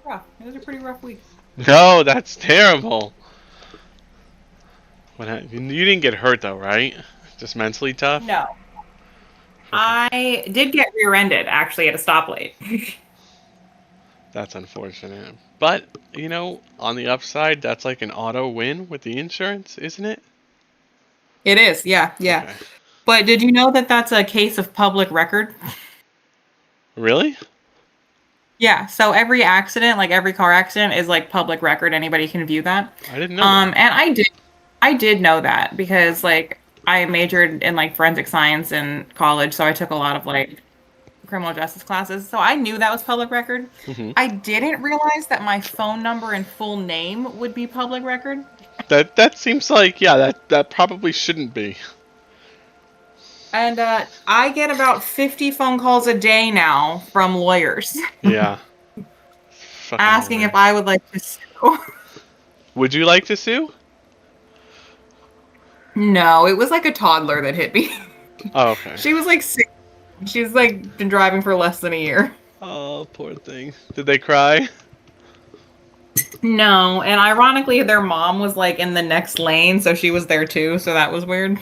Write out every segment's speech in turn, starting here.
rough. It was a pretty rough week. No, that's terrible. You didn't get hurt though, right? Just mentally tough. No, Okay, I did get rear-ended actually at a stoplight. that's unfortunate. But on the upside, that's like an auto win with the insurance, isn't it? It is, yeah, yeah. Okay. But did you know that that's a case of public record? Really? Yeah, so every accident, like every car accident, is like public record. Anybody can view that. I didn't know that. And I did know that because like I majored in like forensic science in college, so I took a lot of like criminal justice classes. So I knew that was public record. Hmm. I didn't realize that my phone number and full name would be public record. That seems like, yeah, that probably shouldn't be. And I get about 50 phone calls a day now from lawyers Yeah. Fucking asking if lawyers. I would like to sue. Would you like to sue? No, it was like a toddler that hit me. Oh, okay. She was like 6. She's like been driving for less than a year. Oh, poor thing. Did they cry? No, and ironically, their mom was like in the next lane, so she was there too. So that was weird.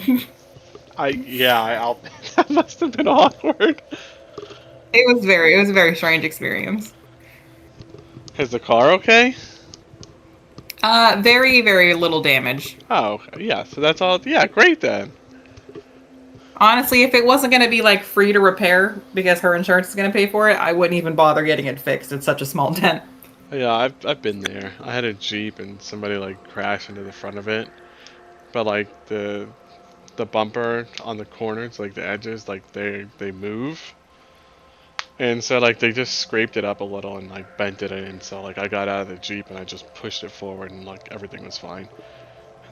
I'll. That must have been awkward. It was a very strange experience. Is the car okay? Very, very little damage. Oh, okay. Yeah. So that's all. Yeah, great then. Honestly, if it wasn't going to be like free to repair because her insurance is going to pay for it, I wouldn't even bother getting it fixed. It's such a small dent. Yeah, I've been there. I had a Jeep and somebody like crashed into the front of it, but like the bumper on the corners, like the edges, like they move. And so like they just scraped it up a little and like bent it in. So like I got out of the Jeep and I just pushed it forward and like everything was fine.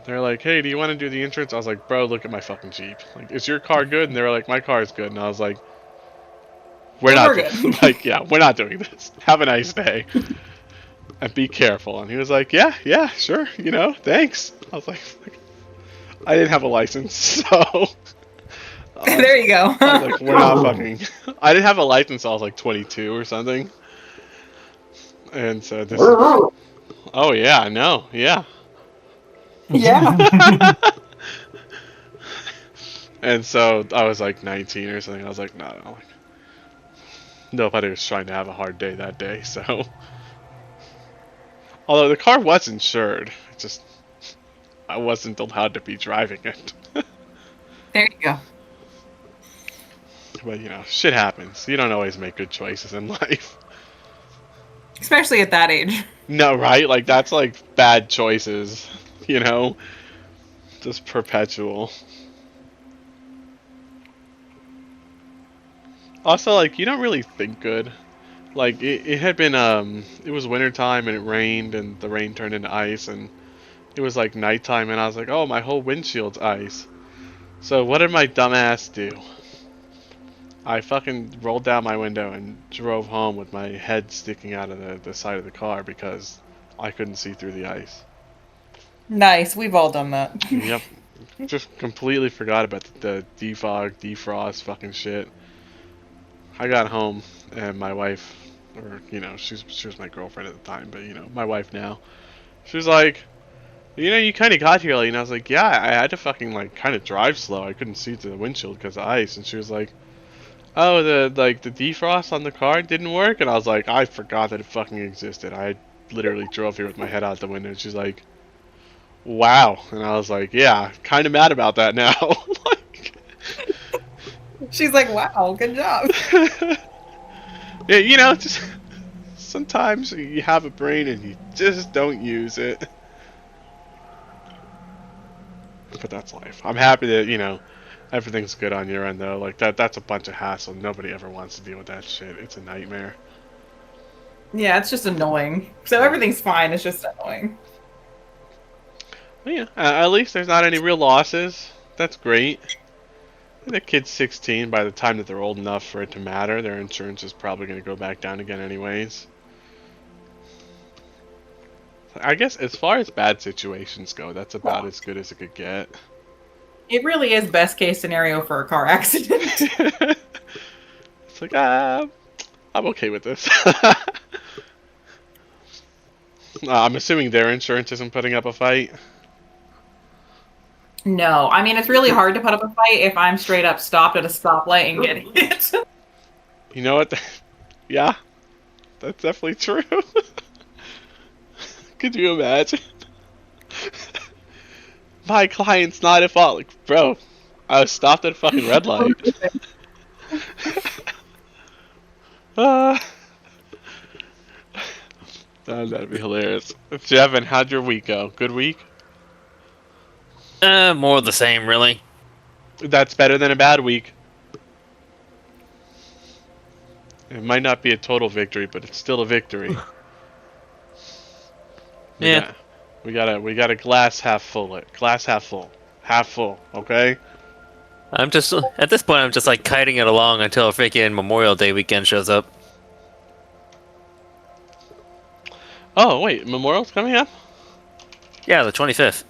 They're like, "Hey, do you want to do the insurance?" I was like, "Bro, look at my fucking Jeep. Like, is your car good?" And they were like, "My car is good." And I was like, "We're Then not we're doing good. like yeah, we're not doing this. Have a nice day and be careful." And he was like, "Yeah, yeah, sure. Thanks." I was like, I didn't have a license, so There you go. I was like, "We're not fucking." I didn't have a license. I was like 22 or something, and so this. Oh yeah, I know. Yeah. Yeah. And so I was like 19 or something. I was like, no, no. Nobody was trying to have a hard day that day. So, although the car was insured, it just I wasn't allowed to be driving it. There you go. But shit happens. You don't always make good choices in life. Especially at that age. No, right? Like that's like bad choices. You know, just perpetual. Also, like you don't really think good. Like it had been it was wintertime and it rained and the rain turned into ice and it was like nighttime and I was like, oh, my whole windshield's ice. So what did my dumbass do? I fucking rolled down my window and drove home with my head sticking out of the side of the car because I couldn't see through the ice. Nice. We've all done that. Yep. Just completely forgot about the defog, defrost fucking shit. I got home and my wife, or she was my girlfriend at the time, but my wife now. She was like, you kind of got here late, and I was like, yeah, I had to fucking like kind of drive slow. I couldn't see through the windshield because of ice, and she was like, oh, the defrost on the car didn't work, and I was like, I forgot that it fucking existed. I literally drove here with my head out the window. And she's like, wow, and I was like, yeah, kind of mad about that now. Like, She's like, wow, good job. yeah, just sometimes you have a brain and you just don't use it. But that's life. I'm happy that, everything's good on your end though. Like that's a bunch of hassle. Nobody ever wants to deal with that shit. It's a nightmare. Yeah, it's just annoying. So Yeah. everything's fine. It's just annoying. But yeah, at least there's not any real losses. That's great. The kid's 16. By the time that they're old enough for it to matter, their insurance is probably going to go back down again anyways. I guess as far as bad situations go, that's about as good as it could get. It really is best case scenario for a car accident. It's like, I'm okay with this. I'm assuming their insurance isn't putting up a fight. No, I mean it's really hard to put up a fight if I'm straight up stopped at a stoplight and getting hit. You know what? Yeah, that's definitely true. Could you imagine? My client's not at fault. Like, bro, I was stopped at a fucking red light. uh, that'd be hilarious. Jevin, how'd your week go? Good week? More of the same, really. That's better than a bad week. It might not be a total victory, but it's still a victory. We Yeah. got, we got a glass half full. Glass half full. Okay. I'm just at this point. I'm just like kiting it along until freaking Memorial Day weekend shows up. Oh wait, Memorial's coming up. Yeah, the 25th.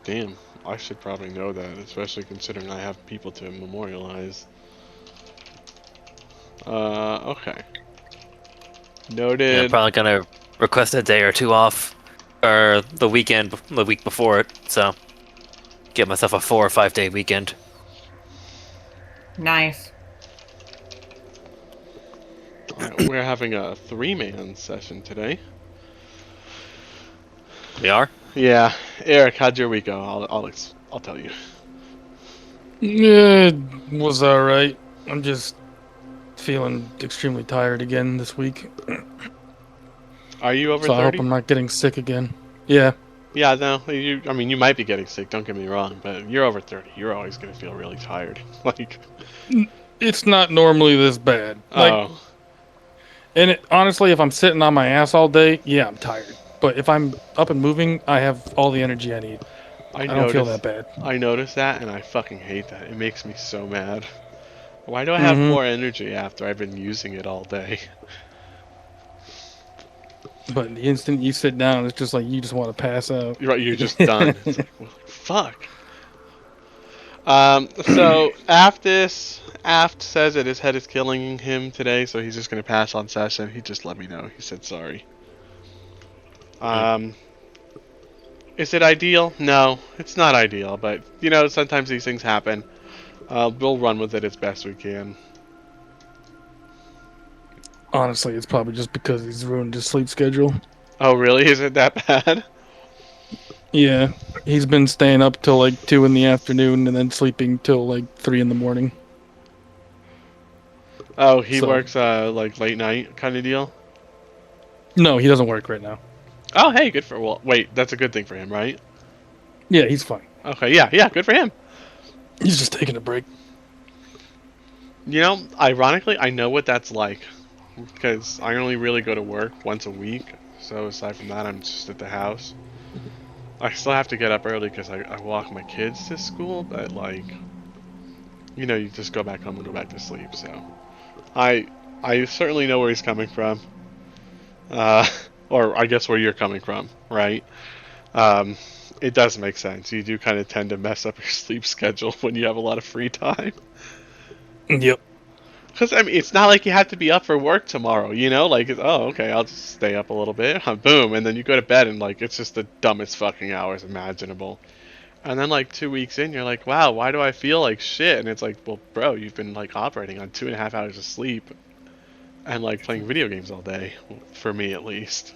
Damn, I should probably know that, especially considering I have people to memorialize. Okay. Yeah, I'm Noted. probably gonna request a day or two off, or the weekend, the week before it. So get myself a 4 or 5 day weekend. Nice. We're having a three-man session today. We are. Yeah, Eric, how'd your week go? I'll tell you. Yeah, it was alright. I'm just feeling extremely tired again this week. Are you over So I hope 30? I'm not getting sick again. Yeah. Yeah, no. I mean, you might be getting sick. Don't get me wrong, but you're over 30. You're always gonna feel really tired. Like, It's not normally this bad. oh, And honestly, if I'm sitting on my ass all day, yeah, I'm tired. But if I'm up and moving, I have all the energy I need. I don't feel that bad. I noticed that, and I fucking hate that. It makes me so mad. Why do I have more energy after I've been using it all day? But the instant you sit down, it's just like you just want to pass out. You're right. You're just done. It's like, well, fuck. So Aft says that his head is killing him today, so he's just gonna pass on session. He just let me know. He said sorry. Is it ideal? No, it's not ideal, but you know, sometimes these things happen. We'll run with it as best we can. Honestly, it's probably just because he's ruined his sleep schedule. Oh, really? Is it that bad? Yeah, he's been staying up till like 2 in the afternoon and then sleeping till like 3 in the morning. Oh, he So- works like late night kind of deal. No, he doesn't work right now. Oh, hey, good for. Well, wait, that's a good thing for him, right? Yeah, he's fine. Okay, yeah, good for him. He's just taking a break. You know, ironically, I know what that's like because I only really go to work once a week. So aside from that, I'm just at the house. I still have to get up early because I walk my kids to school, but like, you know, you just go back home and go back to sleep. So, I certainly know where he's coming from, or I guess where you're coming from, right? It does make sense. You do kind of tend to mess up your sleep schedule when you have a lot of free time. Yep. Because, I mean, it's not like you have to be up for work tomorrow, you know? Like, oh, okay, I'll just stay up a little bit. Boom. And then you go to bed and, like, it's just the dumbest fucking hours imaginable. And then, like, 2 weeks in, you're like, wow, why do I feel like shit? And it's like, well, bro, you've been, like, operating on 2.5 hours of sleep and, like, playing video games all day. For me, at least.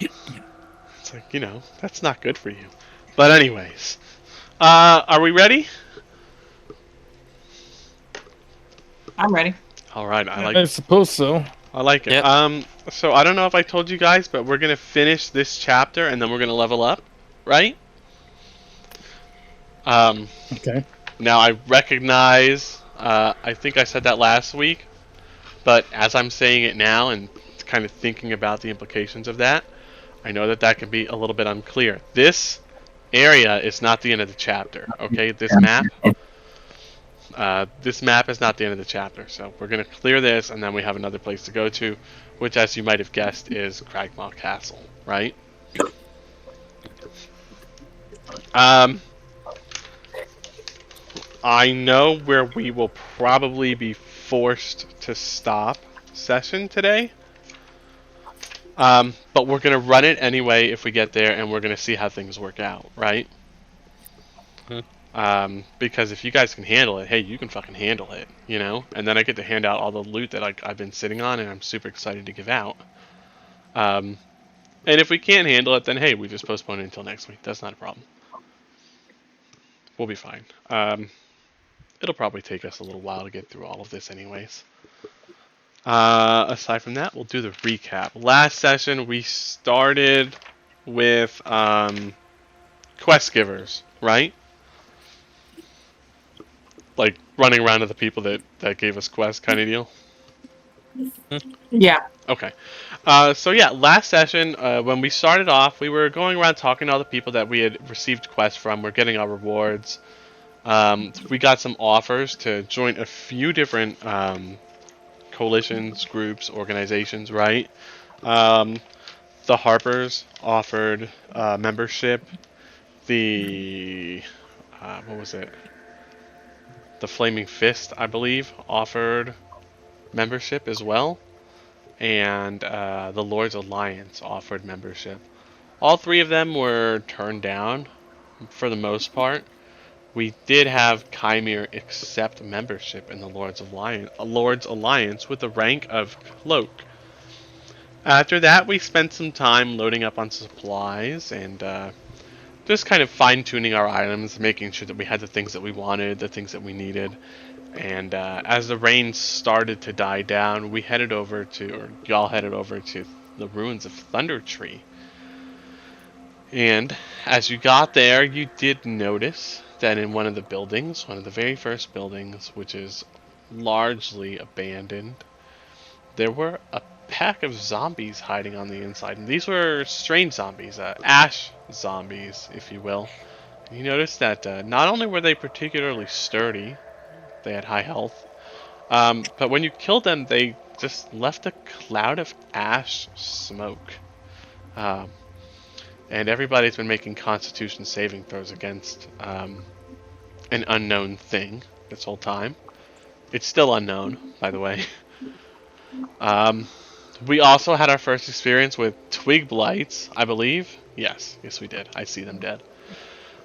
It's like, you know, that's not good for you. But anyways. Are we ready? I'm ready. All right, I I like suppose so. I like it. Yep. So I don't know if I told you guys, but we're gonna finish this chapter and then we're gonna level up, right? Okay. Now I recognize, I think I said that last week, but as I'm saying it now and kind of thinking about the implications of that, I know that that can be a little bit unclear. This area is not the end of the chapter, okay? This map is not the end of the chapter, so we're going to clear this, and then we have another place to go to, which, as you might have guessed, is Cragmaw Castle, right? I know where we will probably be forced to stop session today. But we're gonna run it anyway if we get there, and we're gonna see how things work out, right? Because if you guys can handle it, hey, you can fucking handle it, you know? And then I get to hand out all the loot that I've been sitting on, and I'm super excited to give out. And if we can't handle it, then hey, we just postpone it until next week. That's not a problem. We'll be fine. It'll probably take us a little while to get through all of this anyways. Aside from that, we'll do the recap. Last session, we started with quest givers, right? Like running around to the people that gave us quests kind of deal. Yeah. Okay. So yeah, last session, when we started off, we were going around talking to all the people that we had received quests from. We're getting our rewards. We got some offers to join a few different coalitions, groups, organizations, right? The Harpers offered membership. The what was it? The Flaming Fist, I believe, offered membership as well, and the Lord's Alliance offered membership. All three of them were turned down for the most part. We did have Chimere accept membership in the Lord's Alliance with the rank of Cloak. After that, we spent some time loading up on supplies and just kind of fine-tuning our items, making sure that we had the things that we wanted, the things that we needed. And as the rain started to die down, we headed over to, or y'all headed over to the ruins of Thunder Tree. And as you got there, you did notice that in one of the buildings, one of the very first buildings, which is largely abandoned, there were a pack of zombies hiding on the inside. And these were strange zombies, ash zombies, if you will. You notice that not only were they particularly sturdy, they had high health, but when you killed them, they just left a cloud of ash smoke. And everybody's been making Constitution saving throws against an unknown thing this whole time. It's still unknown, by the way. We also had our first experience with twig blights, I believe. Yes, we did. I see them dead.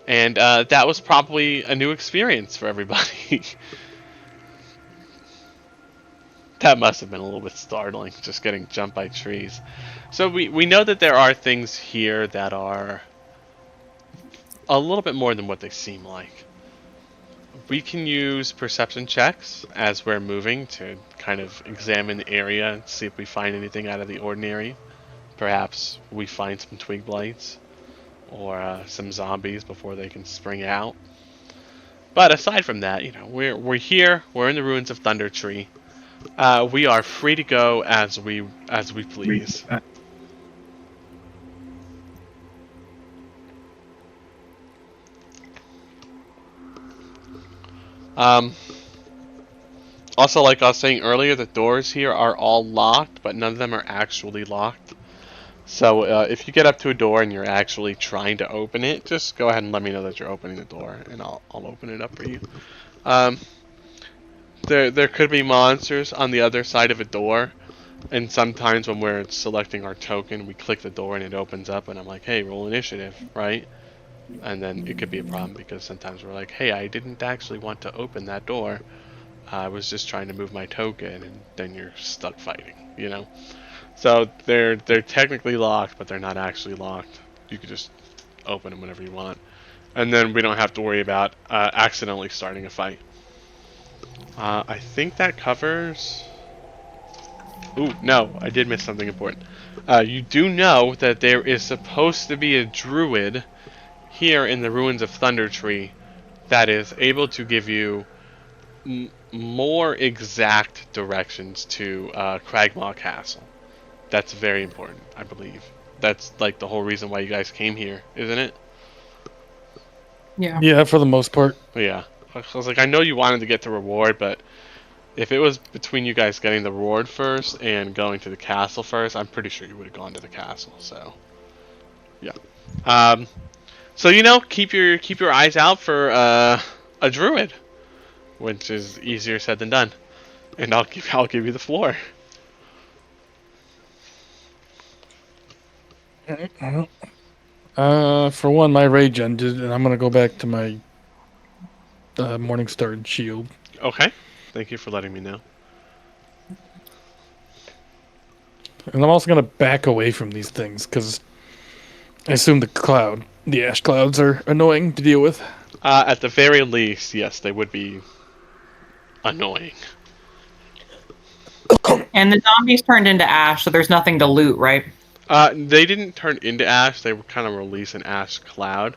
And that was probably a new experience for everybody. That must have been a little bit startling, just getting jumped by trees. So we know that there are things here that are a little bit more than what they seem like. We can use perception checks as we're moving to kind of examine the area and see if we find anything out of the ordinary. Perhaps we find some twig blights or some zombies before they can spring out. But aside from that, you know, we're here. We're in the ruins of Thunder Tree. We are free to go as we please. Also, like I was saying earlier, the doors here are all locked, but none of them are actually locked. So if you get up to a door and you're actually trying to open it, just go ahead and let me know that you're opening the door, and I'll open it up for you. There could be monsters on the other side of a door, and sometimes when we're selecting our token, we click the door and it opens up, and I'm like, hey, roll initiative, right? And then it could be a problem because sometimes we're like, hey, I didn't actually want to open that door. I was just trying to move my token, and then you're stuck fighting, you know? So they're technically locked, but they're not actually locked. You could just open them whenever you want. And then we don't have to worry about accidentally starting a fight. I think that covers... Ooh, no, I did miss something important. You do know that there is supposed to be a druid here in the ruins of Thunder Tree that is able to give you more exact directions to Cragmaw Castle. That's very important, I believe. That's like the whole reason why you guys came here, isn't it? Yeah. Yeah, for the most part. But yeah. I was like, I know you wanted to get the reward, but if it was between you guys getting the reward first and going to the castle first, I'm pretty sure you would have gone to the castle. So, yeah. So you know, keep your eyes out for a druid, which is easier said than done. And I'll give you the floor. For one, my rage ended, and I'm gonna go back to my Morningstar shield. Okay. Thank you for letting me know. And I'm also gonna back away from these things because I assume the ash clouds, are annoying to deal with. At the very least, yes, they would be annoying. And the zombies turned into ash, so there's nothing to loot, right? They didn't turn into ash. They were kind of release an ash cloud.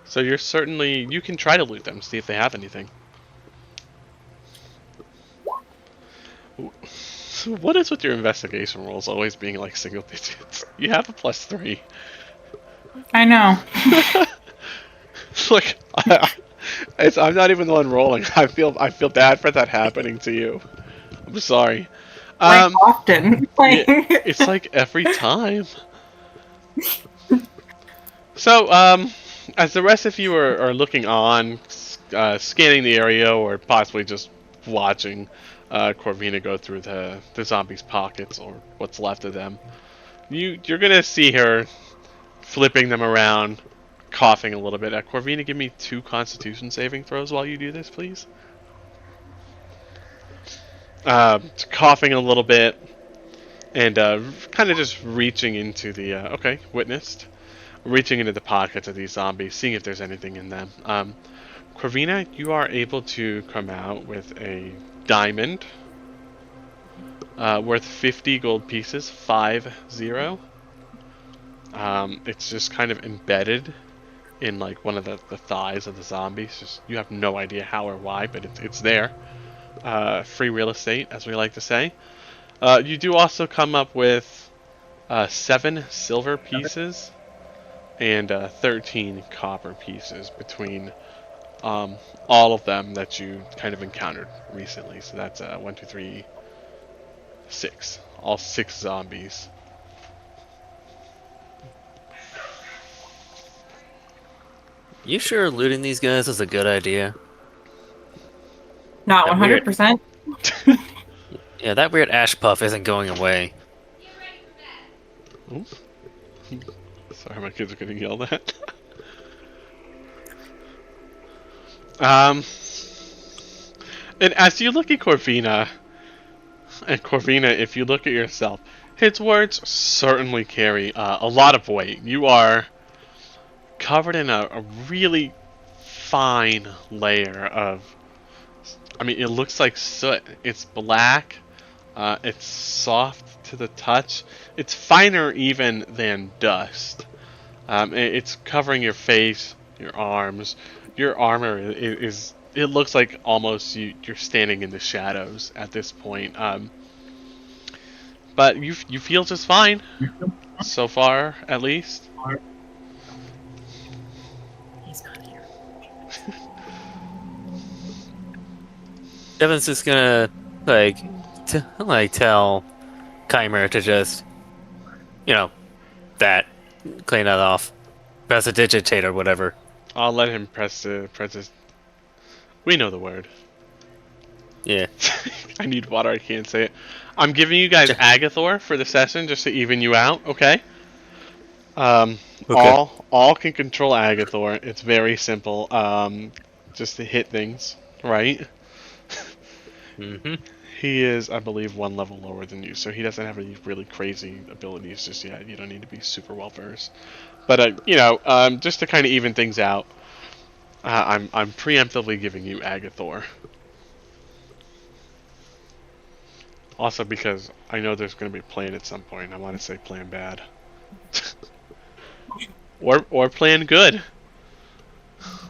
So you can try to loot them, see if they have anything. What is with your investigation rolls always being like single digits? You have a +3. I know. Look, I'm not even the one rolling. I feel bad for that happening to you. I'm sorry. Like often. Like, It's like every time. So, as the rest of you are looking on, scanning the area, or possibly just watching Corvina go through the zombies' pockets, or what's left of them, you're gonna see her flipping them around, coughing a little bit. Corvina, give me 2 Constitution saving throws while you do this, please. Coughing a little bit, and kind of just reaching into the okay, witnessed. Reaching into the pockets of these zombies, seeing if there's anything in them. Corvina, you are able to come out with a diamond worth 50 gold pieces, 50. It's just kind of embedded in like one of the thighs of the zombies. Just you have no idea how or why, but it's there. Free real estate, as we like to say. You do also come up with 7 silver pieces and 13 copper pieces between all of them that you kind of encountered recently. So that's 1, 2, 3, 6. All 6 zombies. You sure looting these guys is a good idea? not That weird- 100%. Yeah, that weird ash puff isn't going away. Ooh. Sorry, my kids are getting yelled at. And as you look at Corvina, if you look at yourself, his words certainly carry a lot of weight. You are covered in a really fine layer of, I mean, it looks like soot. It's black. It's soft to the touch. It's finer even than dust. It's covering your face, your arms. Your armor is it looks like almost you're standing in the shadows at this point. But you feel just fine so far, at least. He's not here. Devin's just gonna tell Chimer to just, that clean that off, press a digitate or whatever. I'll let him press his. We know the word. Yeah. I need water. I can't say it. I'm giving you guys Agathor for the session just to even you out. Okay. Okay. All can control Agathor. It's very simple. Just to hit things, right? Mm-hmm. He is, I believe, 1 level lower than you, so he doesn't have any really crazy abilities just yet. You don't need to be super well versed. But just to kind of even things out, I'm preemptively giving you Agathor. Also because I know there's going to be a plan at some point. I want to say plan bad. or plan good.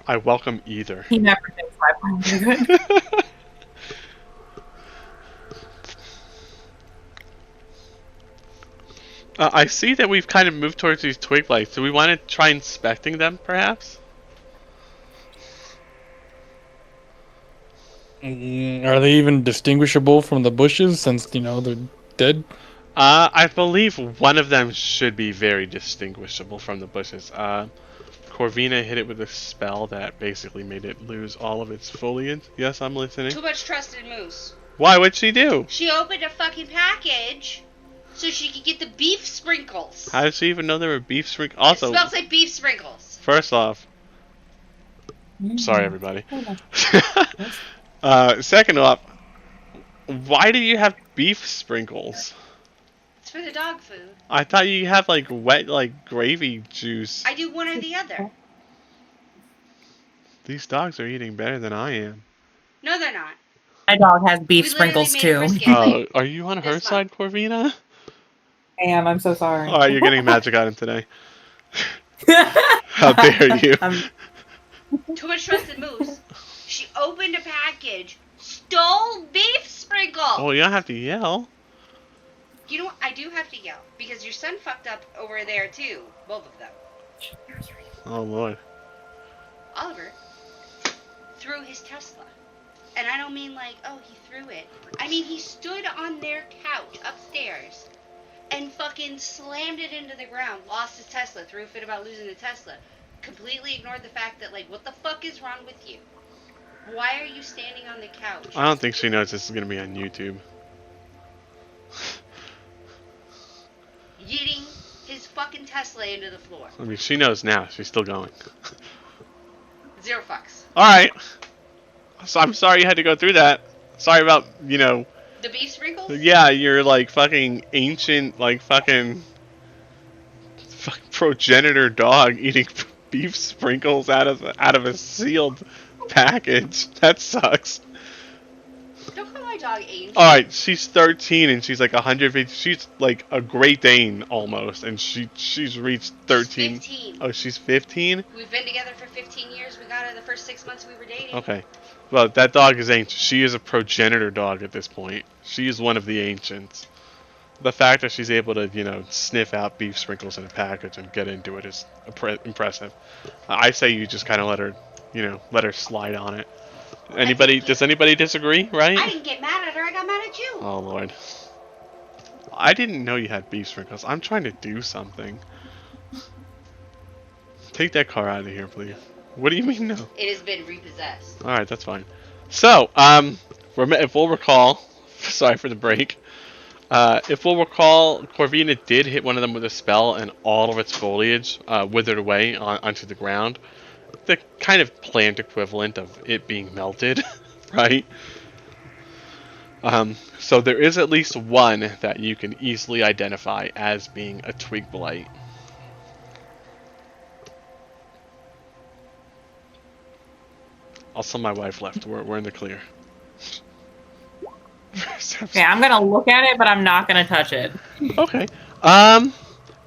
I welcome either. He never thinks my plans are good. I see that we've kind of moved towards these twig lights. Do we want to try inspecting them, perhaps? Are they even distinguishable from the bushes since, they're dead? I believe one of them should be very distinguishable from the bushes. Corvina hit it with a spell that basically made it lose all of its foliage. Yes, I'm listening. Too much trust in Moose. Why? What'd she do? She opened a fucking package so she could get the beef sprinkles. How does she even know there were beef sprinkles? It Also, smells like beef sprinkles. first off, sorry everybody. Second off, why do you have beef sprinkles? It's for the dog food. I thought you have like wet like gravy juice. I do one or the other. These dogs are eating better than I am. No, they're not. My dog has beef We literally sprinkles made too. brisket, like, Are you on her this side, Corvina? I am. I'm so sorry. Oh, you're getting magic item today. How dare you? Too much trust in Moose. She opened a package, stole beef sprinkles. Oh, you don't have to yell. You know what? I do have to yell because your son fucked up over there too. Both of them. Oh Lord. Oliver threw his Tesla. And I don't mean like, oh, he threw it. I mean, he stood on their couch upstairs and fucking slammed it into the ground, lost his Tesla, threw a fit about losing the Tesla, completely ignored the fact that, like, what the fuck is wrong with you? Why are you standing on the couch? I don't think she knows this is gonna be on YouTube. Yeeting his fucking Tesla into the floor. I mean, she knows now. She's still going. 0 fucks. All right. So I'm sorry you had to go through that. Sorry about, you know. The beef sprinkles? Yeah, you're like fucking ancient, like fucking progenitor dog eating beef sprinkles out of a sealed package. That sucks. Don't call my dog Angel. All right, she's 13 and she's like 150. She's like a Great Dane almost, and she's reached 13. She's 15. Oh, she's 15. We've been together for 15 years. We got her the first 6 months we were dating. Okay. Well, that dog is ancient. She is a progenitor dog at this point. She is one of the ancients. The fact that she's able to, you know, sniff out beef sprinkles in a package and get into it is impressive. I say you just kind of let her, you know, let her slide on it. Does anybody disagree, right? I didn't get mad at her. I got mad at you. Oh, Lord. I didn't know you had beef sprinkles. I'm trying to do something. Take that car out of here, please. What do you mean, no? It has been repossessed. Alright, that's fine. So, if we'll recall, sorry for the break, if we'll recall, Corvina did hit one of them with a spell and all of its foliage withered away onto the ground. The kind of plant equivalent of it being melted, right? So there is at least one that you can easily identify as being a twig blight. Also, my wife left. We're in the clear. Okay, I'm gonna look at it, but I'm not gonna touch it. Okay.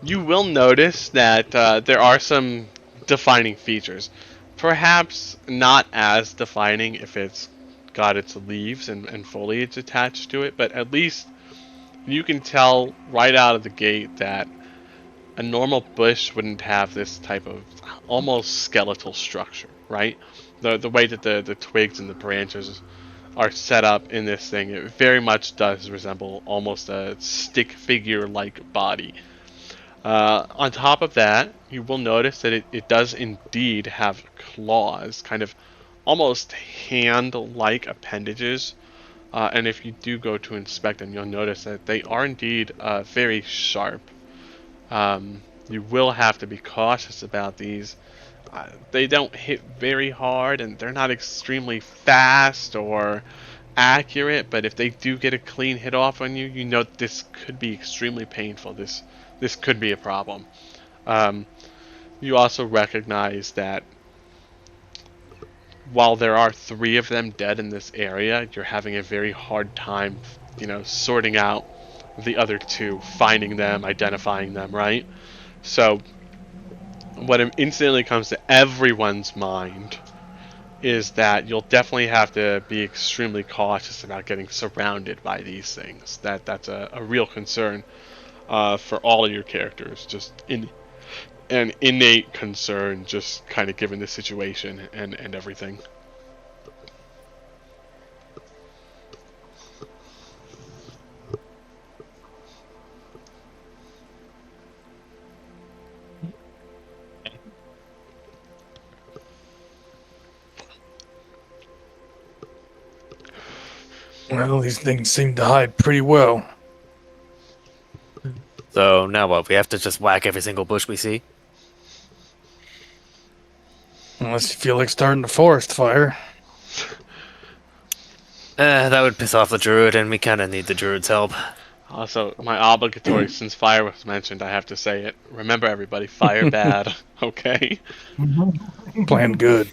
You will notice that there are some defining features. Perhaps not as defining if it's got its leaves and foliage attached to it, but at least you can tell right out of the gate that a normal bush wouldn't have this type of almost skeletal structure, right? The way that the twigs and the branches are set up in this thing, it very much does resemble almost a stick figure-like body. On top of that, you will notice that it does indeed have claws, kind of almost hand-like appendages. And if you do go to inspect them, you'll notice that they are indeed very sharp. You will have to be cautious about these. They don't hit very hard, and they're not extremely fast or accurate, but if they do get a clean hit off on you, you know this could be extremely painful. This could be a problem. You also recognize that while there are 3 of them dead in this area, you're having a very hard time, you know, sorting out the other 2, finding them, identifying them, right? So what instantly comes to everyone's mind is that you'll definitely have to be extremely cautious about getting surrounded by these things. That's a real concern for all of your characters. Just an innate concern, just kind of given the situation and everything. Well, these things seem to hide pretty well. So now what? We have to just whack every single bush we see? Unless you feel like starting a forest fire. That would piss off the druid, and we kind of need the druid's help. Also, my obligatory, since fire was mentioned, I have to say it. Remember, everybody, fire bad, okay? Plan good.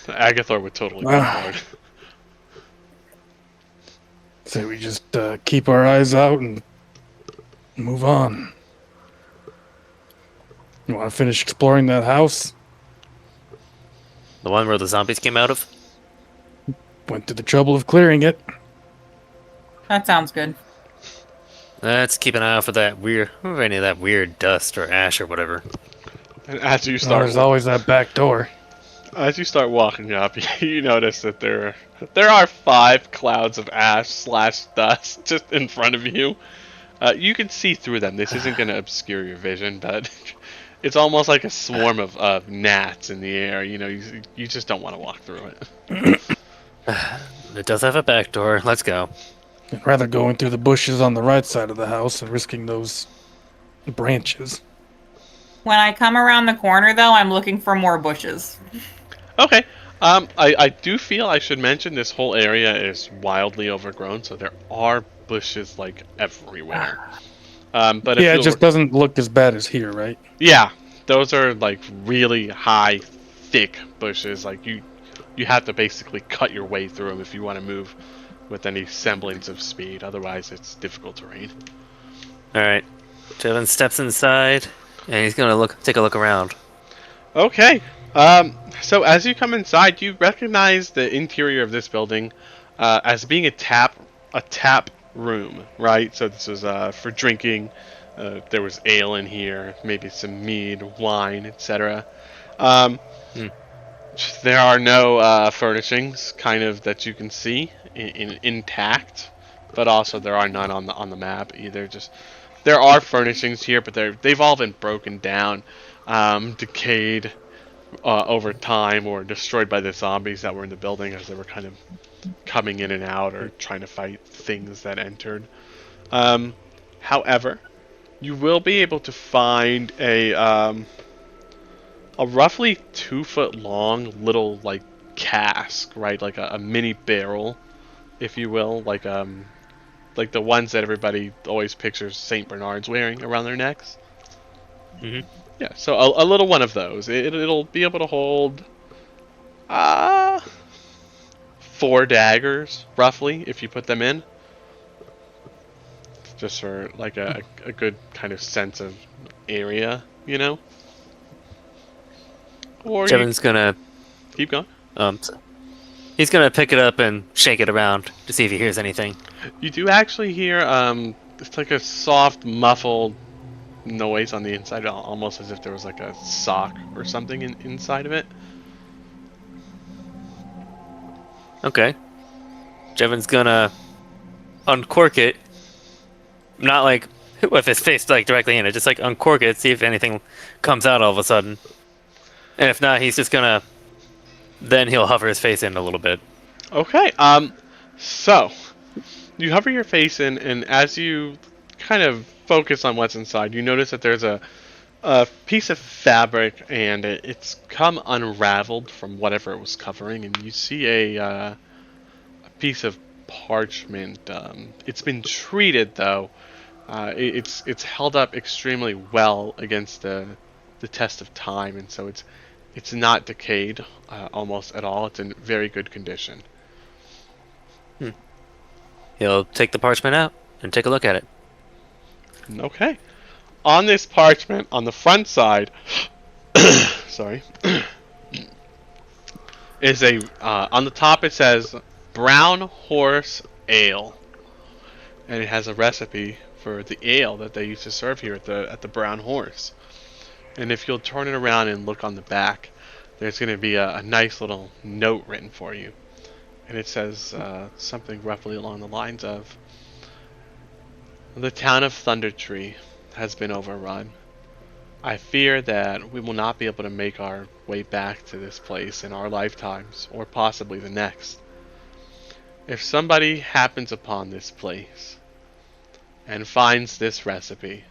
Agathor would totally be on board. So we just keep our eyes out and move on. You want to finish exploring that house? The one where the zombies came out of? Went to the trouble of clearing it. That sounds good. Let's keep an eye out for that weird, any of that weird dust or ash or whatever. And as you Oh, start, there's always that back door. as you start walking up, you notice that there are 5 clouds of ash / dust just in front of you. You can see through them. This isn't going to obscure your vision, but it's almost like a swarm of gnats in the air. You know, you just don't want to walk through it. It does have a back door. Let's go. I'd rather going through the bushes on the right side of the house and risking those branches. When I come around the corner, though, I'm looking for more bushes. Okay. I do feel I should mention this whole area is wildly overgrown, so there are bushes like everywhere. But if Yeah, it you'll- just doesn't look as bad as here, right? yeah, those are like really high, thick bushes. Like you have to basically cut your way through them if you want to move with any semblance of speed. Otherwise, it's difficult terrain. All right. Jevin steps inside, and he's gonna take a look around. Okay. So as you come inside, you recognize the interior of this building as being a tap room, right? So this was for drinking. There was ale in here, maybe some mead, wine, etc. There are no furnishings, kind of, that you can see intact, but also there are none on the map either. Just there are furnishings here, but they've all been broken down, decayed over time, or destroyed by the zombies that were in the building as they were kind of coming in and out or trying to fight things that entered. However, you will be able to find a roughly 2-foot long little like cask, right? Like a mini barrel, if you will, like the ones that everybody always pictures Saint Bernards wearing around their necks. Mm-hmm. Yeah, so a little one of those. It'll be able to hold 4 daggers, roughly, if you put them in. Just for like a good kind of sense of area, you know? Or Jevin's gonna keep going. he's gonna pick it up and shake it around to see if he hears anything. You do actually hear it's like a soft, muffled noise on the inside, almost as if there was like a sock or something inside of it. Okay. Jevin's gonna uncork it, not like with his face like directly in it, just like uncork it, see if anything comes out all of a sudden. And if not, he's just gonna. Then he'll hover his face in a little bit. Okay. So you hover your face in, and as you kind of focus on what's inside, you notice that there's a piece of fabric, and it's come unraveled from whatever it was covering, and you see a piece of parchment. It's been treated, though. It's held up extremely well against the test of time, and so it's not decayed almost at all. It's in very good condition. He'll take the parchment out and take a look at it. Okay. On this parchment, on the front side, sorry, is on the top it says Brown Horse Ale, and it has a recipe for the ale that they used to serve here at the Brown Horse. And if you'll turn it around and look on the back, there's going to be a nice little note written for you. And it says something roughly along the lines of, "The town of Thundertree has been overrun. I fear that we will not be able to make our way back to this place in our lifetimes, or possibly the next. if somebody happens upon this place and finds this recipe,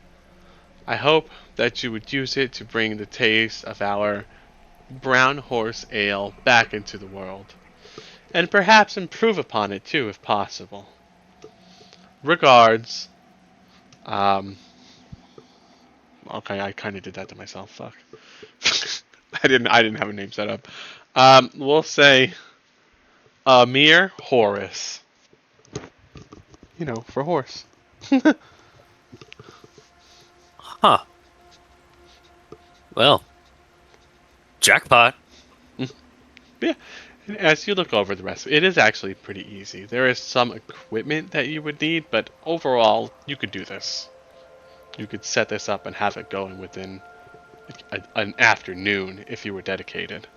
I hope that you would use it to bring the taste of our brown horse ale back into the world, and perhaps improve upon it too, if possible. Regards, um, okay, I kind of did that to myself. Fuck. I didn't have a name set up. We'll say Amir Horace. You know, for horse. Huh. Well, jackpot. Yeah. And as you look over the rest, it is actually pretty easy. There is some equipment that you would need, but overall, you could do this. You could set this up and have it going within an afternoon if you were dedicated.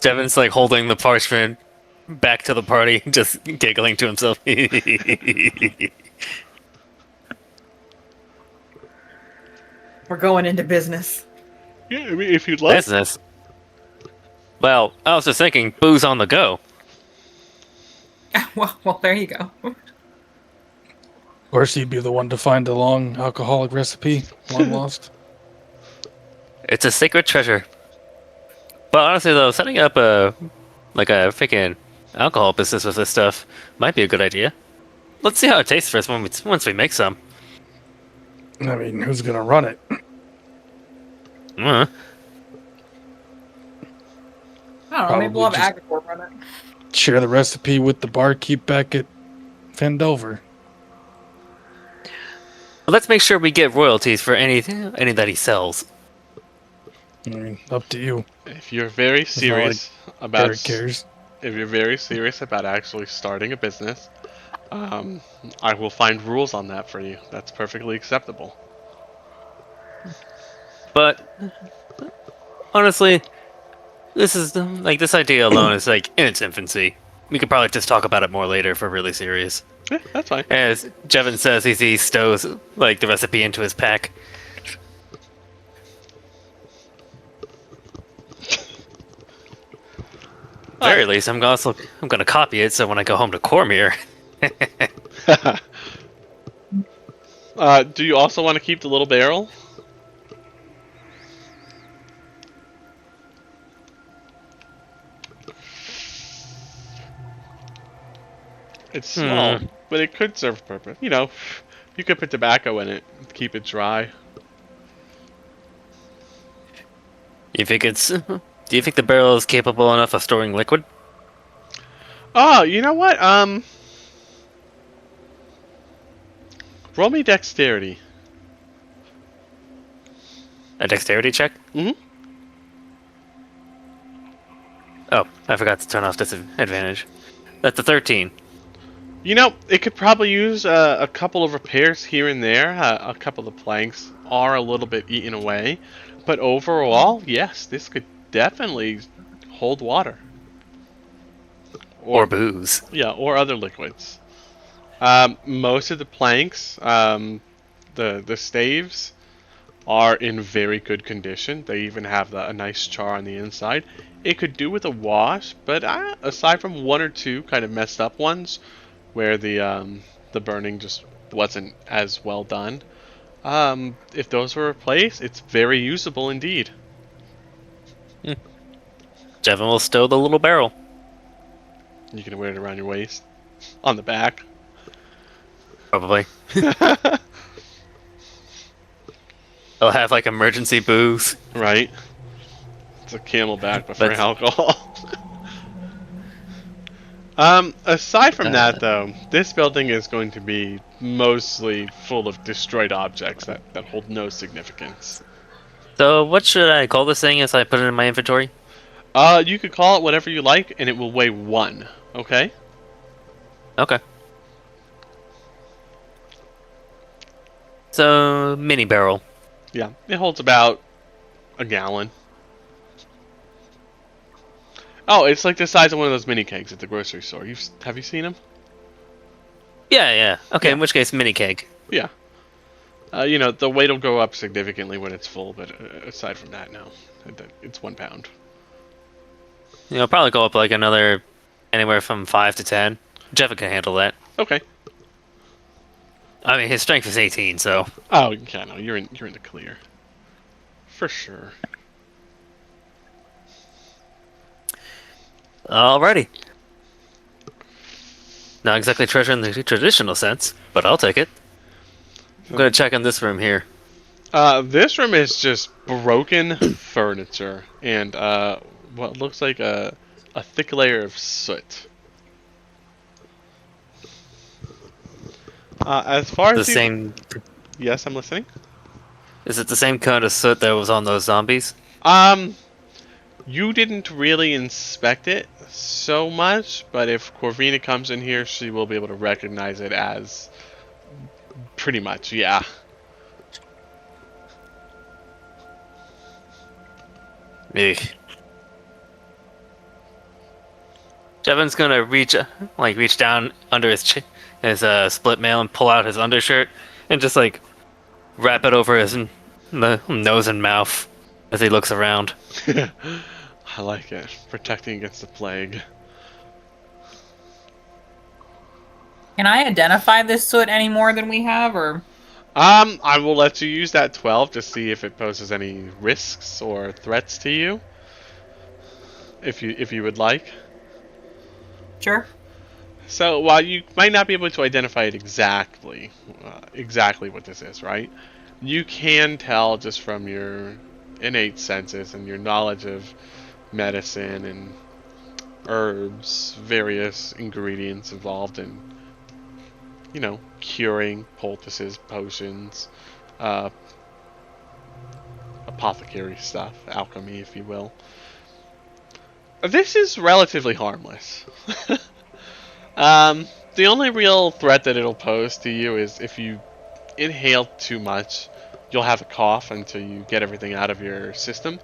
Devin's like holding the parchment back to the party, just giggling to himself. We're going into business. Yeah, I mean, if you'd like. Business. Well, I was just thinking, booze on the go. Well, there you go. Of course, he'd be the one to find the long alcoholic recipe, long lost. It's a sacred treasure. But honestly, though, setting up a freaking alcohol business with this stuff might be a good idea. Let's see how it tastes first once we make some. I mean, who's gonna run it? Uh, I don't know. Maybe we'll have Probably Agathor run it. Share the recipe with the barkeep back at Phandelver. but let's make sure we get royalties for any that he sells. I mean, up to you. If you're very not serious about Eric cares. if you're very serious about actually starting a business, I will find rules on that for you. That's perfectly acceptable. But honestly, this idea alone is like in its infancy. We could probably just talk about it more later if we're really serious. Yeah, that's fine. As Jevon says, he stows like the recipe into his pack. Very least, I'm gonna copy it so when I go home to Cormier. Do you also want to keep the little barrel? It's small, but it could serve a purpose. You know, you could put tobacco in it, keep it dry. Do you think the barrel is capable enough of storing liquid? Oh, you know what? Roll me dexterity. A dexterity check? Mhm. Oh, I forgot to turn off disadvantage. That's a 13. You know, it could probably use a couple of repairs here and there. A couple of planks are a little bit eaten away. But overall, yes, this could definitely hold water. Or booze. Yeah, or other liquids. Most of the planks, the staves, are in very good condition. They even have a nice char on the inside. It could do with a wash, but aside from one or two kind of messed up ones, where the burning just wasn't as well done, if those were replaced, it's very usable indeed. Jevon will stow the little barrel. You can wear it around your waist, on the back. Probably. I'll have like emergency booze. Right. It's a camelback, but for But- alcohol. Aside from that, though, this building is going to be mostly full of destroyed objects that hold no significance. So what should I call this thing as I put it in my inventory? You could call it whatever you like, and it will weigh 1, okay? Okay. So, mini barrel. Yeah, it holds about a gallon. Oh, it's like the size of one of those mini kegs at the grocery store. Have you seen them? Yeah. Okay, Yeah. in which case, mini keg. Yeah. You know, the weight will go up significantly when it's full, but aside from that, no. It's 1 pound. Probably go up like another anywhere from 5 to 10. Jevin can handle that. Okay. I mean, his strength is 18, so Oh, yeah, no, you're in the clear. For sure. alrighty. Not exactly treasure in the traditional sense, but I'll take it. I'm gonna check in this room here. This room is just broken furniture and what looks like a thick layer of soot. As far The as same. yes, I'm listening. Is it the same kind of soot that was on those zombies? You didn't really inspect it so much, but if Corvina comes in here, she will be able to recognize it as pretty much, yeah. Eek. Jevin's gonna reach down under his split mail and pull out his undershirt and just like wrap it over his nose and mouth as he looks around. I like it. Protecting against the plague. Can I identify this soot any more than we have, or? I will let you use that 12 to see if it poses any risks or threats to you. If you would like. Sure. So while you might not be able to identify it exactly what this is, right? You can tell just from your innate senses and your knowledge of medicine and herbs, various ingredients involved in, curing poultices, potions, apothecary stuff, alchemy, if you will. This is relatively harmless. The only real threat that it'll pose to you is if you inhale too much, you'll have a cough until you get everything out of your system.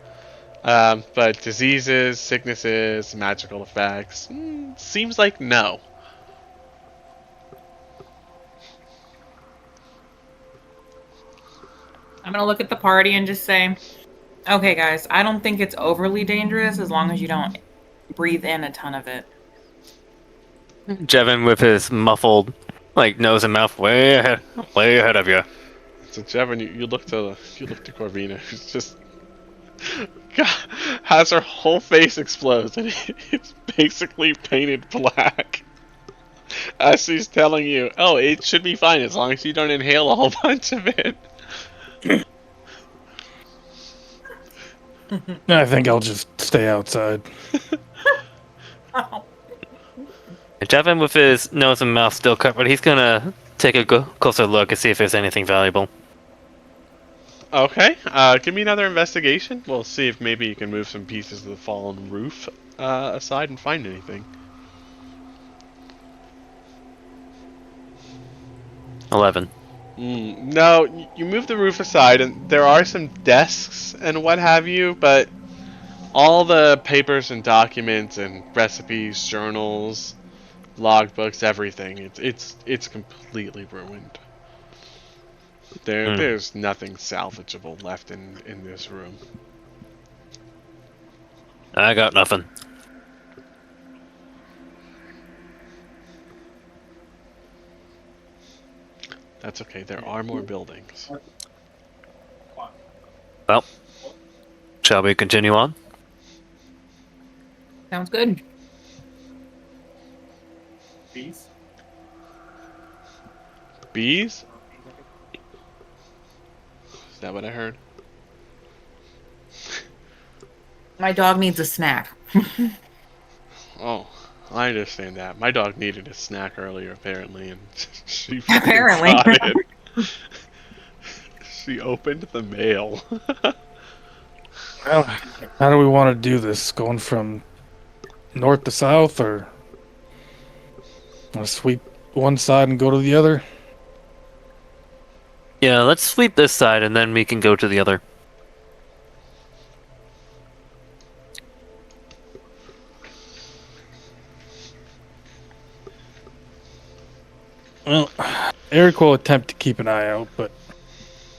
But diseases, sicknesses, magical effects, seems like no. I'm gonna look at the party and just say, okay, guys, I don't think it's overly dangerous as long as you don't breathe in a ton of it. Jevin with his muffled nose and mouth way ahead of you. So Jevin, you look to Corvina, who's just has her whole face explodes and it's basically painted black. As she's telling you, oh, it should be fine as long as you don't inhale a whole bunch of it. I think I'll just stay outside. Jevin with his nose and mouth still covered, he's gonna take a closer look and see if there's anything valuable. Okay, give me another investigation. We'll see if maybe you can move some pieces of the fallen roof aside and find anything. 11. No, you move the roof aside, and there are some desks and what have you, but all the papers and documents and recipes, journals, logbooks, everything, it's completely ruined. There's nothing salvageable left in this room. I got nothing. That's okay, there are more buildings. Well, shall we continue on? Sounds good. Bees? Is that what I heard? My dog needs a snack. Oh, I understand that. My dog needed a snack earlier, apparently, and she Apparently. got it. She opened the mail. Well, how do we want to do this? Going from north to south, or want to sweep one side and go to the other? Yeah, let's sweep this side and then we can go to the other. Well, Eric will attempt to keep an eye out, but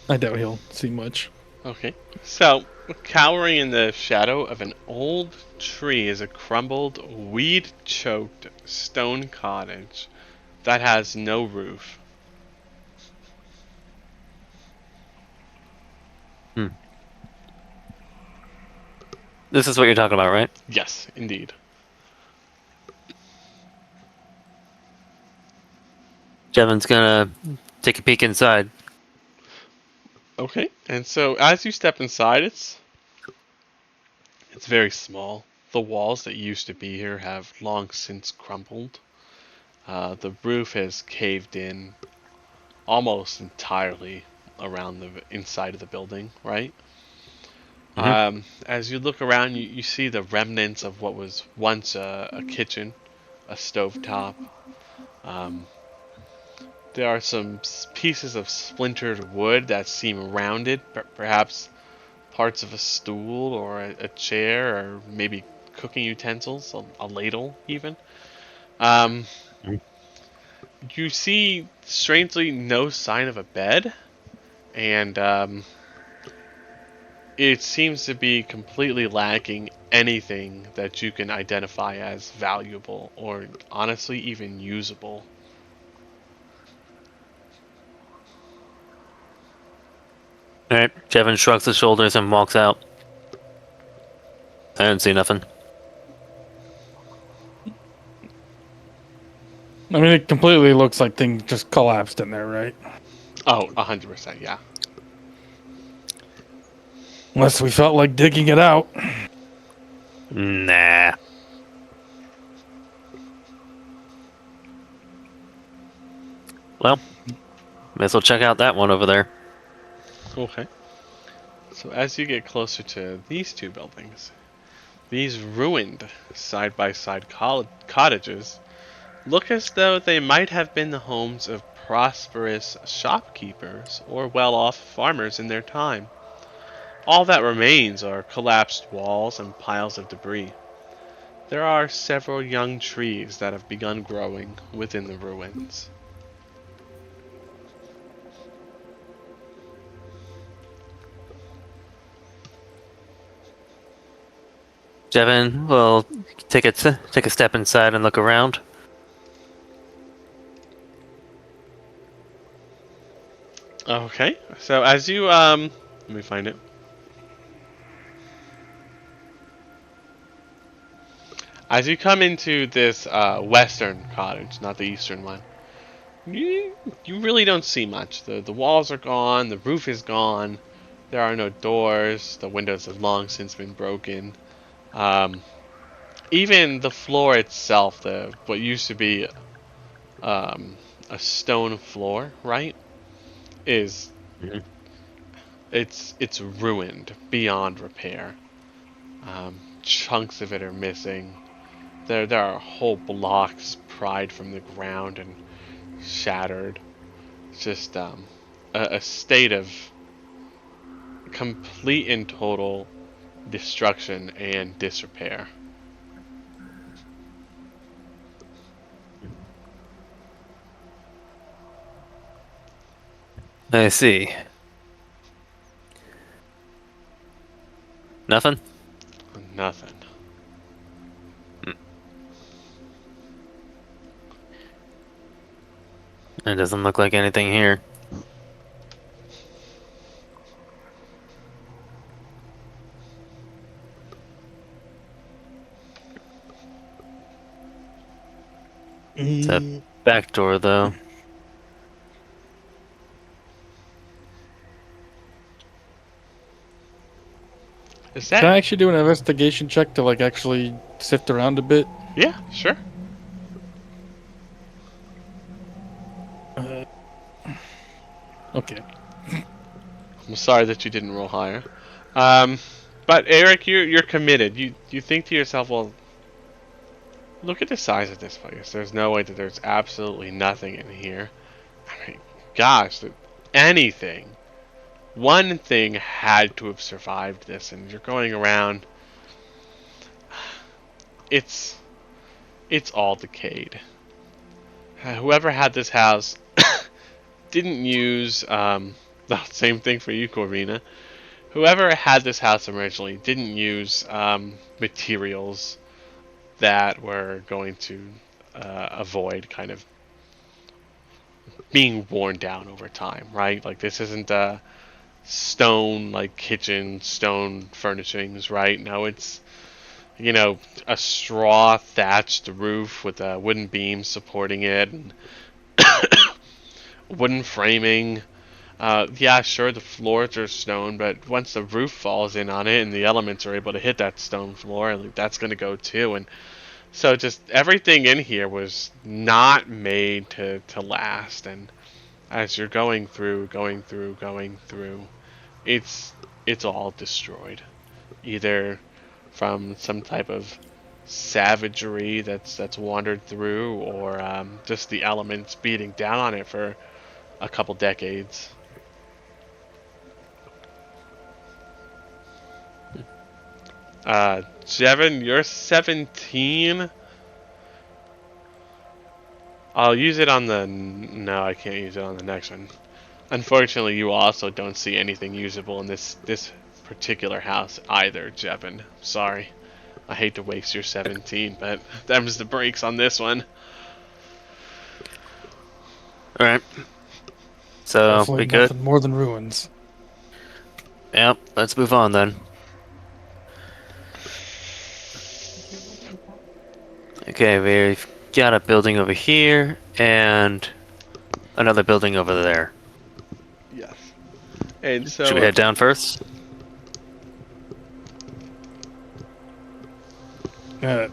I doubt he'll see much. Okay, so Cowering in the shadow of an old tree is a crumbled, weed-choked stone cottage that has no roof. This is what you're talking about, right? Yes, indeed. Jevin's gonna take a peek inside. Okay, and so as you step inside, it's very small. The walls that used to be here have long since crumbled. The roof has caved in almost entirely around the inside of the building, right? As you look around, you see the remnants of what was once a kitchen, a stovetop. Um, there are some pieces of splintered wood that seem rounded, perhaps parts of a stool or a chair, or maybe cooking utensils, a ladle even. Um, you see, strangely, no sign of a bed, and it seems to be completely lacking anything that you can identify as valuable or honestly even usable. Alright, Jevin shrugs his shoulders and walks out. I didn't see nothing. I mean, it completely looks like things just collapsed in there, right? Oh, 100%, yeah. Unless we felt like digging it out. Nah. Well, may as well check out that one over there. Okay. So as you get closer to these two buildings, these ruined side-by-side cottages look as though they might have been the homes of prosperous shopkeepers or well-off farmers in their time. All that remains are collapsed walls and piles of debris. There are several young trees that have begun growing within the ruins. Jevin will take a step inside and look around. Okay, so as you let me find it. As you come into this western cottage, not the eastern one, you really don't see much. The walls are gone, the roof is gone, there are no doors, the windows have long since been broken. Um, Even the floor itself, the what used to be um, a stone floor, right, is Mhm. it's ruined beyond repair. Chunks of it are missing. There are whole blocks pried from the ground and shattered. It's just a state of complete and total destruction and disrepair. I see. Nothing? Nothing. It doesn't look like anything here. It's a back door, though. Is Can I that? actually do an investigation check to like actually sift around a bit? Yeah, sure. Okay. I'm sorry that you didn't roll higher. Um, but Eric, you're committed. You think to yourself, well, look at the size of this place. There's no way that there's absolutely nothing in here. I mean, gosh, anything. One thing had to have survived this, and you're going around. It's it's all decayed. Whoever had this house didn't use the same thing for you, Corvina. whoever had this house originally didn't use materials that were going to avoid kind of being worn down over time, right? Like this isn't a stone like kitchen stone furnishings, right? No, it's a straw thatched roof with a wooden beam supporting it, and wooden framing. Yeah, sure, the floors are stone, but once the roof falls in on it and the elements are able to hit that stone floor, that's going to go too. And so just everything in here was not made to last. And as you're going through, it's it's all destroyed, either from some type of savagery that's wandered through, or just the elements beating down on it for a couple decades. Jevin, you're 17. I'll use it on the... No, I can't use it on the next one. Unfortunately, you also don't see anything usable in this particular house either, Jevin. Sorry. I hate to waste your 17, but them's the breaks on this one. Alright. So, Definitely we good? nothing more than ruins. Yep, let's move on then. Okay, we've got a building over here, and another building over there. Yes. And so... Should we head down first? Yeah,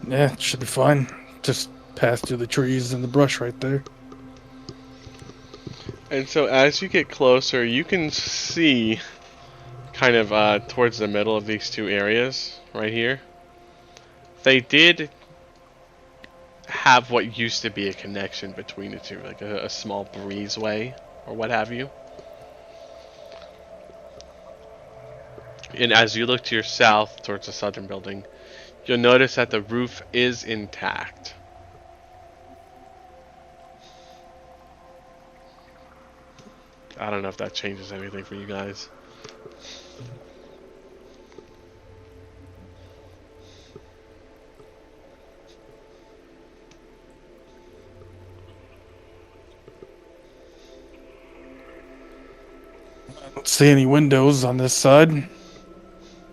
it should be fine. Just pass through the trees and the brush right there. And so as you get closer, you can see kind of towards the middle of these two areas right here. They did have what used to be a connection between the two, like a small breezeway or what have you. And as you look to your south towards the southern building, you'll notice that the roof is intact. I don't know if that changes anything for you guys. I don't see any windows on this side.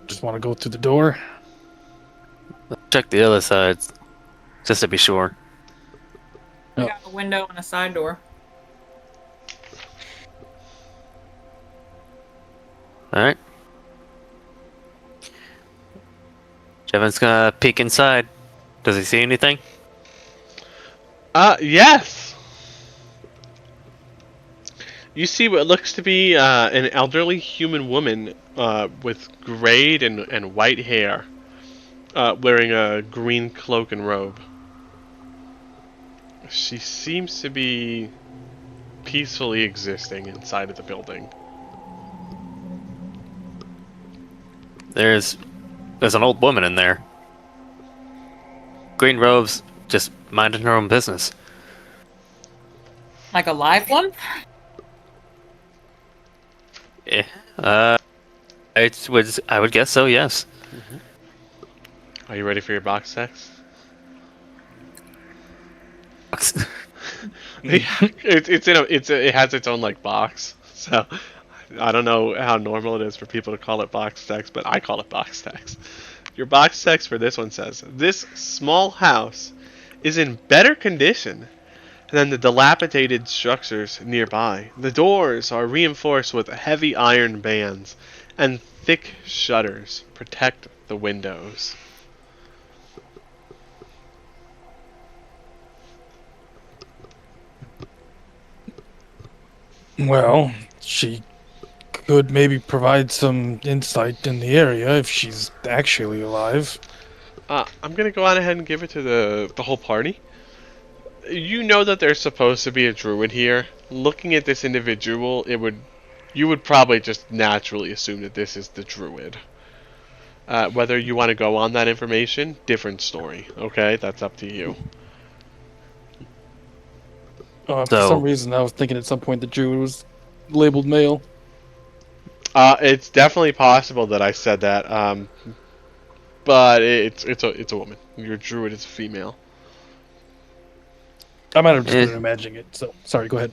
Just want to go through the door. Let's check the other sides, just to be sure. We Oh. got a window and a side door. Alright. Jevin's gonna peek inside. Does he see anything? Yes! You see what looks to be an elderly human woman with grayed and white hair, wearing a green cloak and robe. She seems to be peacefully existing inside of the building. There's an old woman in there. Green robes, just minding her own business. Like a live one? Yeah. I would guess so, yes. Are you ready for your box text? It has its own like box, so I don't know how normal it is for people to call it box text, but I call it box text. Your box text for this one says, "This small house is in better condition than the dilapidated structures nearby. The doors are reinforced with heavy iron bands, and thick shutters protect the windows." Well, she could maybe provide some insight in the area if she's actually alive. I'm gonna go on ahead and give it to the whole party. You know that there's supposed to be a druid here. Looking at this individual, you would probably just naturally assume that this is the druid. Whether you want to go on that information, different story. Okay, that's up to you. For So- some reason, I was thinking at some point the druid was labeled male. It's definitely possible that I said that. But it's a woman. Your druid is a female. I might have just Eh, been imagining it. So sorry. Go ahead.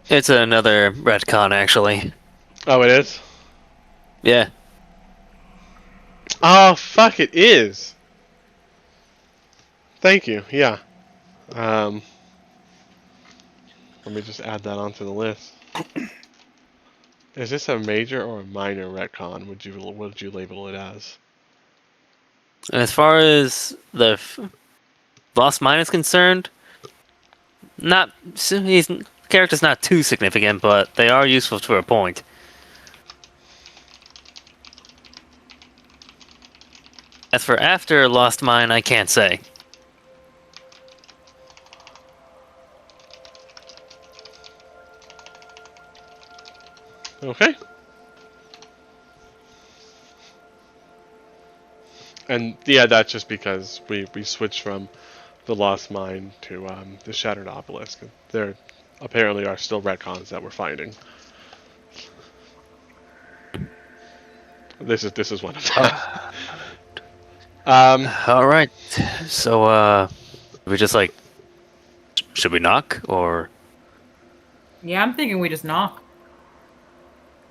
it's another retcon, actually. Oh, it is. Yeah. Oh, fuck! It is. Thank you. Yeah. Um. Let me just add that onto the list. Is this a major or a minor retcon? Would you label it as? As far as the Lost Mine is concerned, not he's character's not too significant, but they are useful to a point. As for after Lost Mine, I can't say. Okay. And yeah, that's just because we switched from the Lost Mine to the Shattered Obelisk. There apparently are still retcons that we're finding. This is one of them. All right. So, we just like, should we knock or? Yeah, I'm thinking we just knock.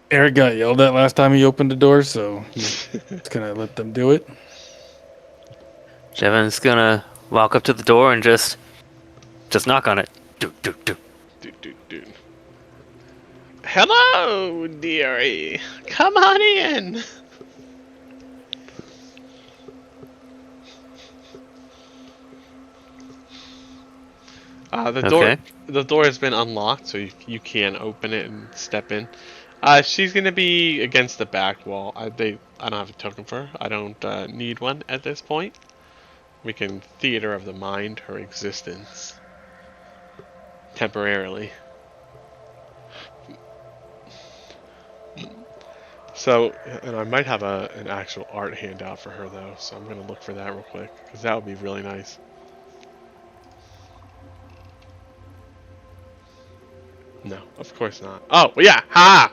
Eric got yelled at last time he opened the door, so he's gonna let them do it. Jevin's gonna walk up to the door and just knock on it. Do do do. Dude. Hello, dearie. Come on in. Okay. The door has been unlocked, so you can open it and step in. She's gonna be against the back wall. I don't have a token for her. I don't need one at this point. We can theater of the mind her existence temporarily. So, and I might have an actual art handout for her though, so I'm gonna look for that real quick because that would be really nice. No, of course not. Oh, well, yeah, ha!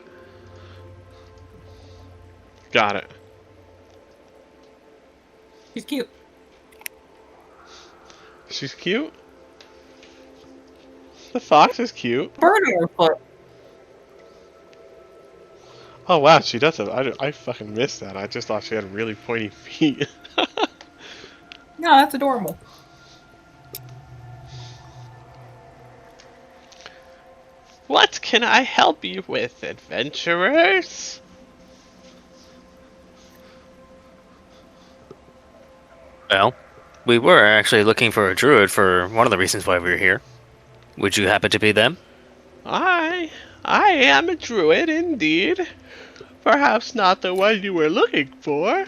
Got it. She's cute. She's cute. The fox is cute. Bird on her foot. Oh wow, she does have. I fucking missed that. I just thought she had really pointy feet. No, that's adorable. What can I help you with, adventurers? Well, we were actually looking for a druid for one of the reasons why we were here. Would you happen to be them? I am a druid indeed. Perhaps not the one you were looking for.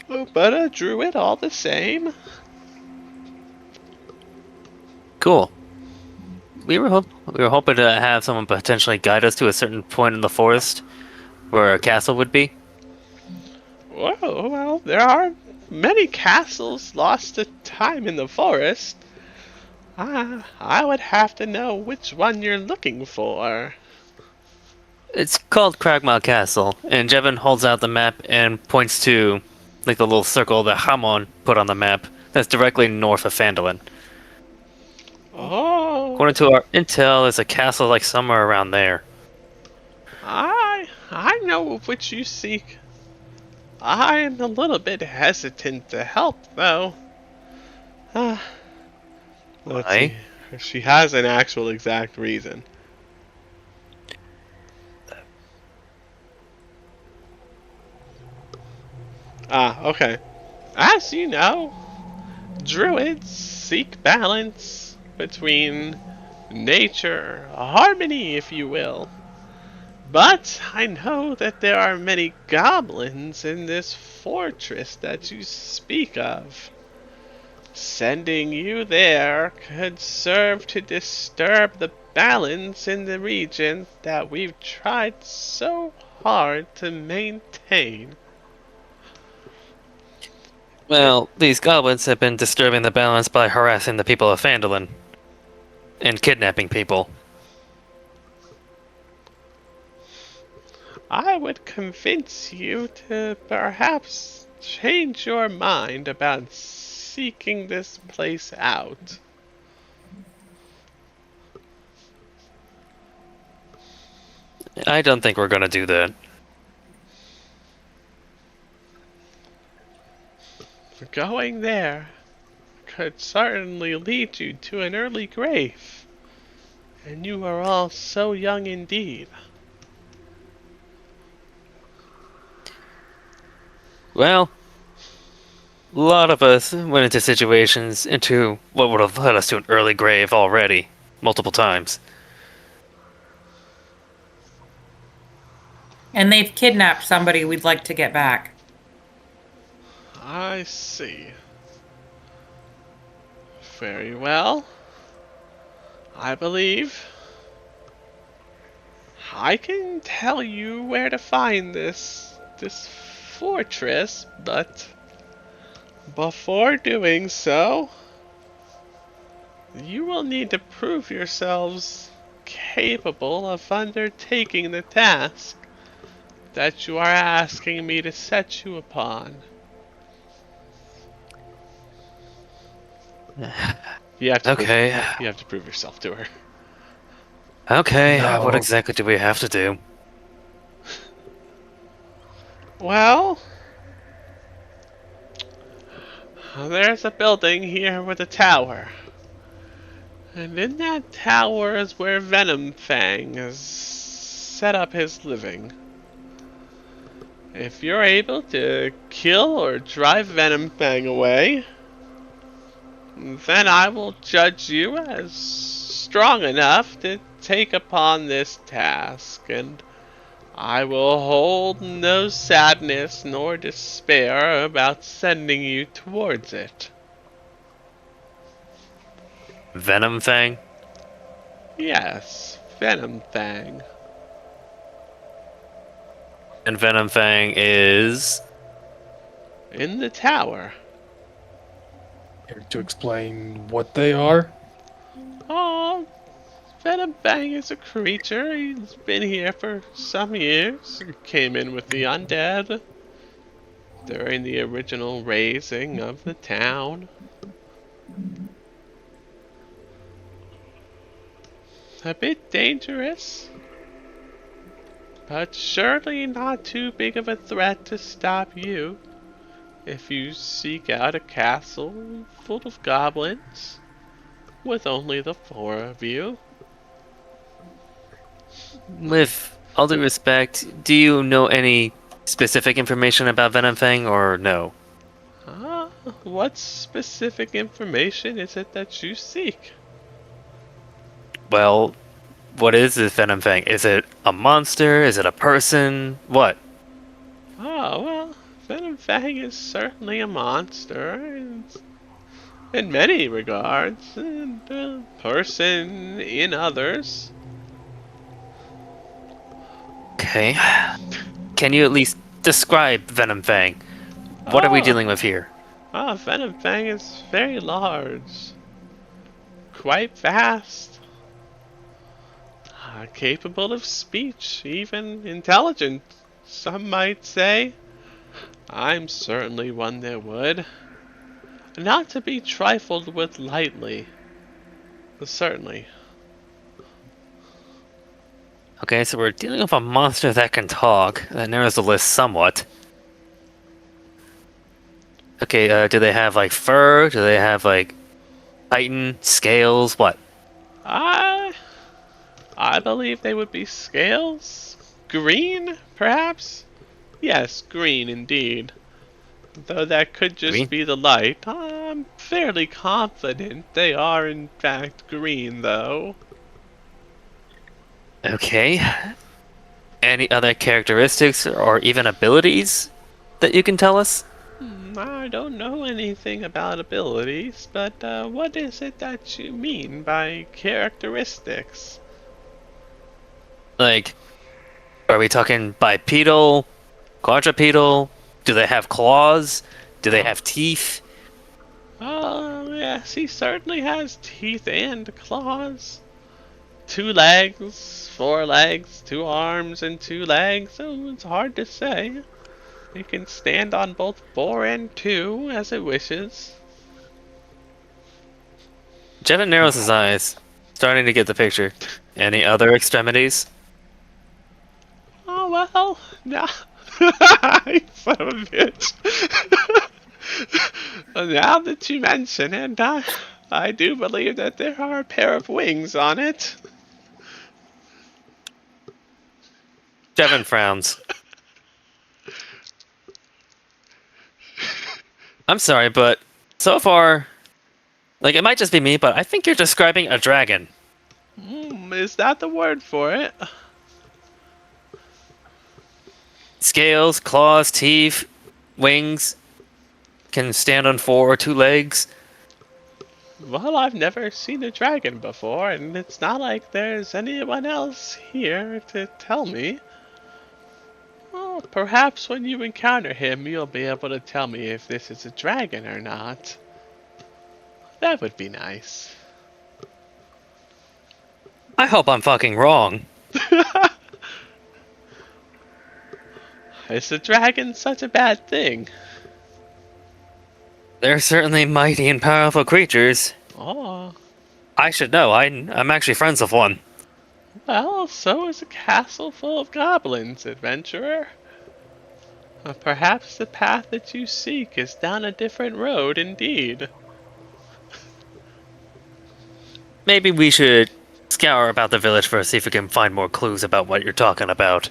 But a druid all the same. Cool. We were hoping to have someone potentially guide us to a certain point in the forest where a castle would be. Well, there are many castles lost to time in the forest. I would have to know which one you're looking for. It's called Cragmile Castle, and Jevin holds out the map and points to like the little circle that Hamon put on the map that's directly north of Phandelver. Oh, According to our intel, there's a castle like somewhere around there. I know of which you seek. I'm a little bit hesitant to help, though. Let's Why? see. She has an actual exact reason. Okay. As you know, druids seek balance between nature, harmony, if you will. But I know that there are many goblins in this fortress that you speak of. Sending you there could serve to disturb the balance in the region that we've tried so hard to maintain. Well, these goblins have been disturbing the balance by harassing the people of Phandelver and kidnapping people. I would convince you to perhaps change your mind about seeking this place out. I don't think we're gonna do that. Going there could certainly lead you to an early grave, and you are all so young indeed. Well, a lot of us went into situations into what would have led us to an early grave already, multiple times. And they've kidnapped somebody we'd like to get back. I see. Very well. I believe I can tell you where to find this fortress, but before doing so, you will need to prove yourselves capable of undertaking the task that you are asking me to set you upon. You have to Okay. you have to prove yourself to her. Okay, No. what exactly do we have to do? Well, there's a building here with a tower. And in that tower is where Venom Fang has set up his living. If you're able to kill or drive Venom Fang away, then I will judge you as strong enough to take upon this task, and I will hold no sadness nor despair about sending you towards it. Venom Fang? Yes, Venom Fang. And Venom Fang is... In the tower. Here to explain what they are. Oh, Venom Fang is a creature. He's been here for some years. He came in with the undead during the original raising of the town. A bit dangerous, but surely not too big of a threat to stop you if you seek out a castle full of goblins with only the 4 of you. With all due respect, do you know any specific information about Venom Fang or no? What specific information is it that you seek? Well, what is this Venom Fang? Is it a monster? Is it a person? What? Oh, well, Venom Fang is certainly a monster in many regards, and a person in others. Okay. Can you at least describe Venom Fang? What are we Oh. dealing with here? Venom Fang is very large, quite vast, capable of speech, even intelligent, some might say. I'm certainly one that would. Not to be trifled with lightly. Certainly. Okay, so we're dealing with a monster that can talk. That narrows the list somewhat. Okay, do they have like fur? Do they have like chitin, scales? What? I believe they would be scales? Green, perhaps? Yes, green indeed. Though that could just Green? be the light. I'm fairly confident they are in fact green, though. Okay. Any other characteristics or even abilities that you can tell us? I don't know anything about abilities, but what is it that you mean by characteristics? Like, are we talking bipedal, quadrupedal? Do they have claws? Do they have teeth? Oh, yes, he certainly has teeth and claws. 2 legs, 4 legs, 2 arms, and 2 legs, so it's hard to say. It can stand on both 4 and 2 as it wishes. Jevon narrows his eyes, starting to get the picture. Any other extremities? Oh well, no. You son of a bitch. Now that you mention it, I do believe that there are a pair of wings on it. Jevon frowns. I'm sorry, but so far, like, it might just be me, but I think you're describing a dragon. Is that the word for it? Scales, claws, teeth, wings, can stand on 4 or 2 legs. Well, I've never seen a dragon before, and it's not like there's anyone else here to tell me. Well, perhaps when you encounter him, you'll be able to tell me if this is a dragon or not. That would be nice. I hope I'm fucking wrong. Is the dragon such a bad thing? They're certainly mighty and powerful creatures. Oh, I should know. I'm actually friends with one. well, so is a castle full of goblins, adventurer. Perhaps the path that you seek is down a different road indeed. Maybe we should scour about the village first, see if we can find more clues about what you're talking about.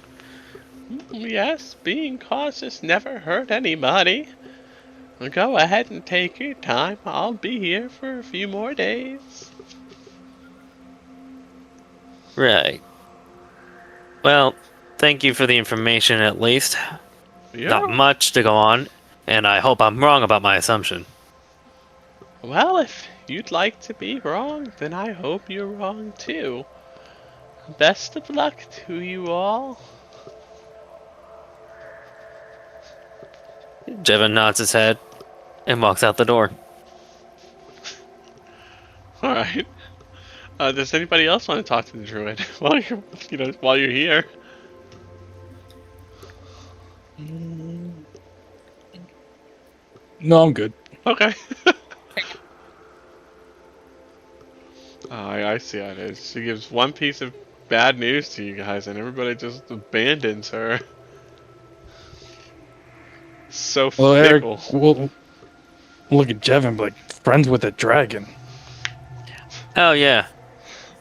Yes, being cautious never hurt anybody. Go ahead and take your time. I'll be here for a few more days. Right. Well, thank you for the information at least. Not much to go on, and I hope I'm wrong about my assumption. Well, if you'd like to be wrong, then I hope you're wrong too. Best of luck to you all. Jevon nods his head and walks out the door. Alright. Does anybody else want to talk to the druid while you're here? No, I'm good. Okay. I see how it is. She gives one piece of bad news to you guys, and everybody just abandons her. So Well, Eric, fickle. we'll look at Jevon, like friends with a dragon. Oh yeah.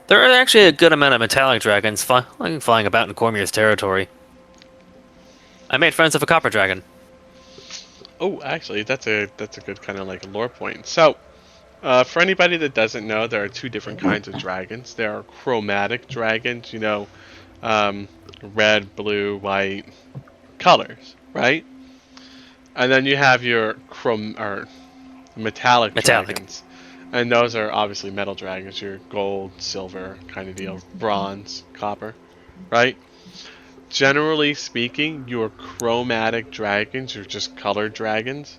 There are actually a good amount of metallic dragons flying about in Cormier's territory. I made friends with a copper dragon. Oh, actually, that's a good kind of like lore point. So, for anybody that doesn't know, there are 2 different kinds of dragons. There are chromatic dragons, red, blue, white colors, right? And then you have your metallic dragons. And those are obviously metal dragons, your gold, silver kind of deal, bronze, copper, right? Generally speaking, your chromatic dragons, your just colored dragons,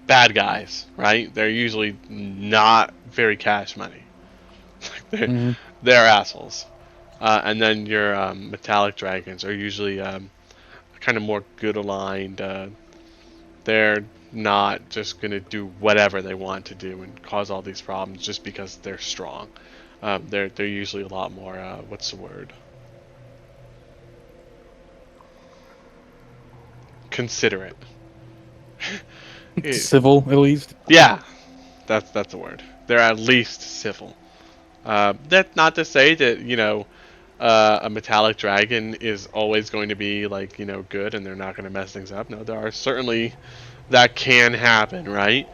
bad guys, right? They're usually not very cash money. They're assholes. And then your metallic dragons are usually kind of more good aligned. They're not just going to do whatever they want to do and cause all these problems just because they're strong. They're usually a lot more, what's the word? Considerate. Civil, at least. Yeah, that's the word. They're at least civil. That's not to say that a metallic dragon is always going to be like good and they're not going to mess things up. No, there are certainly that can happen, right?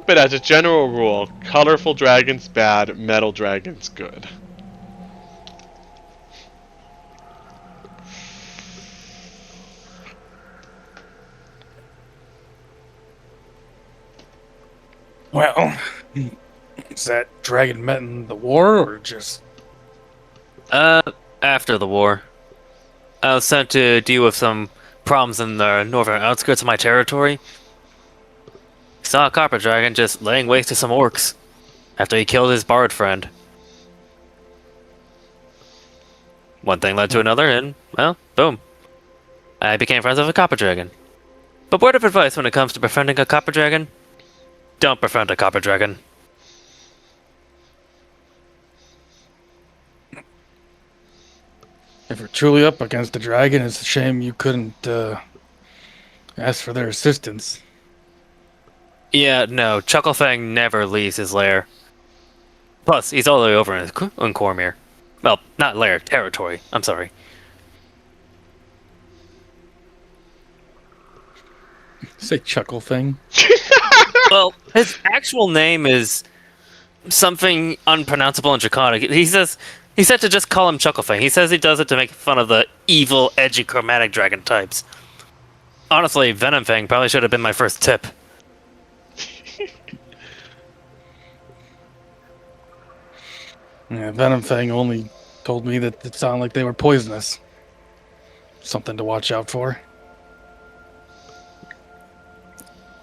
But as a general rule, colorful dragons bad, metal dragons good. Well, is that dragon met in the war or just? After the war. I was sent to deal with some problems in the northern outskirts of my territory. Saw a copper dragon just laying waste to some orcs after he killed his bard friend. One thing led to another, and, well, boom. I became friends with a copper dragon. But word of advice when it comes to befriending a copper dragon: don't befriend a copper dragon. If we're truly up against a dragon, it's a shame you couldn't ask for their assistance. Yeah, no, Chucklefang never leaves his lair. Plus, he's all the way over in Cormyr. Well, not lair, territory. I'm sorry. Say chuckle thing. Well, his actual name is something unpronounceable in Draconic. He said to just call him Chucklefang. He says he does it to make fun of the evil, edgy, chromatic dragon types. Honestly, Venomfang probably should have been my first tip. Yeah, Venom Fang only told me that it sounded like they were poisonous. Something to watch out for.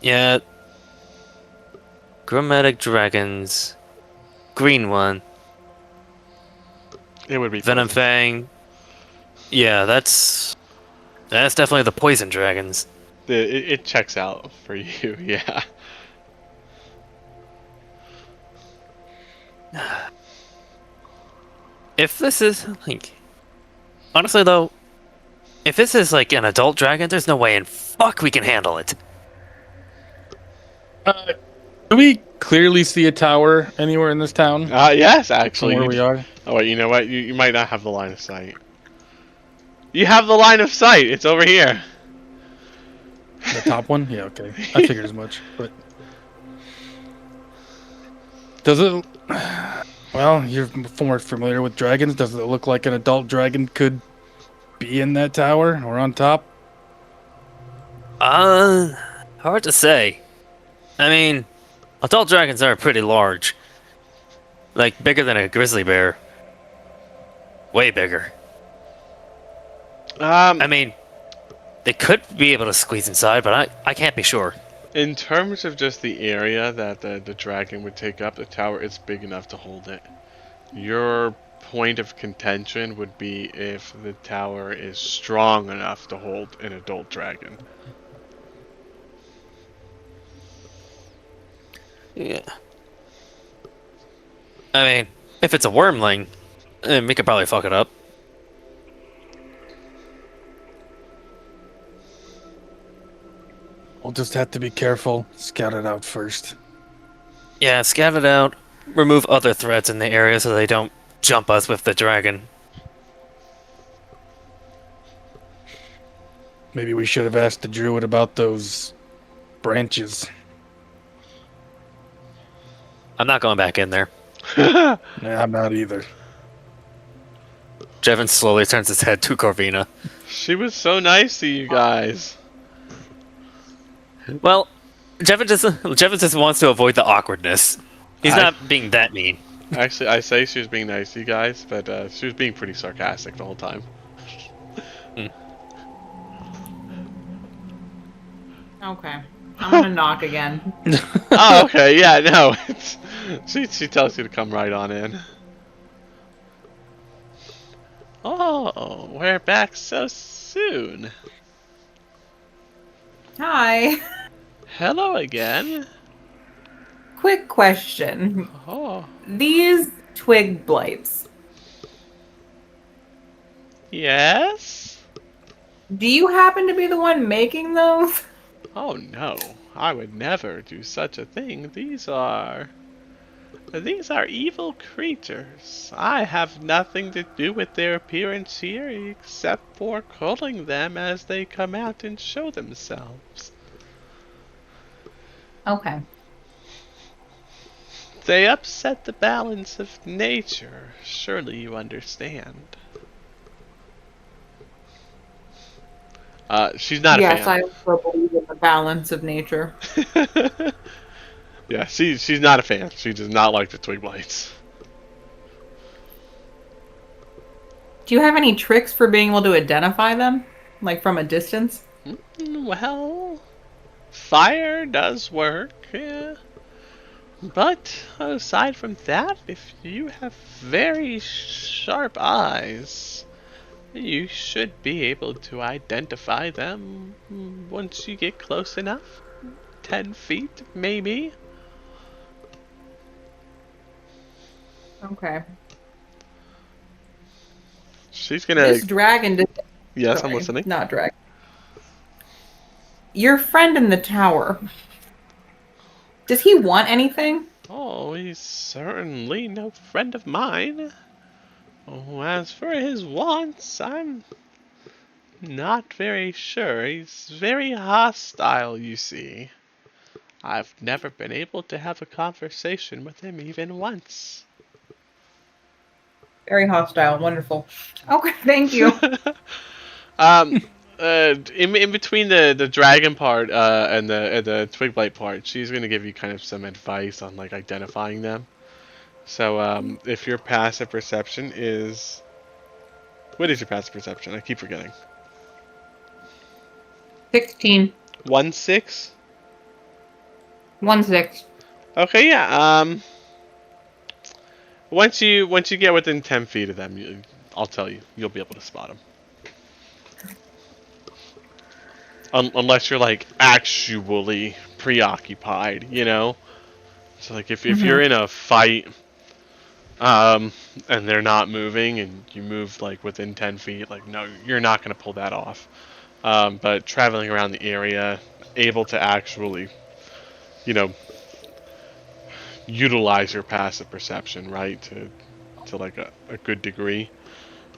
Yeah. Chromatic dragons. Green one. It would be Venomfang. Yeah, that's definitely the poison dragons. It checks out for you, yeah. If this is like, honestly though, if this is like an adult dragon, there's no way in fuck we can handle it. Do we clearly see a tower anywhere in this town? Yes, From actually. where we are? Oh wait, you know what? You might not have the line of sight. You have the line of sight. It's over here. The top one? Yeah, okay. I figured as much. But does it? Well, you're more familiar with dragons. Does it look like an adult dragon could be in that tower or on top? Hard to say. I mean, adult dragons are pretty large. Like, bigger than a grizzly bear. Way bigger. I mean, they could be able to squeeze inside, but I can't be sure. In terms of just the area that the dragon would take up, the tower is big enough to hold it. Your point of contention would be if the tower is strong enough to hold an adult dragon. Yeah. I mean, if it's a wormling, we could probably fuck it up. We'll just have to be careful. Scout it out first. Yeah, scout it out. Remove other threats in the area so they don't jump us with the dragon. Maybe we should have asked the druid about those branches. I'm not going back in there. Yeah, I'm not either. Jevon slowly turns his head to Corvina. She was so nice to you guys. Well, Jevon just wants to avoid the awkwardness. He's not being that mean. Actually, I say she was being nice to you guys, but she was being pretty sarcastic the whole time. Okay. I'm gonna knock again. Oh, okay, yeah, no. She tells you to come right on in. Oh, we're back so soon. Hi. Hello again. Quick question. Oh, These twig blights, yes? do you happen to be the one making those? Oh no, I would never do such a thing. These are evil creatures. I have nothing to do with their appearance here except for culling them as they come out and show themselves. Okay. They upset the balance of nature. Surely you understand. She's not a Yes, fan. I also believe in the balance of nature. Yeah, she's not a fan. She does not like the twig blights. Do you have any tricks for being able to identify them? Like from a distance? Well, fire does work, yeah. But aside from that, if you have very sharp eyes, You should be able to identify them once you get close enough. 10 feet, maybe. Okay. She's gonna. This dragon. Yes, I'm Sorry, listening. not dragon. Your friend in the tower. Does he want anything? Oh, he's certainly no friend of mine. Oh, as for his wants, I'm not very sure. He's very hostile, you see. I've never been able to have a conversation with him even once. Very hostile. Wonderful. Okay, thank you. um, in between the dragon part and the twig blight part, she's gonna give you kind of some advice on like identifying them. So if your passive perception is, what is your passive perception? I keep forgetting. 16. 1/6. 1/6. Okay, yeah. Once you get within 10 feet of them, I'll tell you, you'll be able to spot them. Unless you're like actually preoccupied, you know. So like if you're in a fight, and they're not moving, and you move like within 10 feet, like no, you're not gonna pull that off. But traveling around the area, able to actually, you know, utilize your passive perception, right, to like a good degree,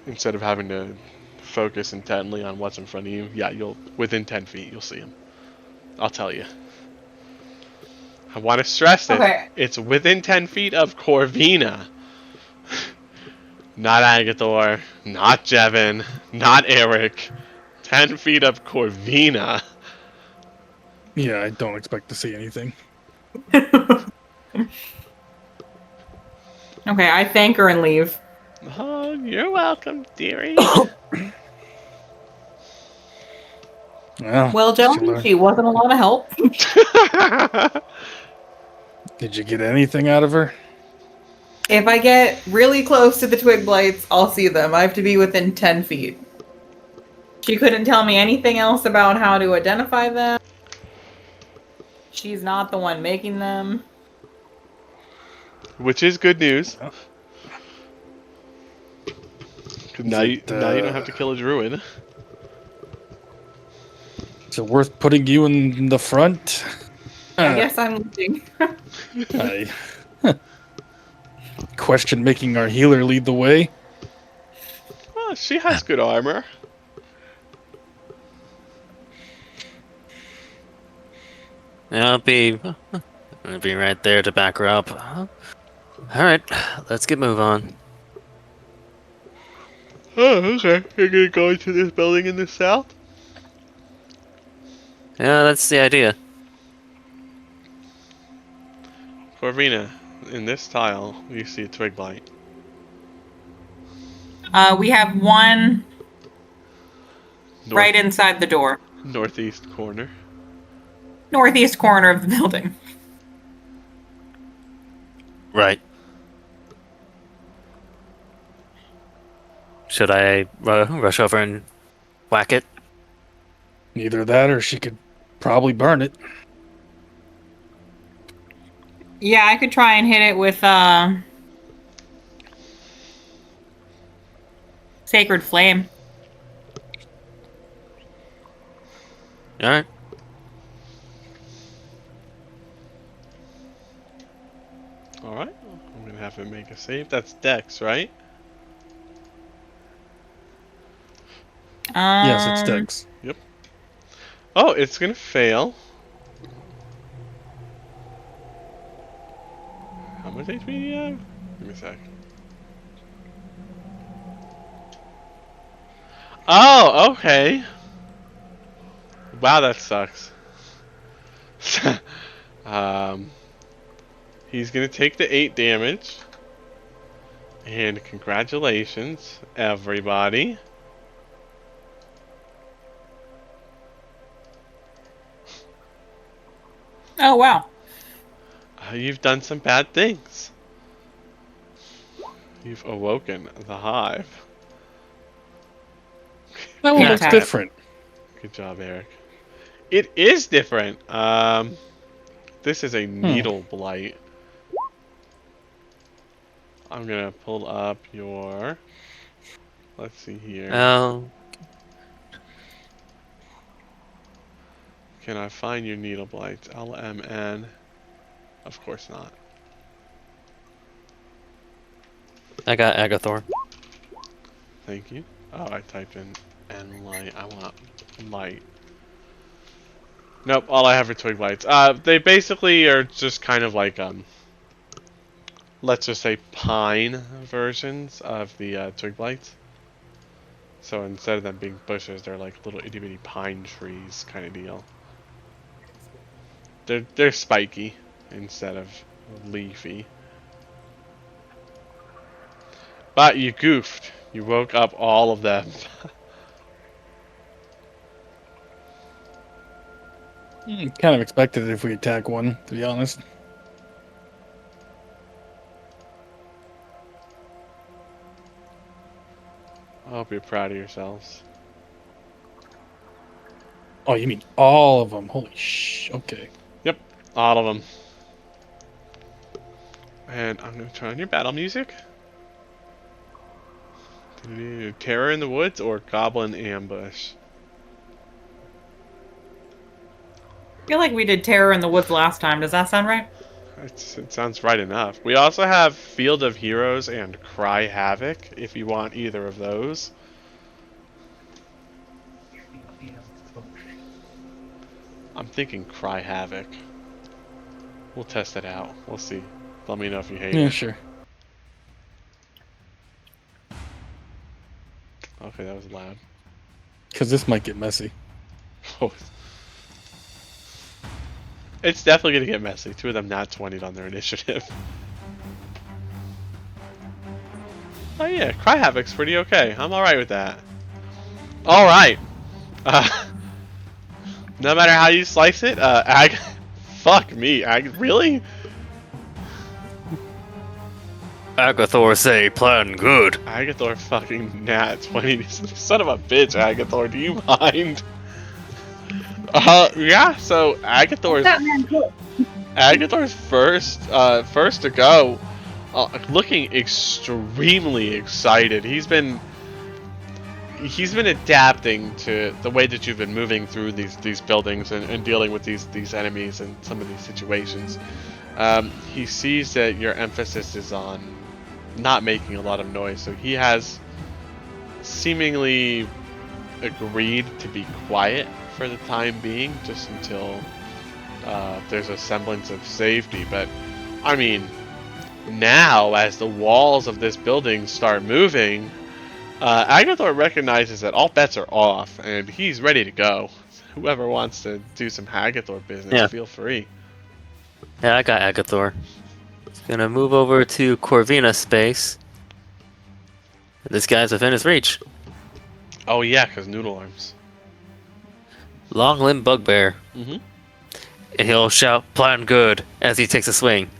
instead of having to focus intently on what's in front of you. Yeah, you'll within 10 feet you'll see him. I'll tell you. I want to stress that it's within 10 feet of Corvina. Not Agathor, not Jevin, not Eric. 10 feet of Corvina. Yeah, I don't expect to see anything. Okay, I thank her and leave. Oh, you're welcome, dearie. Well, Well, gentlemen, she wasn't a lot of help. did you get anything out of her? If I get really close to the twig blights, I'll see them. I have to be within 10 feet. She couldn't tell me anything else about how to identify them. She's not the one making them. Which is good news. Oh. 'Cause now you don't have to kill a druid. Is it worth putting you in the front? I guess I'm leaving. I question making our healer lead the way. Oh, she has good armor. Yeah, I'll be right there to back her up. All right, let's get move on. Oh, okay. You're gonna go into this building in the south? Yeah, that's the idea. Corvina, in this tile, you see a twig blight. We have one right inside the door. Northeast corner. Northeast corner of the building. Right. Should I rush over and whack it? Either that or she could probably burn it. Yeah, I could try and hit it with Sacred Flame. All right. Alright. I'm gonna have him make a save. That's Dex, right? Yes, it's Dex. Yep. Oh, it's gonna fail. How much HP do you have? Give me a sec. Oh, okay. Wow, that sucks. He's gonna take the 8 damage. And congratulations, everybody. Oh, wow. You've done some bad things. You've awoken the hive. That one looks Fantastic. different. Good job, Eric. It is different. This is a needle blight. I'm gonna pull up your. Let's see here. Oh, Can I find your needle blights? LMN. Of course not. I got Agathor. Thank you. Oh, I typed in N light. I want light. Nope, all I have are twig blights. They basically are just kind of like let's just say pine versions of the twig blights. So instead of them being bushes, they're like little itty bitty pine trees kind of deal. They're spiky instead of leafy. But you goofed. You woke up all of them. Kind of expected it if we attack one, to be honest. I hope you're proud of yourselves. Oh, you mean all of them? Holy okay. Yep, all of them. And I'm going to turn on your battle music. Terror in the Woods or Goblin Ambush? I feel like we did Terror in the Woods last time. Does that sound right? It sounds right enough. We also have Field of Heroes and Cry Havoc, if you want either of those. I'm thinking Cry Havoc. We'll test it out. We'll see. Let me know if you hate Yeah, it. sure. Okay, that was loud. Because this might get messy. Oh. It's definitely going to get messy. Two of them not 20'd on their initiative. Oh yeah, Cry Havoc's pretty okay. I'm alright with that. Alright. No matter how you slice it, fuck me, really? Agathor say plan good. Agathor fucking nat 20. Son of a bitch, Agathor, do you mind? Yeah, so Agathor's first to go, looking extremely excited. He's been adapting to the way that you've been moving through these buildings and dealing with these enemies and some of these situations. He sees that your emphasis is on not making a lot of noise, so he has seemingly agreed to be quiet for the time being, just until there's a semblance of safety. But I mean, now as the walls of this building start moving, Agathor recognizes that all bets are off and he's ready to go. Whoever wants to do some Agathor business, feel free. Yeah, I got Agathor. It's gonna move over to Corvina space. This guy's within his reach. Oh yeah, because noodle arms. Long limb bugbear. Mm-hmm. And he'll shout plan good as he takes a swing.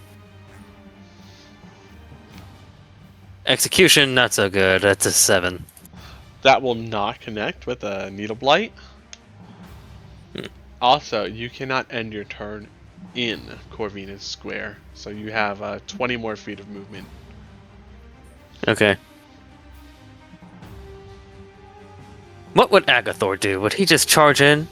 Execution, not so good. That's a 7. That will not connect with a needle blight. Also, you cannot end your turn in Corvina's square, so you have 20 more feet of movement. Okay. What would Agathor do? Would he just charge in?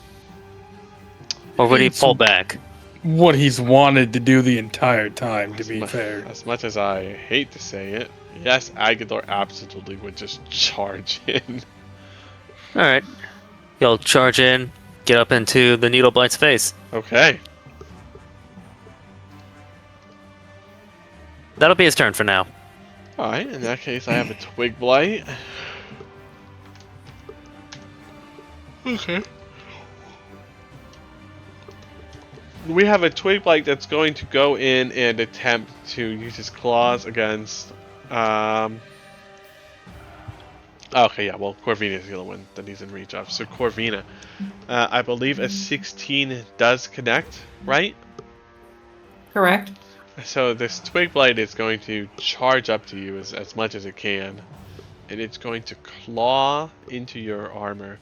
Or would he pull back? What he's wanted to do the entire time, to be fair. As much as I hate to say it, yes, Agathor absolutely would just charge in. Alright. He'll charge in, get up into the Needle Blight's face. Okay. That'll be his turn for now. Alright, in that case I have a Twig Blight. Okay. We have a Twig Blight that's going to go in and attempt to use his claws against... Okay, yeah, well, Corvina is the other one that he's in reach of. So Corvina, I believe a 16 does connect, right? Correct. So this Twig Blight is going to charge up to you as much as it can. and it's going to claw into your armor.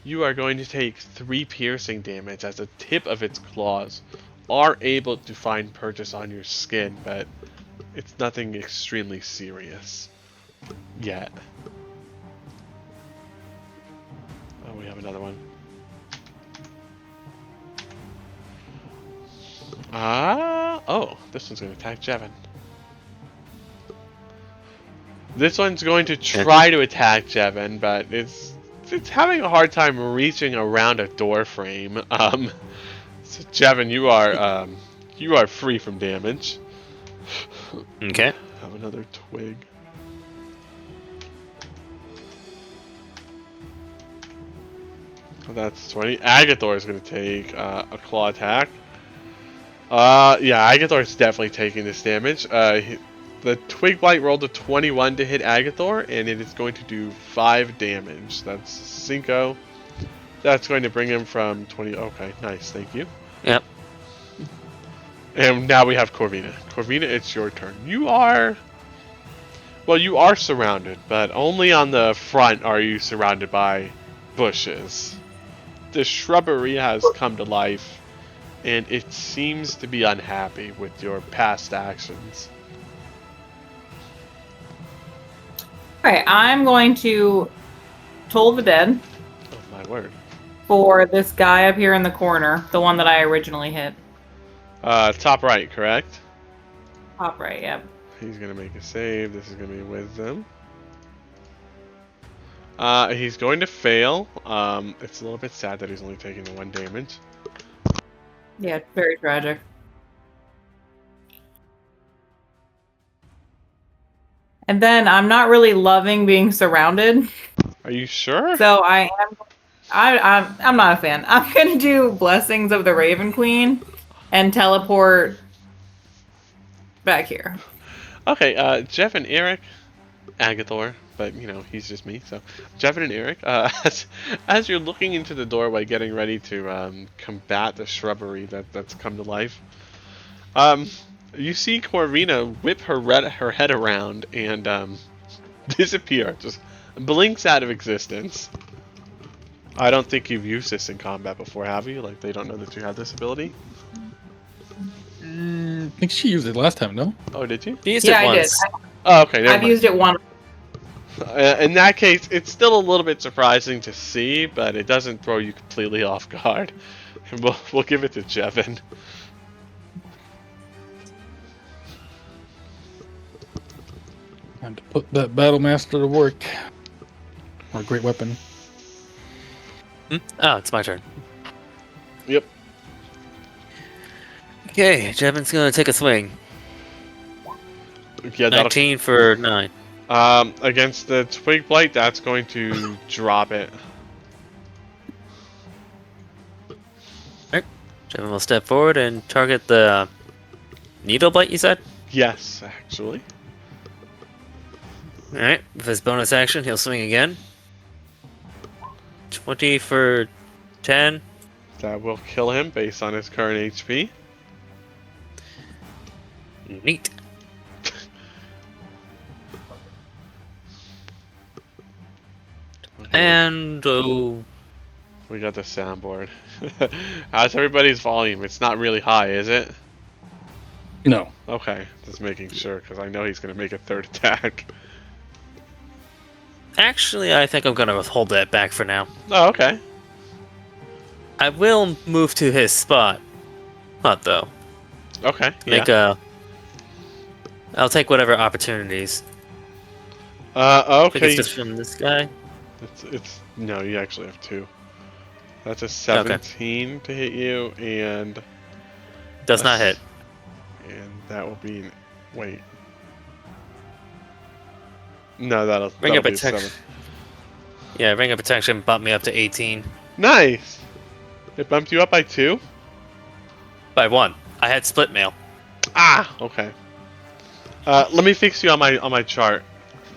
You are going to take 3 piercing damage as the tip of its claws are able to find purchase on your skin, but it's nothing extremely serious yet. Oh, we have another one. Oh, this one's going to attack Jevin. This one's going to try to attack Jevin, but it's having a hard time reaching around a door frame. So Jevin, you are free from damage. Okay. Have another twig. That's 20. Agathor is going to take a claw attack. Yeah, Agathor is definitely taking this damage. The Twig Blight rolled a 21 to hit Agathor, and it is going to do 5 damage. That's 5. That's going to bring him from 20. Okay, nice, thank you. Yep. And now we have Corvina. Corvina, it's your turn. You are surrounded, but only on the front are you surrounded by bushes. The shrubbery has come to life, and it seems to be unhappy with your past actions. Alright, I'm going to Toll the Dead Oh my word. for this guy up here in the corner, the one that I originally hit. Top right, correct? Top right, yep. He's gonna make a save. This is gonna be wisdom. He's going to fail. It's a little bit sad that he's only taking the 1 damage. Yeah, it's very tragic. And then I'm not really loving being surrounded, Are you sure? so I'm not a fan. I'm gonna do Blessings of the Raven Queen and teleport back here. Okay, Jeff and Eric, Agathor, but you know, he's just me, so Jeff and Eric, as you're looking into the doorway getting ready to combat the shrubbery that's come to life, you see Corvina whip her head around and disappear, just blinks out of existence. I don't think you've used this in combat before, have you? Like, they don't know that you have this ability? I think she used it last time, no? Oh, did you? You used Yeah, it I did. once. Oh, okay, never I've mind. used it once. In that case, it's still a little bit surprising to see, but it doesn't throw you completely off guard. And we'll give it to Jevin. Time to put that Battle Master to work. Or great weapon. Oh, it's my turn. Yep. Okay, Jevin's gonna take a swing. Yeah, 19 for 9. against the Twig Blight, that's going to drop it. Jevin will step forward and target the Needle Blight, you said? Yes, actually. Alright, with his bonus action, he'll swing again. 20 for 10. That will kill him based on his current HP. Neat. And We got the soundboard. How's everybody's volume? It's not really high, is it? No. Okay, just making sure, because I know he's going to make a third attack. actually, I think I'm gonna withhold that back for now. Oh, okay. I will move to his spot. Not though. Okay, Make yeah. I'll take whatever opportunities. I think Okay. it's just from this guy. No, you actually have 2. That's a 17 to hit you, and Does not hit. And that will be... Wait. No, that'll Ring of be a protection. 7. Yeah, Ring of Protection bumped me up to 18 Nice! It bumped you up by 2? by 1. I had split mail. Ah! Okay. Let me fix you on my chart.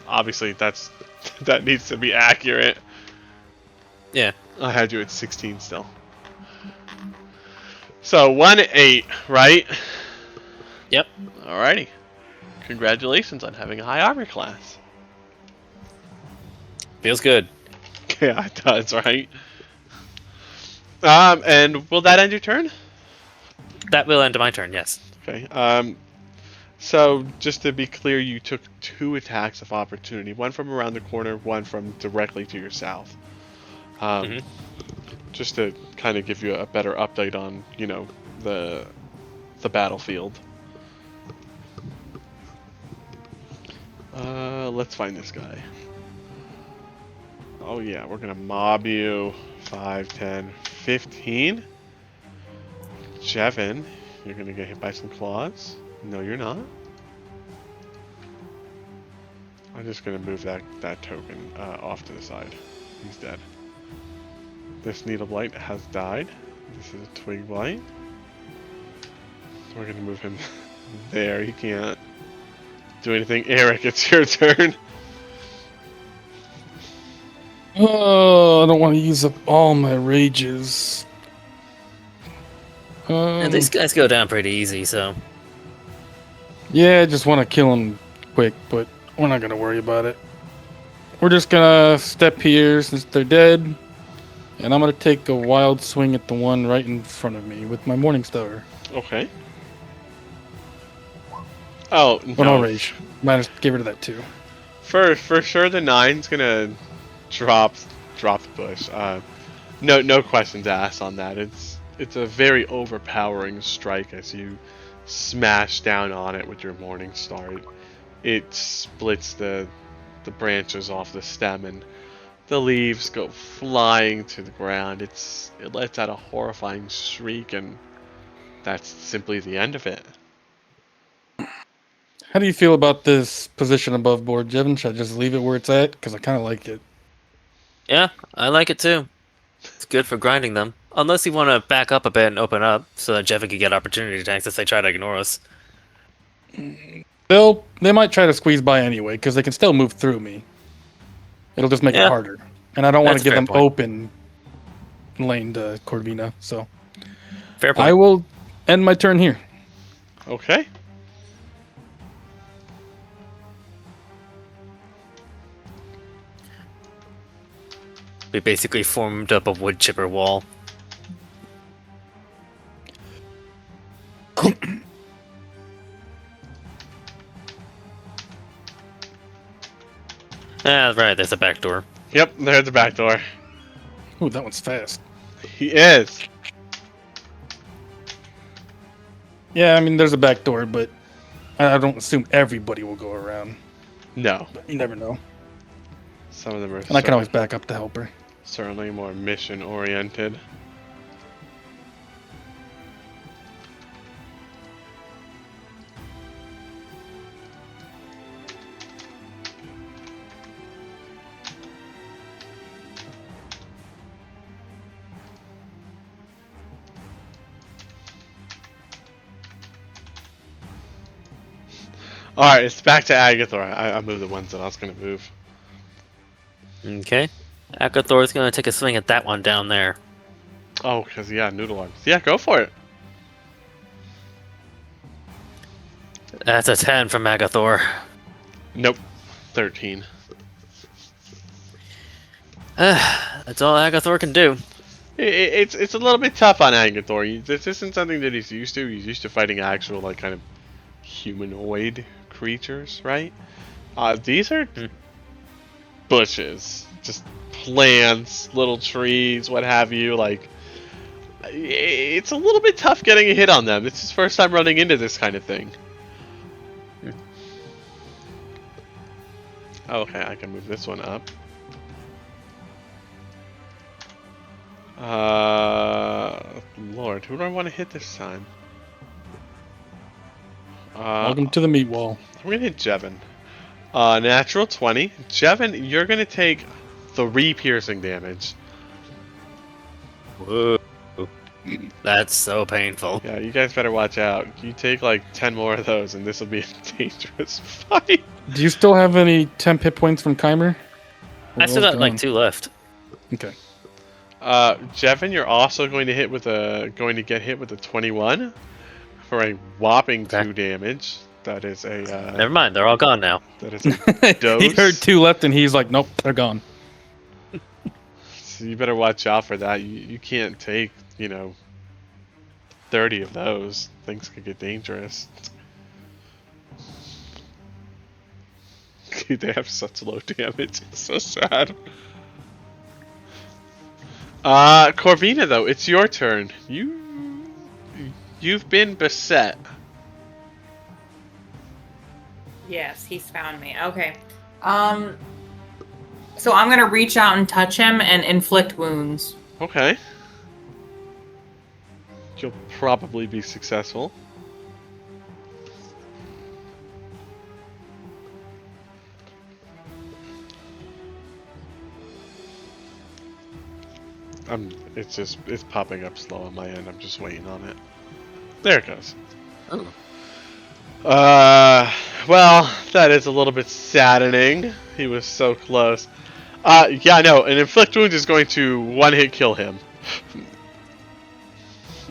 Obviously, that needs to be accurate. Yeah. I had you at 16 still. So 1 8, right? Yep. Alrighty. Congratulations on having a high armor class. Feels good. Yeah, it does, right? And will that end your turn? That will end my turn, yes. Okay. So just to be clear, you took 2 attacks of opportunity. One from around the corner, one from directly to your south. Mhm. Just to kind of give you a better update on, the battlefield. Let's find this guy. Oh yeah, we're gonna mob you. 5, 10, 15. Jevin, you're gonna get hit by some claws. No, you're not. I'm just gonna move that token off to the side. He's dead. This needle blight has died. This is a twig blight. We're gonna move him there. He can't do anything. Eric, it's your turn. Oh, I don't want to use up all my rages. And these guys go down pretty easy, so. Yeah, I just want to kill them quick, but we're not gonna worry about it. We're just gonna step here since they're dead, and I'm gonna take a wild swing at the one right in front of me with my Morning Star. Okay. Oh, Oh, no no. rage. Might just get rid of that too. For sure, the 9's gonna drop the bush. No questions asked on that. It's a very overpowering strike as you smash down on it with your Morning Star. It splits the branches off the stem, and the leaves go flying to the ground. It lets out a horrifying shriek, and that's simply the end of it. How do you feel about this position above board, Jevin? Should I just leave it where it's at? Because I kind of like it. Yeah, I like it too. It's good for grinding them. Unless you want to back up a bit and open up so that Jevin can get opportunity attacks if they try to ignore us. They might try to squeeze by anyway, because they can still move through me. It'll just make it Yeah. harder. And I don't want That's to a give fair them point. open lane to Corvina, so Fair point. I will end my turn here. Okay. We basically formed up a wood chipper wall. Ah, right, there's a back door. Yep, there's the back door. Ooh, that one's fast. He is. Yeah, I mean, there's a back door, but I don't assume everybody will go around. No. But you never know. Some of them are And I can always back up to help her. certainly more mission oriented. Alright, it's back to Agathor. I moved the ones that I was going to move. Okay. Akathor's gonna take a swing at that one down there. Oh, because, yeah, noodle arms. Yeah, go for it. That's a 10 from Agathor. Nope. 13. That's all Agathor can do. It's a little bit tough on Agathor. This isn't something that he's used to. He's used to fighting actual, like, kind of humanoid creatures, right? These are bushes. Just plants, little trees, what have you. Like, it's a little bit tough getting a hit on them. It's his first time running into this kind of thing. Okay, I can move this one up. Lord, who do I want to hit this time? Welcome to the meat wall. I'm gonna hit Jevin. Natural 20. Jevin, you're gonna take 3 piercing damage. Whoa. That's so painful. Yeah, you guys better watch out. You take like 10 more of those, and this will be a dangerous fight. Do you still have any temp hit points from Chimer? I still got like 2 left. Okay. Jevin, you're also going to get hit with a 21 for a whopping 2 damage. That is a Never mind, they're all gone now. that is a dose. He heard 2 left and he's like, nope, they're gone. So you better watch out for that. You can't take, 30 of those. Things could get dangerous. Dude, they have such low damage. It's so sad. Corvina, though, it's your turn. You've been beset. Yes, he's found me. Okay. So I'm gonna reach out and touch him and inflict wounds. Okay. You'll probably be successful. It's popping up slow on my end. I'm just waiting on it. There it goes. Oh. Well, that is a little bit saddening. He was so close. Yeah, no, an inflict wound is going to one-hit kill him.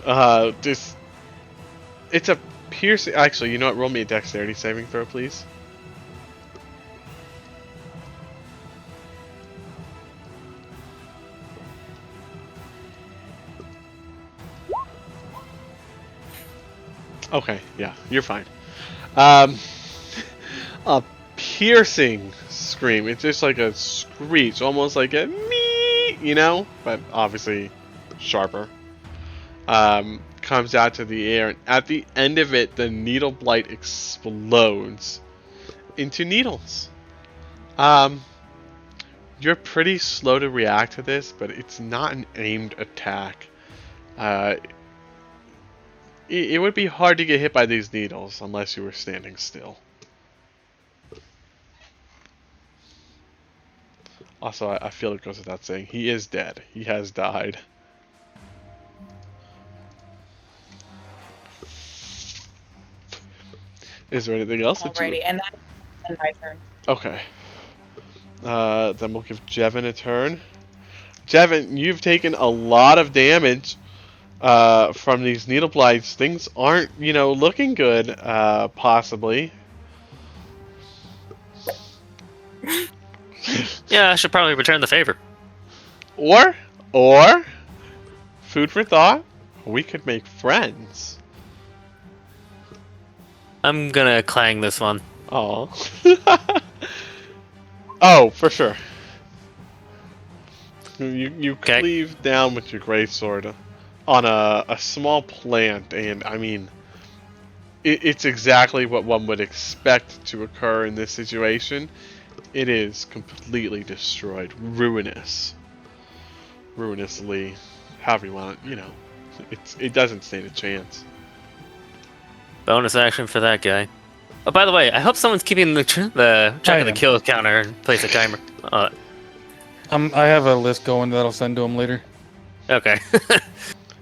It's a piercing. Actually, you know what? Roll me a dexterity saving throw, please. Okay, yeah, you're fine. A piercing scream. It's just like a screech, almost like a me, but obviously sharper. Comes out to the air, and at the end of it, the needle blight explodes into needles. You're pretty slow to react to this, but it's not an aimed attack. It would be hard to get hit by these needles unless you were standing still. Also, I feel it goes without saying, he is dead. He has died. Is there anything else? Alrighty, and that's my turn. Okay. Then we'll give Jevin a turn. Jevin, you've taken a lot of damage from these needle blights. Things aren't, looking good, possibly. Yeah, I should probably return the favor. Or, food for thought, we could make friends. I'm gonna clang this one. Oh. Oh, for sure. You Okay. cleave down with your greatsword on a small plant, and I mean, it's exactly what one would expect to occur in this situation. It is completely destroyed, ruinously, however you want it. It doesn't stand a chance. Bonus action for that guy. Oh, by the way, I hope someone's keeping the track of the kill counter and place a timer. I have a list going that I'll send to him later. Okay.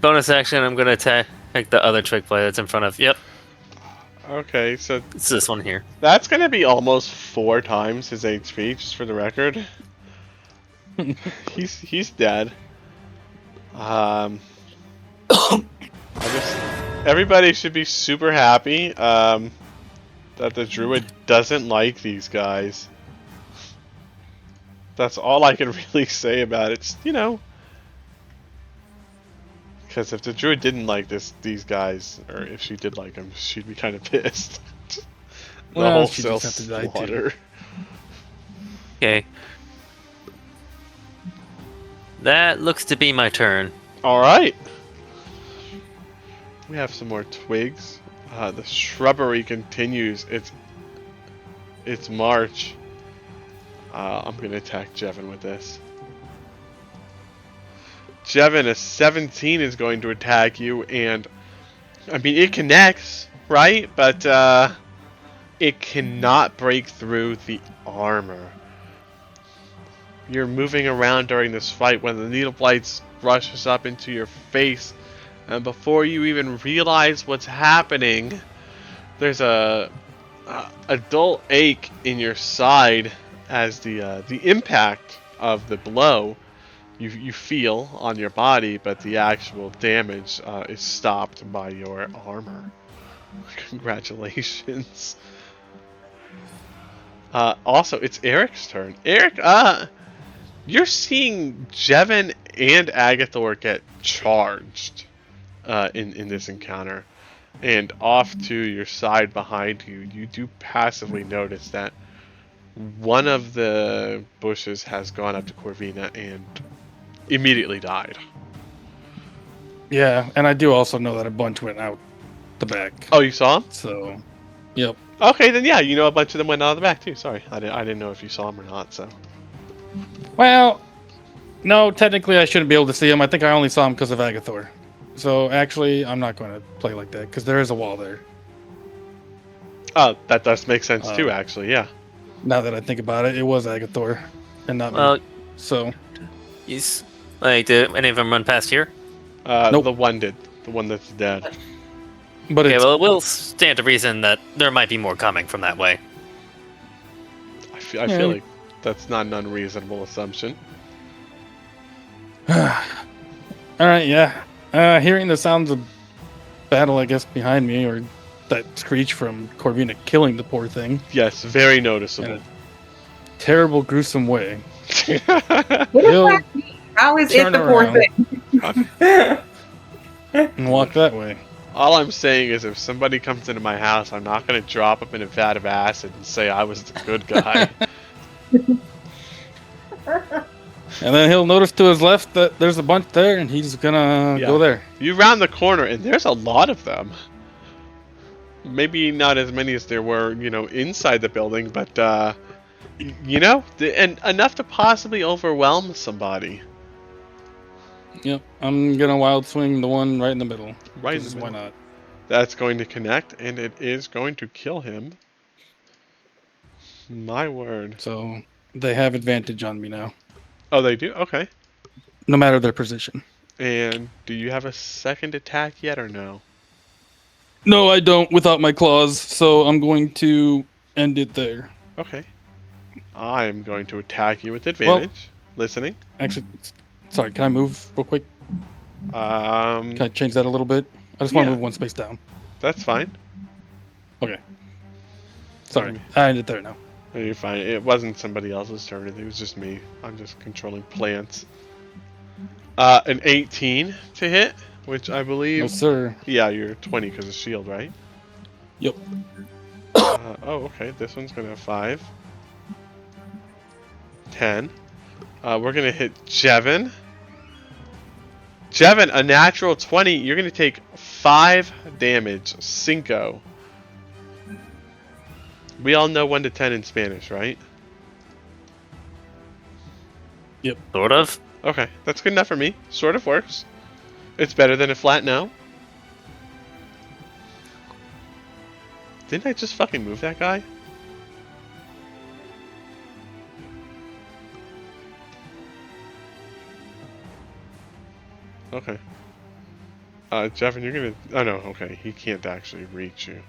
Bonus action, I'm gonna attack the other twig blade that's in front of. Yep, Okay, so it's this one here. that's gonna be almost 4 times his HP, just for the record. He's dead. Everybody should be super happy that the druid doesn't like these guys. That's all I can really say about it. Because if the druid didn't like these guys, or if she did like them, she'd be kind of pissed. The Well, whole she cell just have to die, too. Okay. That looks to be my turn. All right. We have some more twigs. The shrubbery continues its march. I'm gonna attack Jevin with this. Jevin, a 17 is going to attack you, and I mean it connects, right? But it cannot break through the armor. You're moving around during this fight when the needle blights rushes up into your face, and before you even realize what's happening, there's a dull ache in your side as the impact of the blow you feel on your body, but the actual damage is stopped by your armor. Congratulations. Also, it's Eric's turn. Eric, you're seeing Jevin and Agathor get charged in this encounter. And off to your side behind you, you do passively notice that one of the bushes has gone up to Corvina and immediately died. Yeah, and I do also know that a bunch went out the back. Oh, you saw him? So, yep. Okay, then yeah, you know a bunch of them went out of the back too. Sorry, I didn't know if you saw him or not. So Well, no, technically I shouldn't be able to see him. I think I only saw him because of Agathor. So actually, I'm not going to play like that because there is a wall there. oh, that does make sense too. Actually, yeah. Now that I think about it, it was Agathor and not Well, me. So, he's like, did any of them run past here? Nope. The one did. The one that's dead. but Okay, it's well, it will stand to reason that there might be more coming from that way. I feel like that's not an unreasonable assumption. all right. Yeah. Hearing the sounds of battle, I guess, behind me, or that screech from Corvina killing the poor thing Yes, very in noticeable. a terrible, gruesome way. What does He'll that mean? How is it turn the poor around. thing? And walk that way. All I'm saying is if somebody comes into my house, I'm not going to drop them in a vat of acid and say I was the good guy. And then he'll notice to his left that there's a bunch there, and he's gonna Yeah. go there. You round the corner, and there's a lot of them. Maybe not as many as there were, inside the building, but, and enough to possibly overwhelm somebody. Yep. I'm gonna wild swing the one right in the middle. Right in 'cause the why middle. not? That's going to connect, and it is going to kill him. My word. So they have advantage on me now, Oh, they do? Okay. no matter their position. And do you have a second attack yet or no? No, I don't without my claws, so I'm going to end it there. Okay. I'm going to attack you with advantage. Listening. Actually, sorry, can I move real quick? Um, Can I change that a little bit? I just want to Yeah. move one space down. that's fine. Okay. Sorry, I ended there now. No, you're fine. It wasn't somebody else's turn. It was just me. I'm just controlling plants. An 18 to hit, which I believe... No, sir. Yeah, you're 20 because of shield, right? Yep. Oh, okay. This one's going to have 5. 10. We're going to hit Jevin. Jevin, a natural 20. You're going to take 5 damage. Cinco. We all know 1 to 10 in Spanish, right? Sort of. Okay, that's good enough for me. Sort of works. It's better than a flat no. Didn't I just fucking move that guy? Okay. Jevin, you're gonna... Oh no, okay. He can't actually reach you.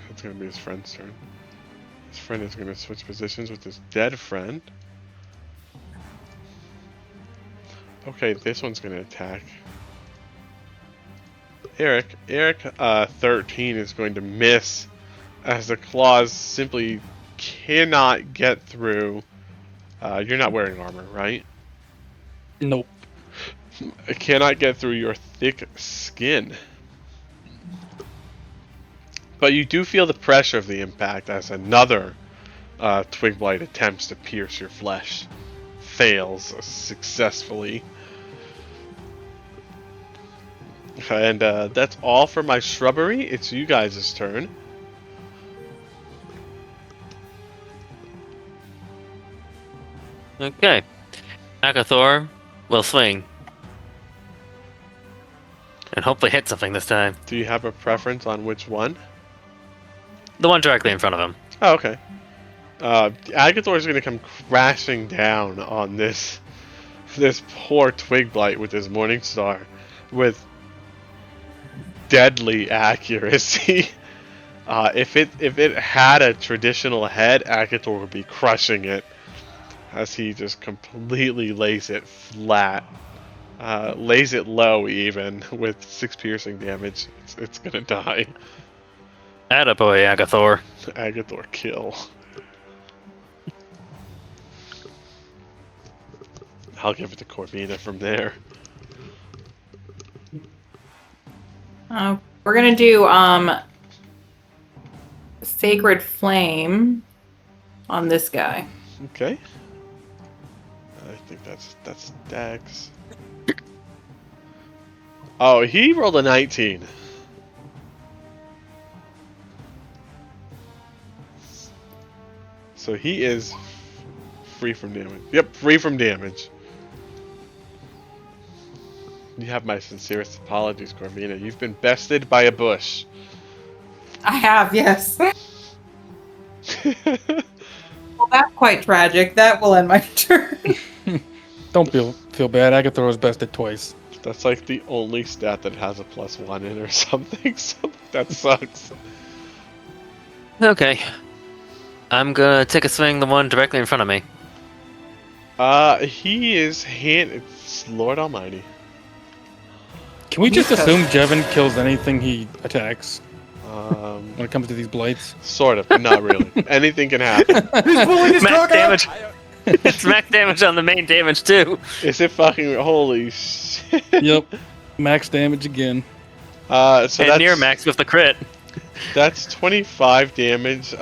It's gonna be his friend's turn. His friend is gonna switch positions with his dead friend. Okay, this one's gonna attack. Eric, 13 is going to miss as the claws simply cannot get through. You're not wearing armor, right? Nope. It cannot get through your thick skin. But you do feel the pressure of the impact as another twig blight attempts to pierce your flesh. Fails successfully. And that's all for my shrubbery. It's you guys' turn. Okay. Agathor will swing. And hopefully hit something this time. Do you have a preference on which one? The one directly in front of him. Oh, okay. Agathor is going to come crashing down on this poor twig blight with his morning star with deadly accuracy. If it had a traditional head, Agathor would be crushing it as he just completely lays it flat. Lays it low even with 6 piercing damage. It's gonna die. Attaboy, Agathor. Agathor kill. I'll give it to Corvina from there. We're gonna do Sacred Flame on this guy. Okay. I think that's Dex. Oh, he rolled a 19. So he is free from damage. Yep, free from damage. You have my sincerest apologies, Corvina. You've been bested by a bush. I have, yes. Well, that's quite tragic. That will end my turn. Don't feel bad. I could throw his bested twice. That's like the only stat that has a +1 in or something, so that sucks. Okay. I'm gonna take a swing the one directly in front of me. He is it's Lord Almighty. Can we just assume Jevin kills anything he attacks when it comes to these blights? Sort of, but not really. Anything can happen. Max damage. It's max damage on the main damage too. Is it fucking holy shit? Yep. Max damage again. So And that's near max with the crit. That's 25 damage.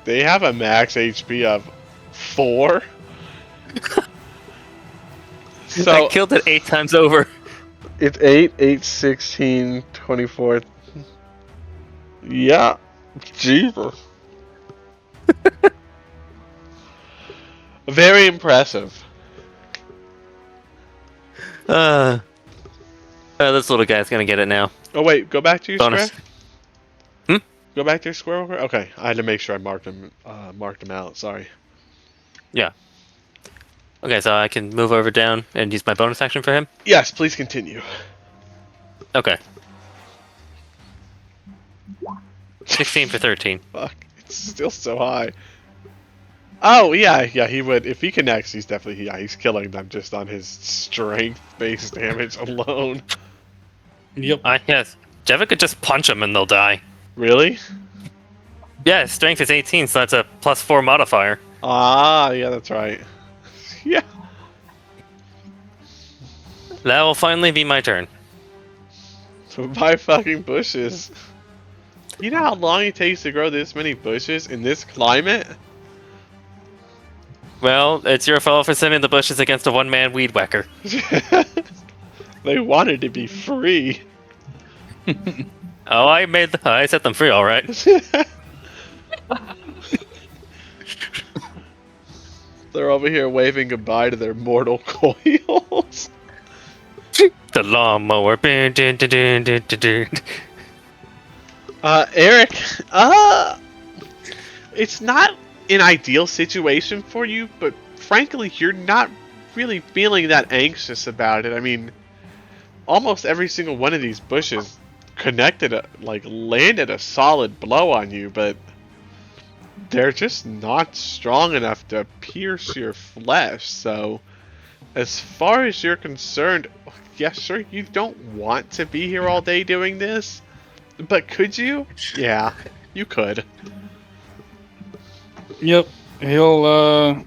They have a max HP of 4. So I killed it 8 times over. it's 8, 16, 24. Yeah. Jesus. Very impressive. This little guy's gonna get it now. Oh wait, go back to your Bonus. square. Hmm? Go back to your square. Okay, I had to make sure I marked them out. Sorry. Yeah. Okay, so I can move over down and use my bonus action for him? Yes, please continue. Okay. 16 for 13. Fuck, it's still so high. Oh yeah, he would if he connects. He's definitely he's killing them just on his strength-based damage alone. Yep. Yes. Jevin could just punch them and they'll die. Really? Yeah, his strength is 18, so that's a +4 modifier. Ah, yeah, that's right. Yeah. That will finally be my turn. So buy fucking bushes. You know how long it takes to grow this many bushes in this climate? Well, it's your fault for sending the bushes against a one-man weed whacker. They wanted to be free. Oh, I set them free, all right. They're over here waving goodbye to their mortal coils. The lawnmower. Dun, dun, dun, dun, dun, dun, dun. Eric, it's not an ideal situation for you, but frankly, you're not really feeling that anxious about it. I mean, almost every single one of these bushes landed a solid blow on you, but they're just not strong enough to pierce your flesh. So, as far as you're concerned, yeah, sure, you don't want to be here all day doing this, but could you? Yeah, you could. Yep. He'll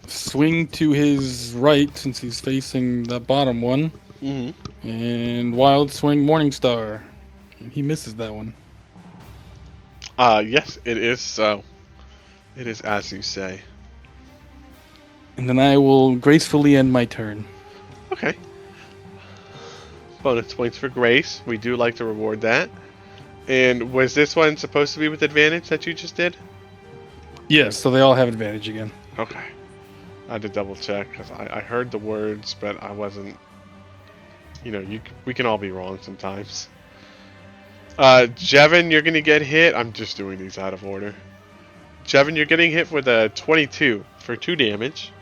swing to his right since he's facing the bottom one. Mm-hmm. And wild swing Morningstar. He misses that one. Yes, it is so. It is as you say. And then I will gracefully end my turn. Okay. Bonus points for grace. We do like to reward that. And was this one supposed to be with advantage that you just did? Yes, so they all have advantage again. Okay. I had to double check because I heard the words, but I wasn't. You know, we can all be wrong sometimes. Jevin, you're gonna get hit. I'm just doing these out of order. Jevin, you're getting hit with a 22 for 2 damage.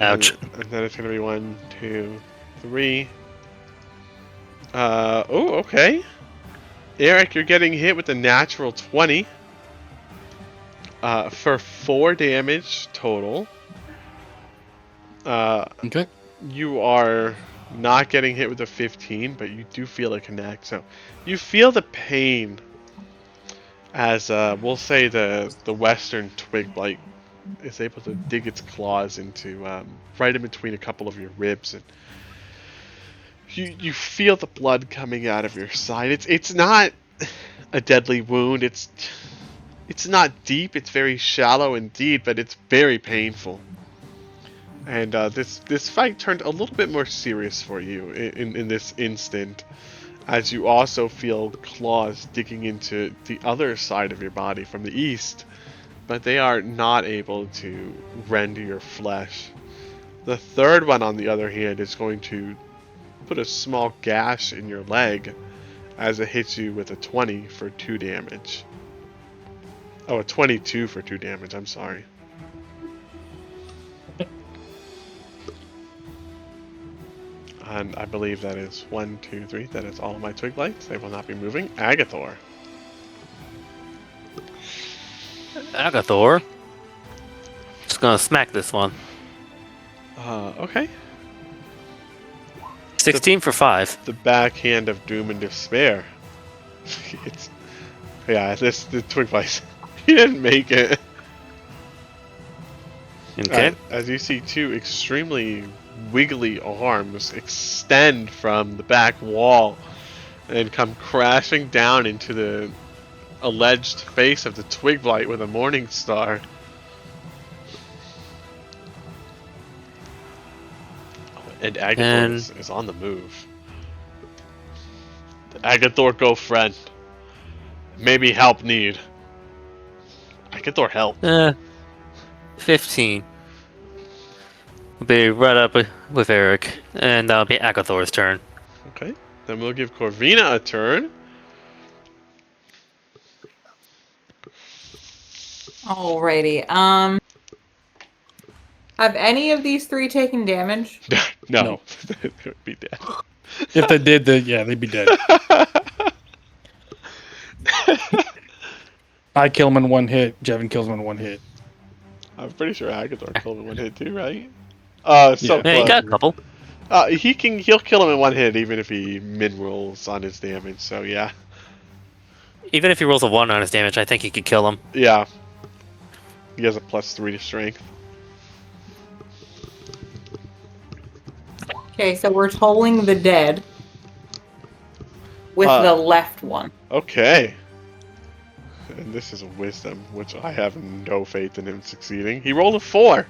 Ouch. And then it's gonna be 1, 2, 3. Oh, okay. Eric, you're getting hit with a natural 20. For 4 damage total. Okay. You are not getting hit with a 15, but you do feel it connect. So you feel the pain as we'll say the western twig blight is able to dig its claws into right in between a couple of your ribs, and you feel the blood coming out of your side. It's not a deadly wound. It's not deep. It's very shallow indeed, but it's very painful. And this fight turned a little bit more serious for you in this instant, as you also feel claws digging into the other side of your body from the east, but they are not able to rend your flesh. The third one, on the other hand, is going to put a small gash in your leg as it hits you with a 20 for 2 damage. Oh, a 22 for 2 damage, I'm sorry. And I believe that is 1, 2, 3. That is all of my twig blights. They will not be moving. Agathor. Agathor. Just gonna smack this one. Okay. 16 for 5. The backhand of doom and despair. It's the twig blights. He didn't make it. Okay. As you see, 2 extremely wiggly arms extend from the back wall and come crashing down into the alleged face of the twig blight with a morning star. And Agathor is on the move. Agathor, go friend. Maybe help need. Agathor, help. 15. We'll be right up with Eric, and that'll be Agathor's turn. Okay, then we'll give Corvina a turn. Alrighty. Have any of these 3 taken damage? No. They would be dead. If they did, they'd be dead. I kill him in 1 hit. Jevin kills him in 1 hit. I'm pretty sure Agathor killed him in 1 hit too, right? So Yeah, he got a couple. He'll kill him in 1 hit even if he min rolls on his damage. So yeah. Even if he rolls a 1 on his damage, I think he could kill him. Yeah. He has a +3 to strength. Okay, so we're tolling the dead with the left one. Okay. And this is a wisdom, which I have no faith in him succeeding. He rolled a 4.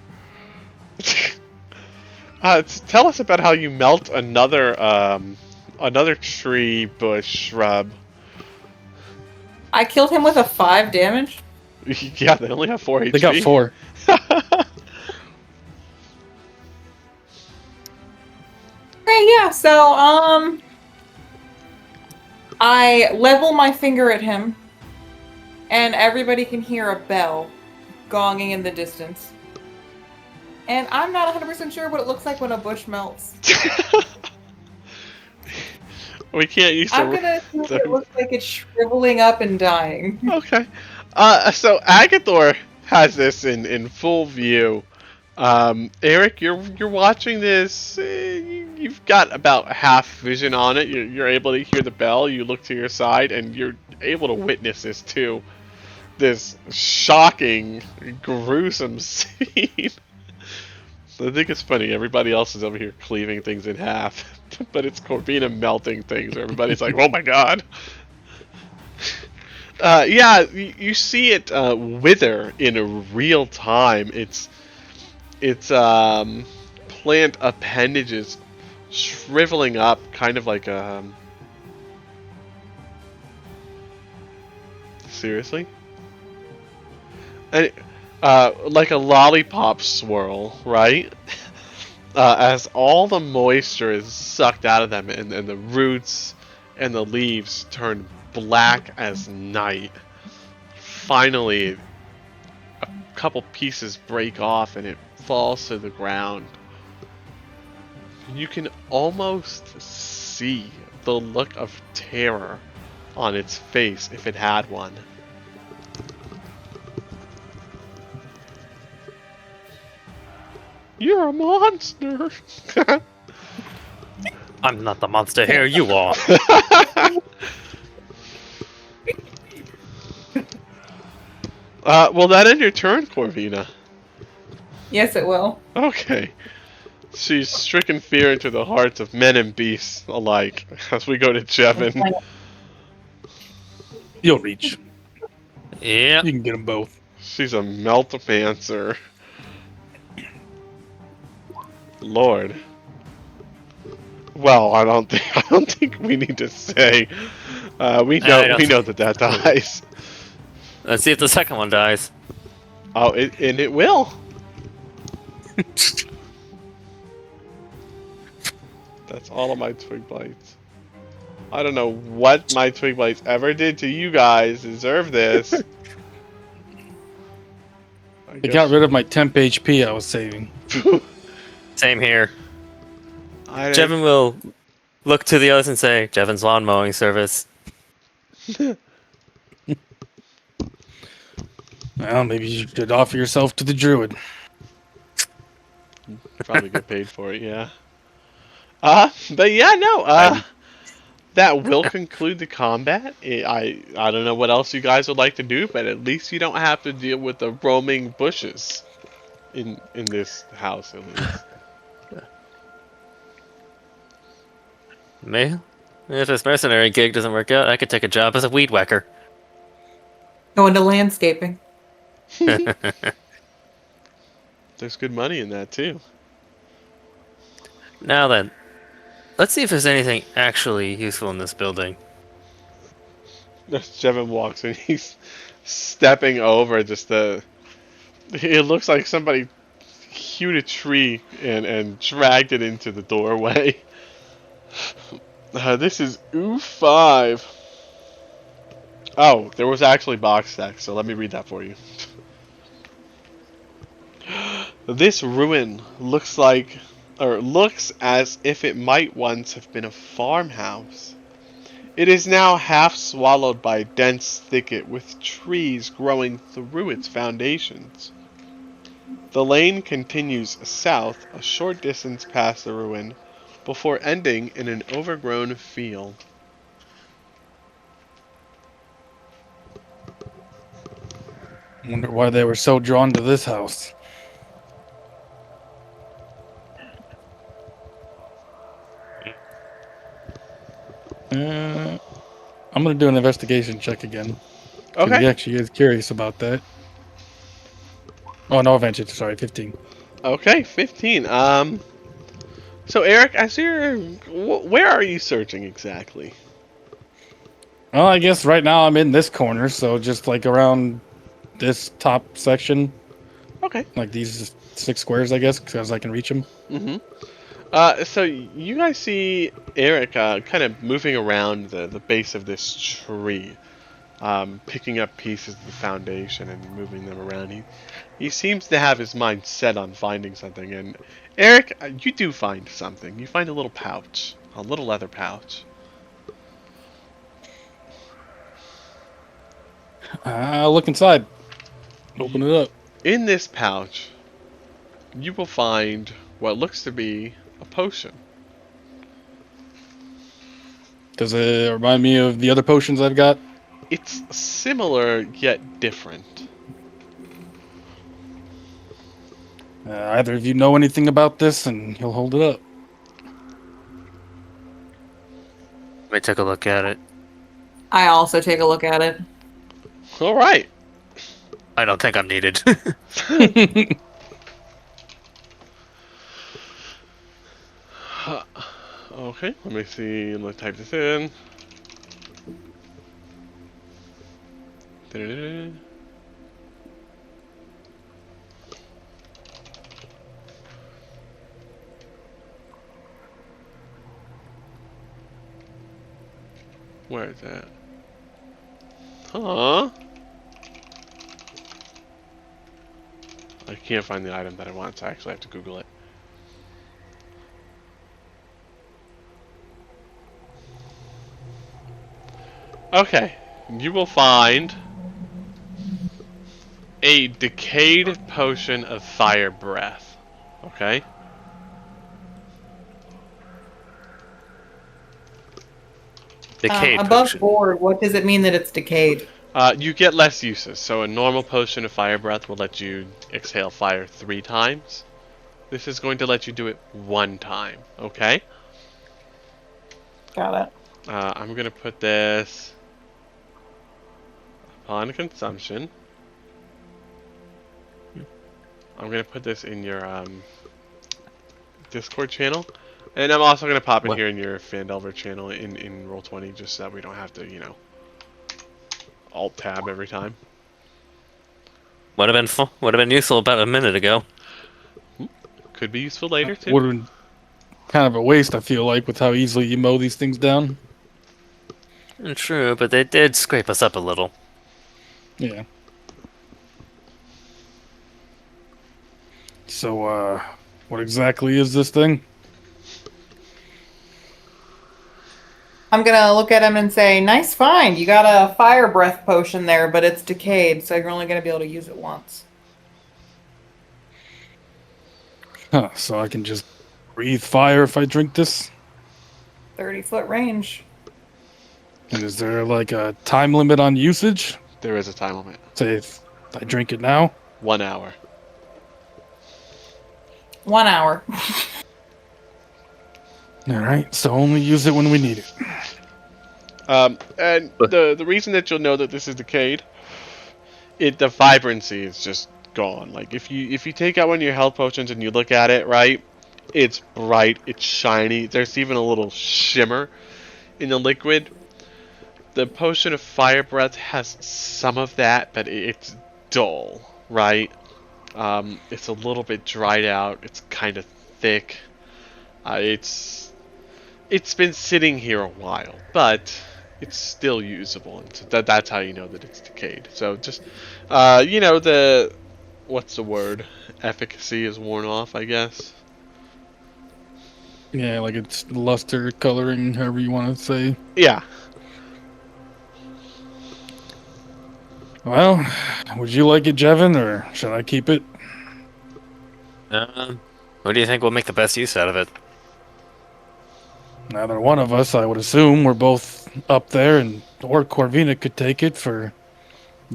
Tell us about how you melt another tree, bush, shrub. I killed him with a 5 damage. Yeah, they only have 4 HP. They got 4. Okay, yeah, so, I level my finger at him, and everybody can hear a bell gonging in the distance. And I'm not 100% sure what it looks like when a bush melts. We can't use I'm gonna assume it looks like it's shriveling up and dying. Okay. So Agathor has this in full view. Eric, you're watching this. You've got about half vision on it. You're able to hear the bell. You look to your side, and you're able to witness this too. This shocking, gruesome scene. I think it's funny. Everybody else is over here cleaving things in half, but it's Corvina melting things. Everybody's like, "Oh my god!" Yeah, you see it wither in real time. It's plant appendages shriveling up, kind of like a. Seriously? And like a lollipop swirl, right? As all the moisture is sucked out of them, and the roots and the leaves turn black as night. Finally, a couple pieces break off and it falls to the ground. You can almost see the look of terror on its face if it had one. You're a monster! I'm not the monster here, you are. Will that end your turn, Corvina? Yes, it will. Okay. She's stricken fear into the hearts of men and beasts alike as we go to Jevin. You'll reach. Yep. You can get them both. She's a meltomancer. Lord. Well, I don't think we need to say. We I don't know that dies. Let's see if the second one dies. Oh, and it will. That's all of my twig blights. I don't know what my twig blights ever did to you guys. Deserve this. They got rid of my temp HP I was saving. Same here. I Jevin will look to the others and say, Jevin's lawn mowing service. Well, maybe you should offer yourself to the druid. probably get paid for it, yeah. But yeah, no. That will conclude the combat. I don't know what else you guys would like to do, but at least you don't have to deal with the roaming bushes in this house, at least. Me? If this mercenary gig doesn't work out, I could take a job as a weed whacker. Go into landscaping. There's good money in that too. Now then, let's see if there's anything actually useful in this building. As Jevin walks in, he's stepping over just the. It looks like somebody hewed a tree and dragged it into the doorway. This is U5. Oh, there was actually box text, so let me read that for you. This ruin looks as if it might once have been a farmhouse. It is now half swallowed by a dense thicket with trees growing through its foundations. The lane continues south a short distance past the ruin before ending in an overgrown field. Wonder why they were so drawn to this house. I'm gonna do an investigation check again. Okay. He actually is curious about that. Oh, no adventure. Sorry, 15. Okay, 15. So Eric, where are you searching exactly? Well, I guess right now I'm in this corner, so just like around this top section. Okay. Like these 6 squares, I guess, because I can reach them. Mm-hmm. So you guys see Eric kind of moving around the base of this tree, picking up pieces of the foundation and moving them around. He seems to have his mind set on finding something. And Eric, you do find something. You find a little pouch, a little leather pouch. I'll look inside. Open it up. In this pouch, you will find what looks to be a potion. Does it remind me of the other potions I've got? It's similar yet different. Either of you know anything about this, and he'll hold it up. Let me take a look at it. I also take a look at it. All right. I don't think I'm needed. Okay, let me see. Let's type this in. Da-da-da-da. Where is that? Huh? I can't find the item that I want, so I actually have to Google it. Okay, you will find a decayed potion of fire breath. Okay? Decayed Above potion. board, what does it mean that it's decayed? You get less uses. So a normal potion of fire breath will let you exhale fire 3 times. This is going to let you do it 1 time. Okay. Got it. I'm gonna put this upon consumption. I'm gonna put this in your Discord channel, and I'm also gonna pop it What? here in your Phandelver channel in Roll20, just so that we don't have to, Alt tab every time. Would have been useful about a minute ago. Could be useful later too. Would have been kind of a waste, I feel like, with how easily you mow these things down. True, but they did scrape us up a little. Yeah. So, what exactly is this thing? I'm gonna look at him and say, "Nice find. You got a fire breath potion there, but it's decayed, so you're only gonna be able to use it once." Huh, so I can just breathe fire if I drink this? 30-foot range. And is there like a time limit on usage? There is a time limit. Say if I drink it now? 1 hour. 1 hour. Alright, so only use it when we need it. And the reason that you'll know that this is decayed, the vibrancy is just gone. Like if you take out one of your health potions and you look at it, right, it's bright, it's shiny. There's even a little shimmer in the liquid. The potion of fire breath has some of that, but it's dull, right? It's a little bit dried out. It's kind of thick. It's been sitting here a while, but it's still usable, and so that's how you know that it's decayed. So just, what's the word? Efficacy is worn off, I guess. Yeah, like it's luster, coloring, however you want to say. Yeah. Well, would you like it, Jevin, or should I keep it? What do you think will make the best use out of it? Neither one of us, I would assume. We're both up there, or Corvina could take it for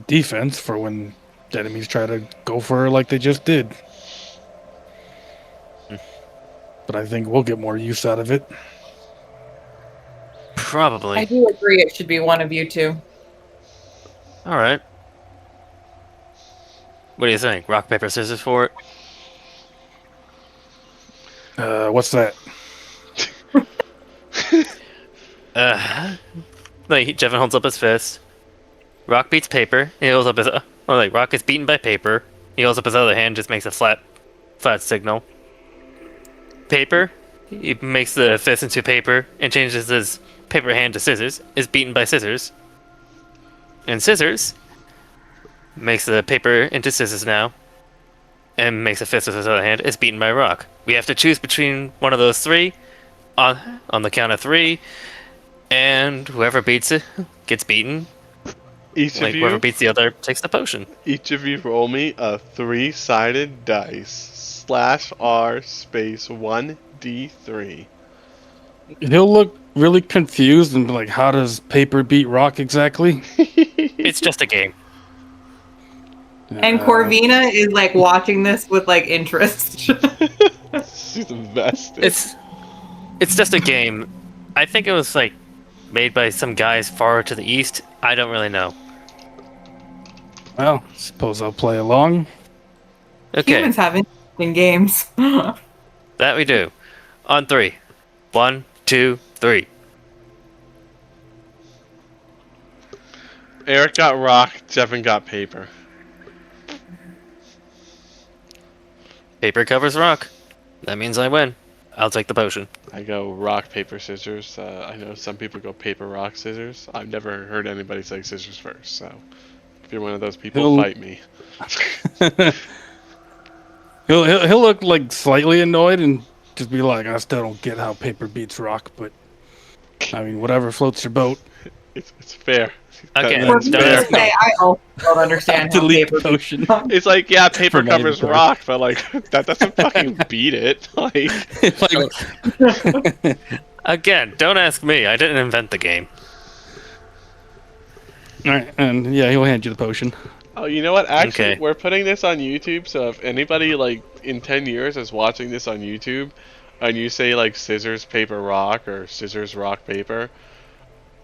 defense for when enemies try to go for her like they just did. But I think we'll get more use out of it. Probably. I do agree it should be one of you two. All right. What do you think? Rock, paper, scissors for it? What's that? Like Jevin holds up his fist. Rock beats paper. He holds up his Rock is beaten by paper. He holds up his other hand, just makes a flat signal. Paper, he makes the fist into paper and changes his paper hand to scissors. Is beaten by scissors. And scissors makes the paper into scissors now, and makes a fist with his other hand. Is beaten by rock. We have to choose between one of those three on the count of 3. And whoever beats it gets beaten. Whoever beats the other takes the potion. Each of you roll me a 3-sided dice. /R space 1d3. He'll look really confused and be like, how does paper beat rock exactly? It's just a game. And Corvina is like watching this with like interest. She's invested. It's just a game. I think it was like made by some guys far to the east. I don't really know. Well, suppose I'll play along. Okay, Humans have interesting games. that we do. On 3. 1, 2, 3. Eric got rock, Jevin got paper. Paper covers rock. That means I win. I'll take the potion. I go rock, paper, scissors. I know some people go paper, rock, scissors. I've never heard anybody say scissors first, so if you're one of those people, fight me. He'll look like slightly annoyed and just be like, I still don't get how paper beats rock, but I mean, whatever floats your boat. It's fair. Okay, That's don't fair. ask me. I also don't understand how Delete paper potion. It's like, yeah, paper For not covers even rock, but like that doesn't fucking beat it. Like, Again, don't ask me. I didn't invent the game. All right, and yeah, he'll hand you the potion. Oh, you know what? Actually, Okay. we're putting this on YouTube, so if anybody like in 10 years is watching this on YouTube, and you say like scissors paper rock or scissors rock paper,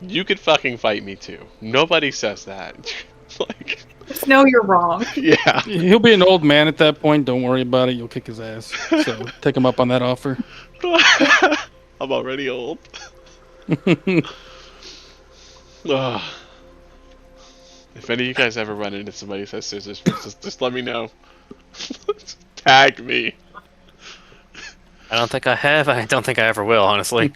you could fucking fight me too. Nobody says that. Like, Just know you're wrong. yeah. He'll be an old man at that point. Don't worry about it. You'll kick his ass. So take him up on that offer. I'm already old. Ugh. If any of you guys ever run into somebody who says scissors, just let me know. Tag me. I don't think I have. I don't think I ever will, honestly.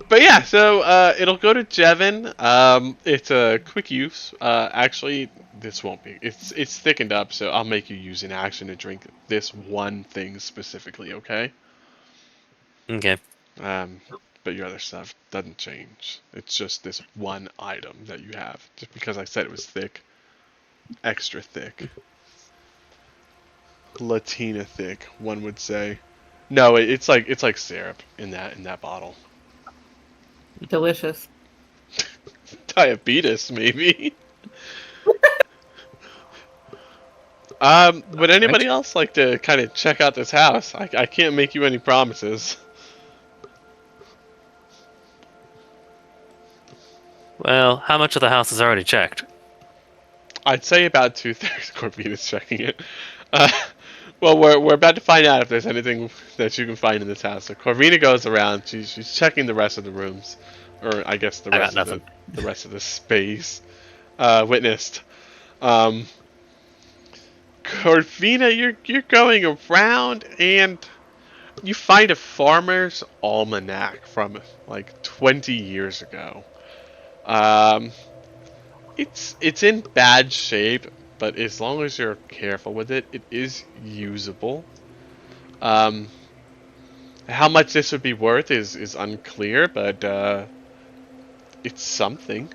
But yeah, so it'll go to Jevin. It's a quick use. Actually, this won't be. It's thickened up, so I'll make you use an action to drink this one thing specifically. Okay. Okay. But your other stuff doesn't change. It's just this one item that you have. Just because I said it was thick. Extra thick. Latina thick, one would say. No, it's like syrup in that bottle. Delicious. Diabetes, maybe. Would anybody else like to kind of check out this house? I can't make you any promises. Well, how much of the house is already checked? I'd say about 2/3. Corvina's checking it. Well, we're about to find out if there's anything that you can find in this house. So Corvina goes around. She's checking the rest of the rooms, or I guess the I rest got of nothing. the rest of the space. Witnessed. Corvina, you're going around and you find a farmer's almanac from like 20 years ago. It's in bad shape, but as long as you're careful with it, it is usable. How much this would be worth is unclear, but it's something.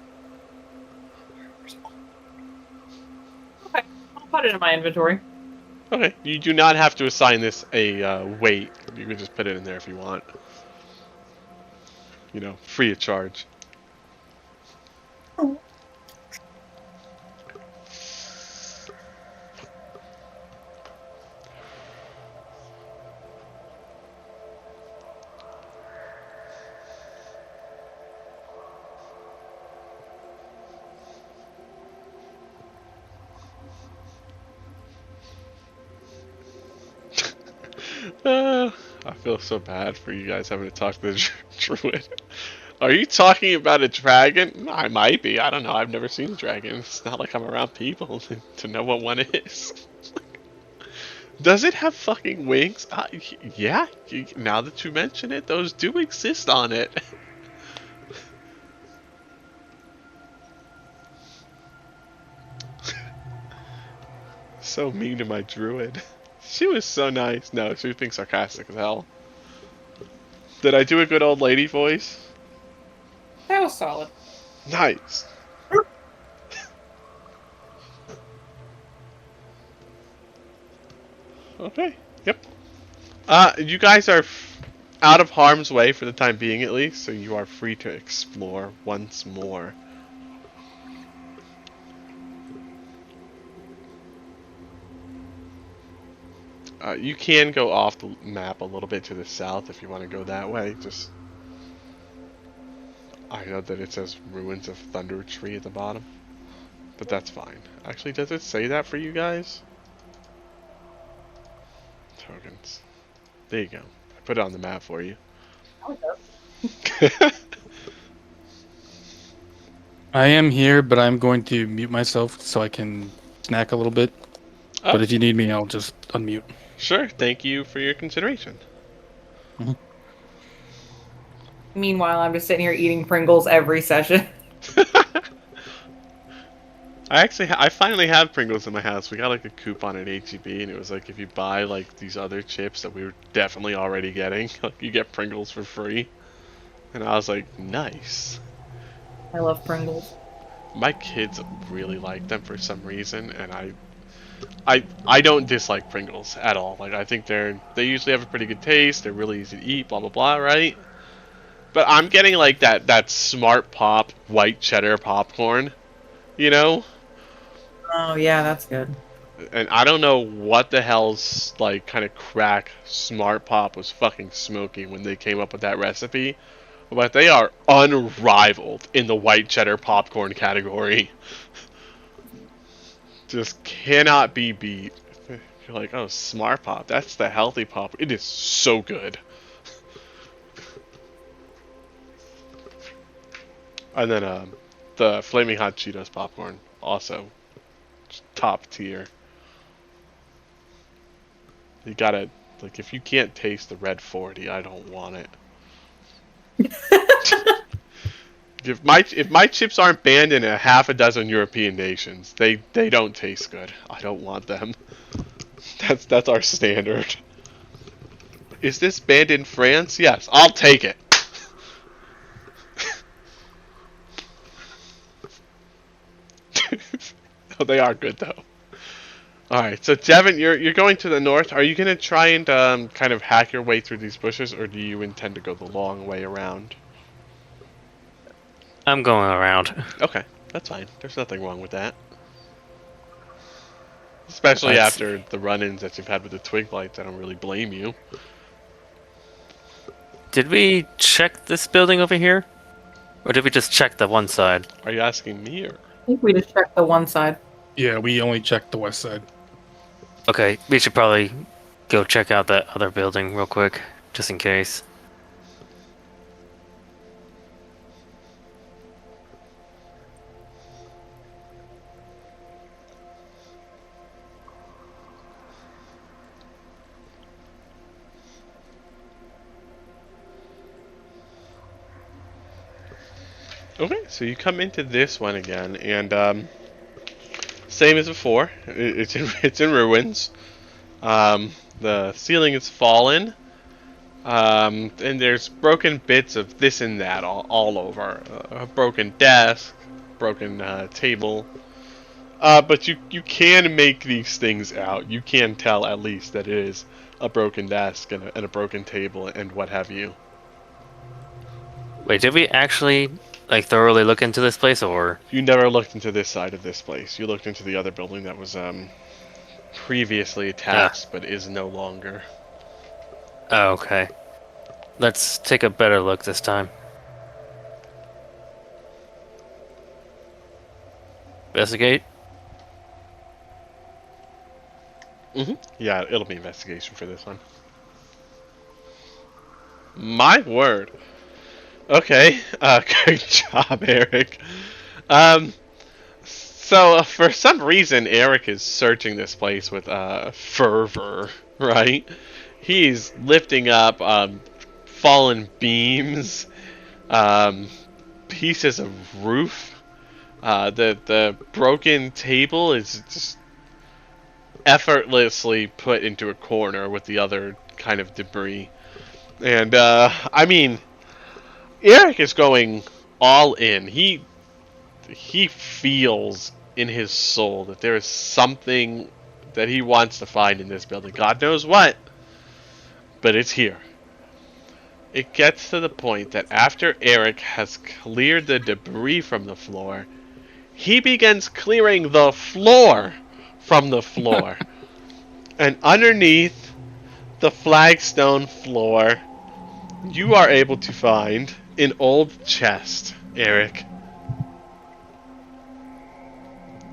Okay, I'll put it in my inventory. Okay, you do not have to assign this a weight. You can just put it in there if you want. You know, free of charge. I feel so bad for you guys having to talk to the druid. Are you talking about a dragon? I might be. I don't know. I've never seen a dragon. It's not like I'm around people to know what one is. Does it have fucking wings? Yeah. Now that you mention it, those do exist on it. So mean to my druid. She was so nice. No, she was being sarcastic as hell. Did I do a good old lady voice? That was solid. Nice. Okay. Yep. You guys are out of harm's way for the time being, at least, so you are free to explore once more. You can go off the map a little bit to the south if you want to go that way. Just, I know that it says Ruins of Thunder Tree at the bottom, but that's fine. Actually, does it say that for you guys? Tokens. There you go. I put it on the map for you. I am here, but I'm going to mute myself so I can snack a little bit. Oh. But if you need me, I'll just unmute. Sure. Thank you for your consideration. Meanwhile, I'm just sitting here eating Pringles every session. I finally have Pringles in my house. We got like a coupon at HEB, and it was like if you buy like these other chips that we were definitely already getting, like you get Pringles for free. And I was like, nice. I love Pringles. My kids really like them for some reason, and I don't dislike Pringles at all. Like I think they usually have a pretty good taste. They're really easy to eat. Blah blah blah. Right? But I'm getting like that smart pop white cheddar popcorn, you know? Oh yeah, that's good. And I don't know what the hell's like kind of crack smart pop was fucking smoking when they came up with that recipe. But they are unrivaled in the white cheddar popcorn category. Just cannot be beat. You're like, oh, smart pop, that's the healthy pop. It is so good. And then the Flaming Hot Cheetos popcorn, also just top tier. You gotta, like, if you can't taste the red 40, I don't want it. If my chips aren't banned in a half a dozen European nations, they don't taste good. I don't want them. That's our standard. Is this banned in France? Yes, I'll take it. Oh, they are good though. All right, so Devin, you're going to the north. Are you gonna try and kind of hack your way through these bushes, or do you intend to go the long way around? I'm going around. Okay, that's fine. There's nothing wrong with that. Especially That's- after the run-ins that you've had with the twig blights, I don't really blame you. Did we check this building over here? Or did we just check the one side? Are you asking me or? I think we just checked the one side. Yeah, we only checked the west side. Okay, we should probably go check out that other building real quick, just in case. Okay, so you come into this one again, and same as before. It's in ruins. The ceiling is fallen, and there's broken bits of this and that all over. A broken desk, broken table. But you can make these things out. You can tell at least that it is a broken desk and a broken table and what have you. Wait, did we actually like thoroughly look into this place, or? You never looked into this side of this place. You looked into the other building that was previously attached but is no longer. Oh, okay. Let's take a better look this time. Investigate. Yeah, it'll be investigation for this one. My word. Okay, great job, Eric. So for some reason, Eric is searching this place with fervor, right? He's lifting up fallen beams, pieces of roof. The broken table is just effortlessly put into a corner with the other kind of debris. And I mean, Eric is going all in. He feels in his soul that there is something that he wants to find in this building. God knows what, but it's here. It gets to the point that after Eric has cleared the debris from the floor, he begins clearing the floor from the floor. And underneath the flagstone floor, you are able to find an old chest, Eric.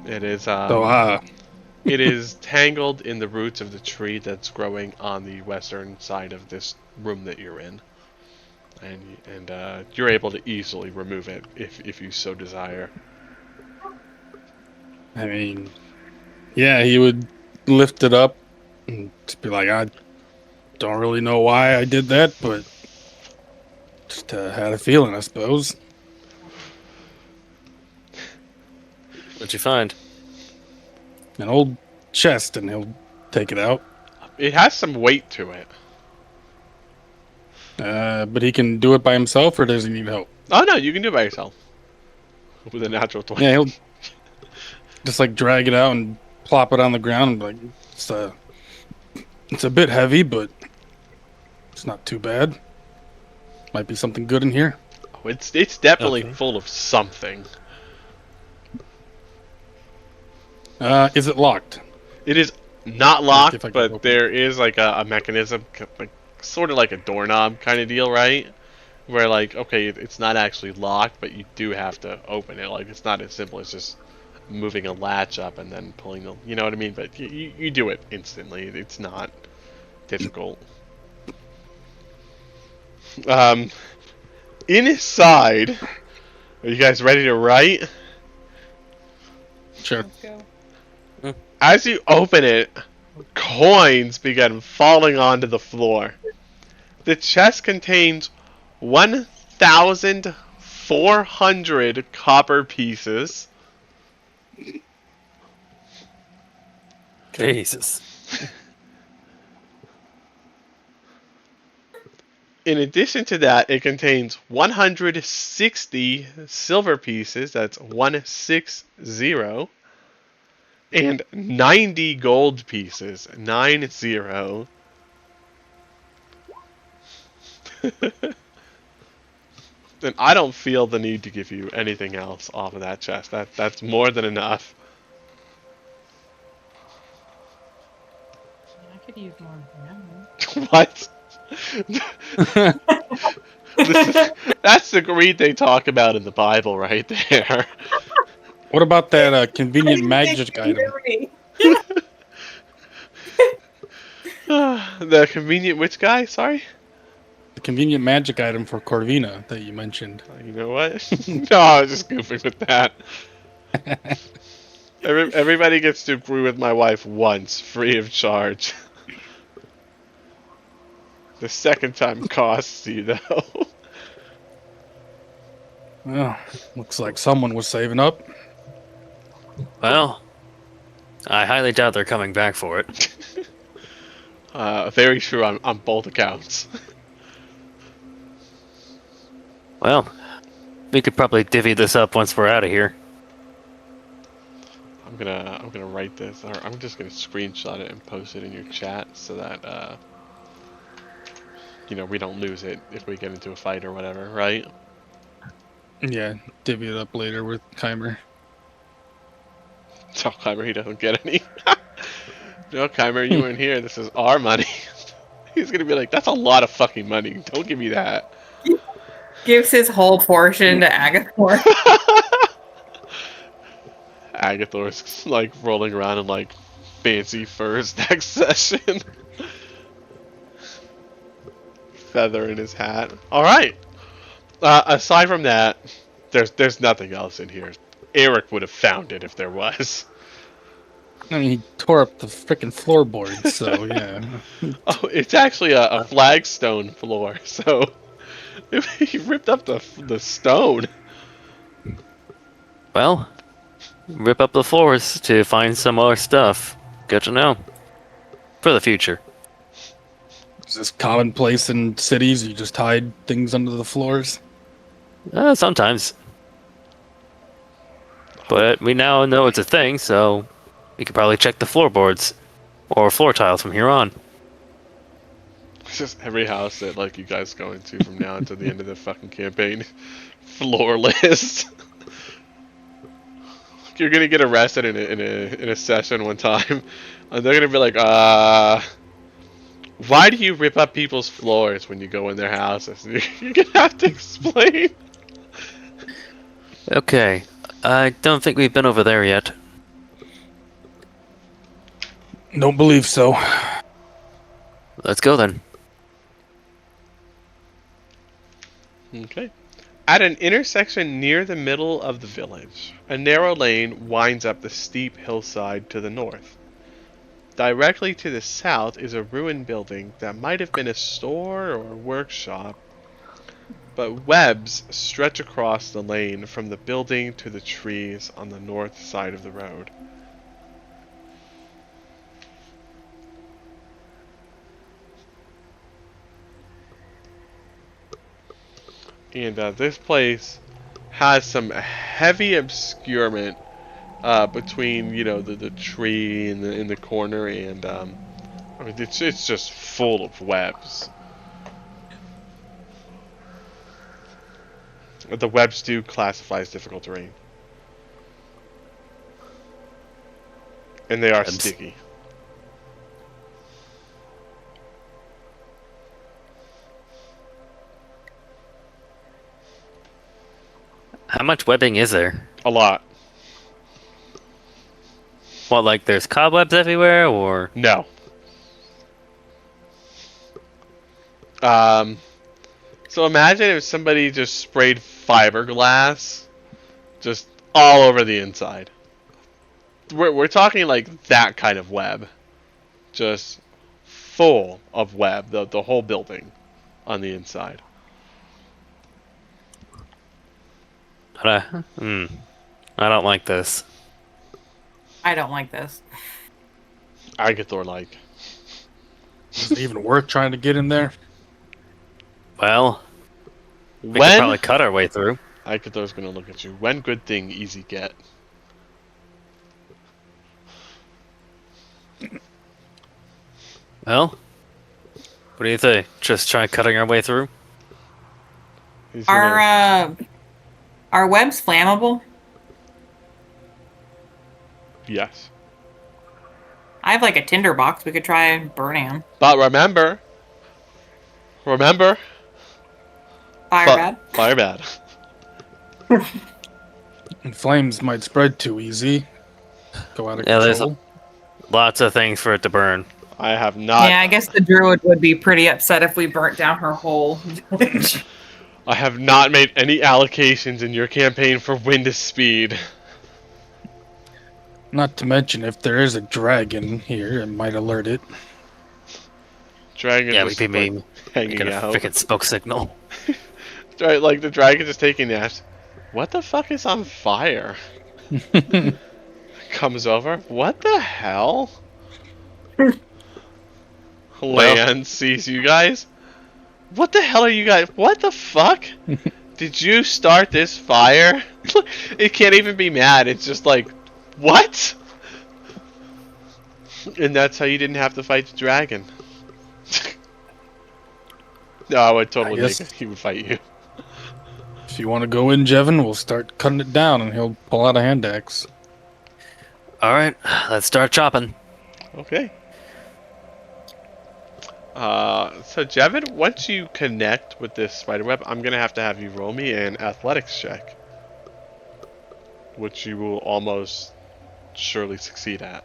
It is it is tangled in the roots of the tree that's growing on the western side of this room that you're in. And you're able to easily remove it if you so desire. I mean, yeah, he would lift it up and just be like, I don't really know why I did that, but just had a feeling, I suppose. What'd you find? An old chest, and he'll take it out. It has some weight to it. But he can do it by himself, or does he need help? Oh no, you can do it by yourself. With a natural 20. Yeah, he'll just like drag it out and plop it on the ground. And be like, it's a bit heavy, but it's not too bad. Might be something good in here. Oh, it's definitely Okay. full of something. Is it locked? It is not Like if locked, I could but open there is like a mechanism, like sort of like a doorknob kind of deal, right? Where like, okay, it's not actually locked, but you do have to open it. Like it's not as simple as just moving a latch up and then pulling the, you know what I mean? But you do it instantly. It's not difficult. Um, inside, are you guys ready to write? Sure. Let's go. As you open it, coins begin falling onto the floor. The chest contains 1,400 copper pieces, Jesus. in addition to that, it contains 160 silver pieces, that's 160, and 90 gold pieces, 90. Then I don't feel the need to give you anything else off of that chest. That's more than enough. I could use more ammo. What? That's the greed they talk about in the Bible right there. What about that convenient I didn't think magic you item? hear me. The convenient which guy? Sorry? The convenient magic item for Corvina that you mentioned. You know what? No, I was just goofing with that. Everybody gets to brew with my wife once, free of charge. The second time costs you, though. Well, looks like someone was saving up. Well, I highly doubt they're coming back for it. Very true on both accounts. Well, we could probably divvy this up once we're out of here. I'm gonna write this, or I'm just gonna screenshot it and post it in your chat so that we don't lose it if we get into a fight or whatever, right? Yeah, divvy it up later with Keimer. Tell Kymer he doesn't get any. No, Kymer, you weren't here. This is our money. He's gonna be like, that's a lot of fucking money. Don't give me that. Gives his whole portion to Agathor. Agathor's like rolling around in like fancy furs next session. Feather in his hat. All right. Aside from that, there's nothing else in here. Eric would have found it if there was. I mean, he tore up the freaking floorboards, so yeah. Oh, it's actually a flagstone floor. So he ripped up the stone. Well, rip up the floors to find some more stuff. Good to know. For the future. Is this commonplace in cities? You just hide things under the floors? Sometimes. But we now know it's a thing, so we could probably check the floorboards. Or floor tiles from here on. It's just every house that like you guys go into from now until the end of the fucking campaign. Floor list. You're gonna get arrested in a session one time, and they're gonna be like, why do you rip up people's floors when you go in their houses? You're gonna have to explain. Okay. I don't think we've been over there yet. Don't believe so. Let's go then. Okay. At an intersection near the middle of the village, a narrow lane winds up the steep hillside to the north. Directly to the south is a ruined building that might have been a store or workshop, but webs stretch across the lane from the building to the trees on the north side of the road. And this place has some heavy obscurement between, the tree in the corner, and I mean, it's just full of webs. The webs do classify as difficult terrain. And they are Webs. sticky. How much webbing is there? A lot. What, like there's cobwebs everywhere, or No. So imagine if somebody just sprayed fiberglass just all over the inside. We're talking like that kind of web. Just full of web, the whole building on the inside. I don't like this. I don't like this. I get Thor like. Is it even worth trying to get in there? Well, we could When probably cut our way through. I get Thor's gonna look at you. When good thing, easy get. Well, what do you think? Just try cutting our way through? He's gonna, Are webs flammable? yes. I have like a tinder box. We could try burning them. But remember, Fire bad. Fire bad. And flames might spread too easy. Go out of Yeah, there's control. Lots of things for it to burn. I have not. Yeah, I guess the druid would be pretty upset if we burnt down her whole village. I have not made any allocations in your campaign for wind speed. Not to mention, if there is a dragon here, it might alert it. Dragon Yeah, just we'd be like, hanging making a out. freaking smoke signal. Right, like the dragon is taking that. What the fuck is on fire? Comes over. What the hell? Land sees you guys. What the hell are you guys? What the fuck? Did you start this fire? It can't even be mad. It's just like, what? And that's how you didn't have to fight the dragon. No, I would totally I guess- make it. He would fight you. If you want to go in, Jevin, we'll start cutting it down, and he'll pull out a hand axe. All right, let's start chopping. Okay. So Jevin, once you connect with this spider web, I'm gonna have you roll me an athletics check, which you will almost surely succeed at.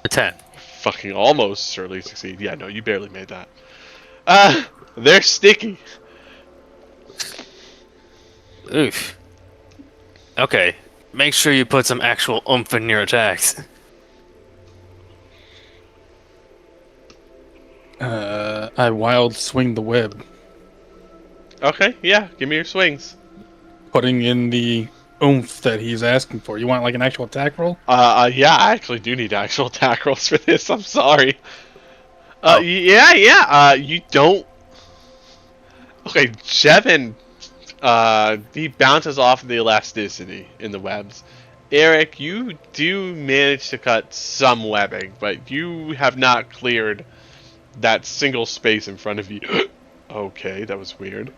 A 10. Fucking almost surely succeed. Yeah, no, you barely made that. They're sticky. Oof. Okay, make sure you put some actual oomph in your attacks. I wild swing the web, Okay, yeah, give me your swings. putting in the oomph that he's asking for. You want like an actual attack roll? Yeah, I actually do need actual attack rolls for this. I'm sorry. Oh. Yeah. You don't. Okay, Jevin. He bounces off the elasticity in the webs. Eric, you do manage to cut some webbing, but you have not cleared that single space in front of you. Okay, that was weird.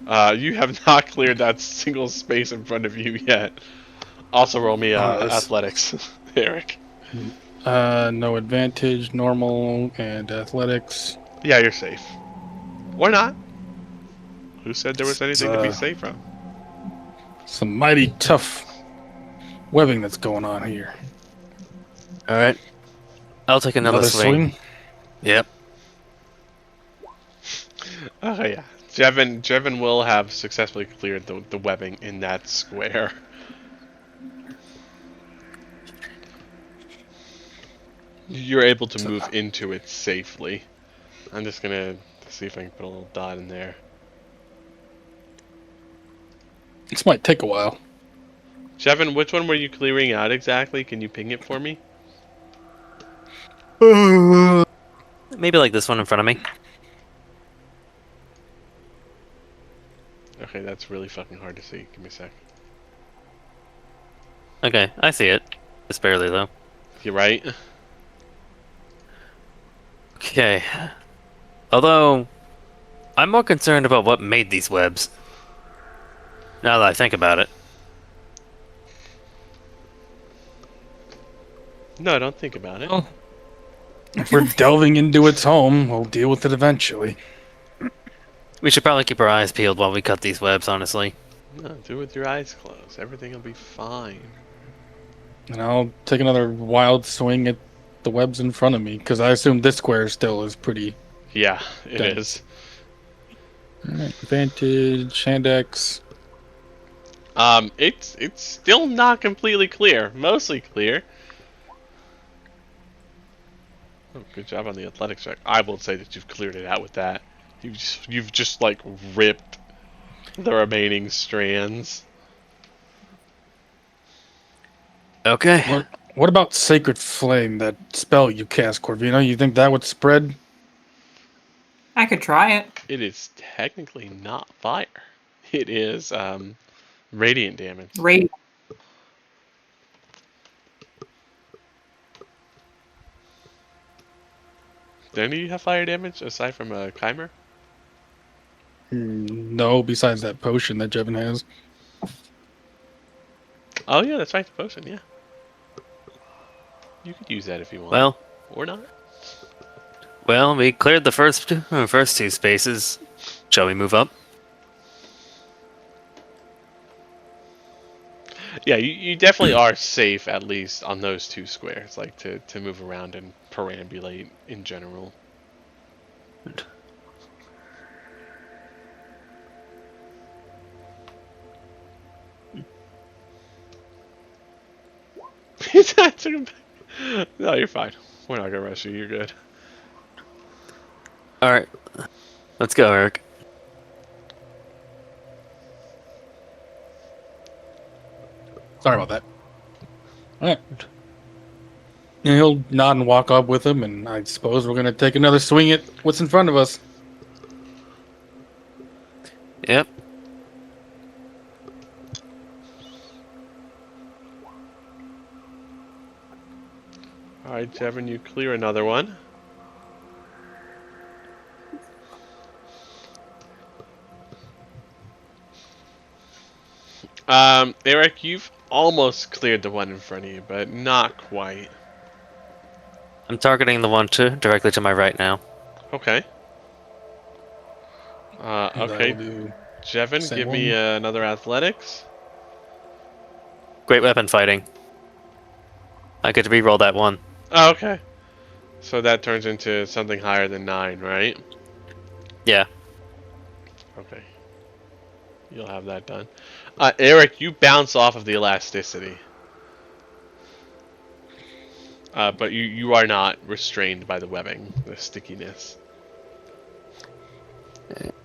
You have not cleared that single space in front of you yet. Also roll me athletics, Eric. No advantage, normal, and athletics. Yeah, you're safe. Or not. Who said there was anything to be safe from? Some mighty tough webbing that's going on here. All right, I'll take another swing. Yep. Oh yeah, Jevin will have successfully cleared the webbing in that square. You're able to move into it safely. I'm just gonna see if I can put a little dot in there. This might take a while. Jevin, which one were you clearing out exactly? Can you ping it for me? Maybe like this one in front of me. Okay, that's really fucking hard to see. Give me a sec. Okay, I see it. Just barely though. You're right. Okay. Although I'm more concerned about what made these webs. Now that I think about it. No, don't think about it. Well, if we're delving into its home, we'll deal with it eventually. We should probably keep our eyes peeled while we cut these webs, honestly. No, do it with your eyes closed. Everything will be fine. And I'll take another wild swing at the webs in front of me, because I assume this square still is pretty... Yeah, it Done. is. Alright, advantage, hand X. It's still not completely clear. Mostly clear. Oh, good job on the athletics check. I will say that you've cleared it out with that. You've just like ripped the remaining strands. Okay. What about Sacred Flame, that spell you cast, Corvina? You think that would spread? I could try it. It is technically not fire. It is radiant damage. Rate. Do any of you have fire damage aside from a Chimer? No, besides that potion that Jevin has. Oh yeah, that's right, the potion, yeah. You could use that if you want. Well, Or not. we cleared the first two spaces. Shall we move up? Yeah, you definitely are safe, at least, on those two squares, like, to move around and perambulate in general. No, you're fine. We're not gonna rush you, you're good. Alright. Let's go, Eric. Sorry about that. Alright. And he'll nod and walk up with him, and I suppose we're going to take another swing at what's in front of us. Yep. Alright, Jevin, you clear another one. Eric, you've almost cleared the one in front of you, but not quite. I'm targeting the one directly to my right now. Okay. And Okay, I'll do Jevin, same give me one. another athletics. Great weapon fighting. I get to re-roll that one. Oh, okay. So that turns into something higher than 9, right? Yeah. Okay. You'll have that done. Eric, you bounce off of the elasticity. But you are not restrained by the webbing, the stickiness.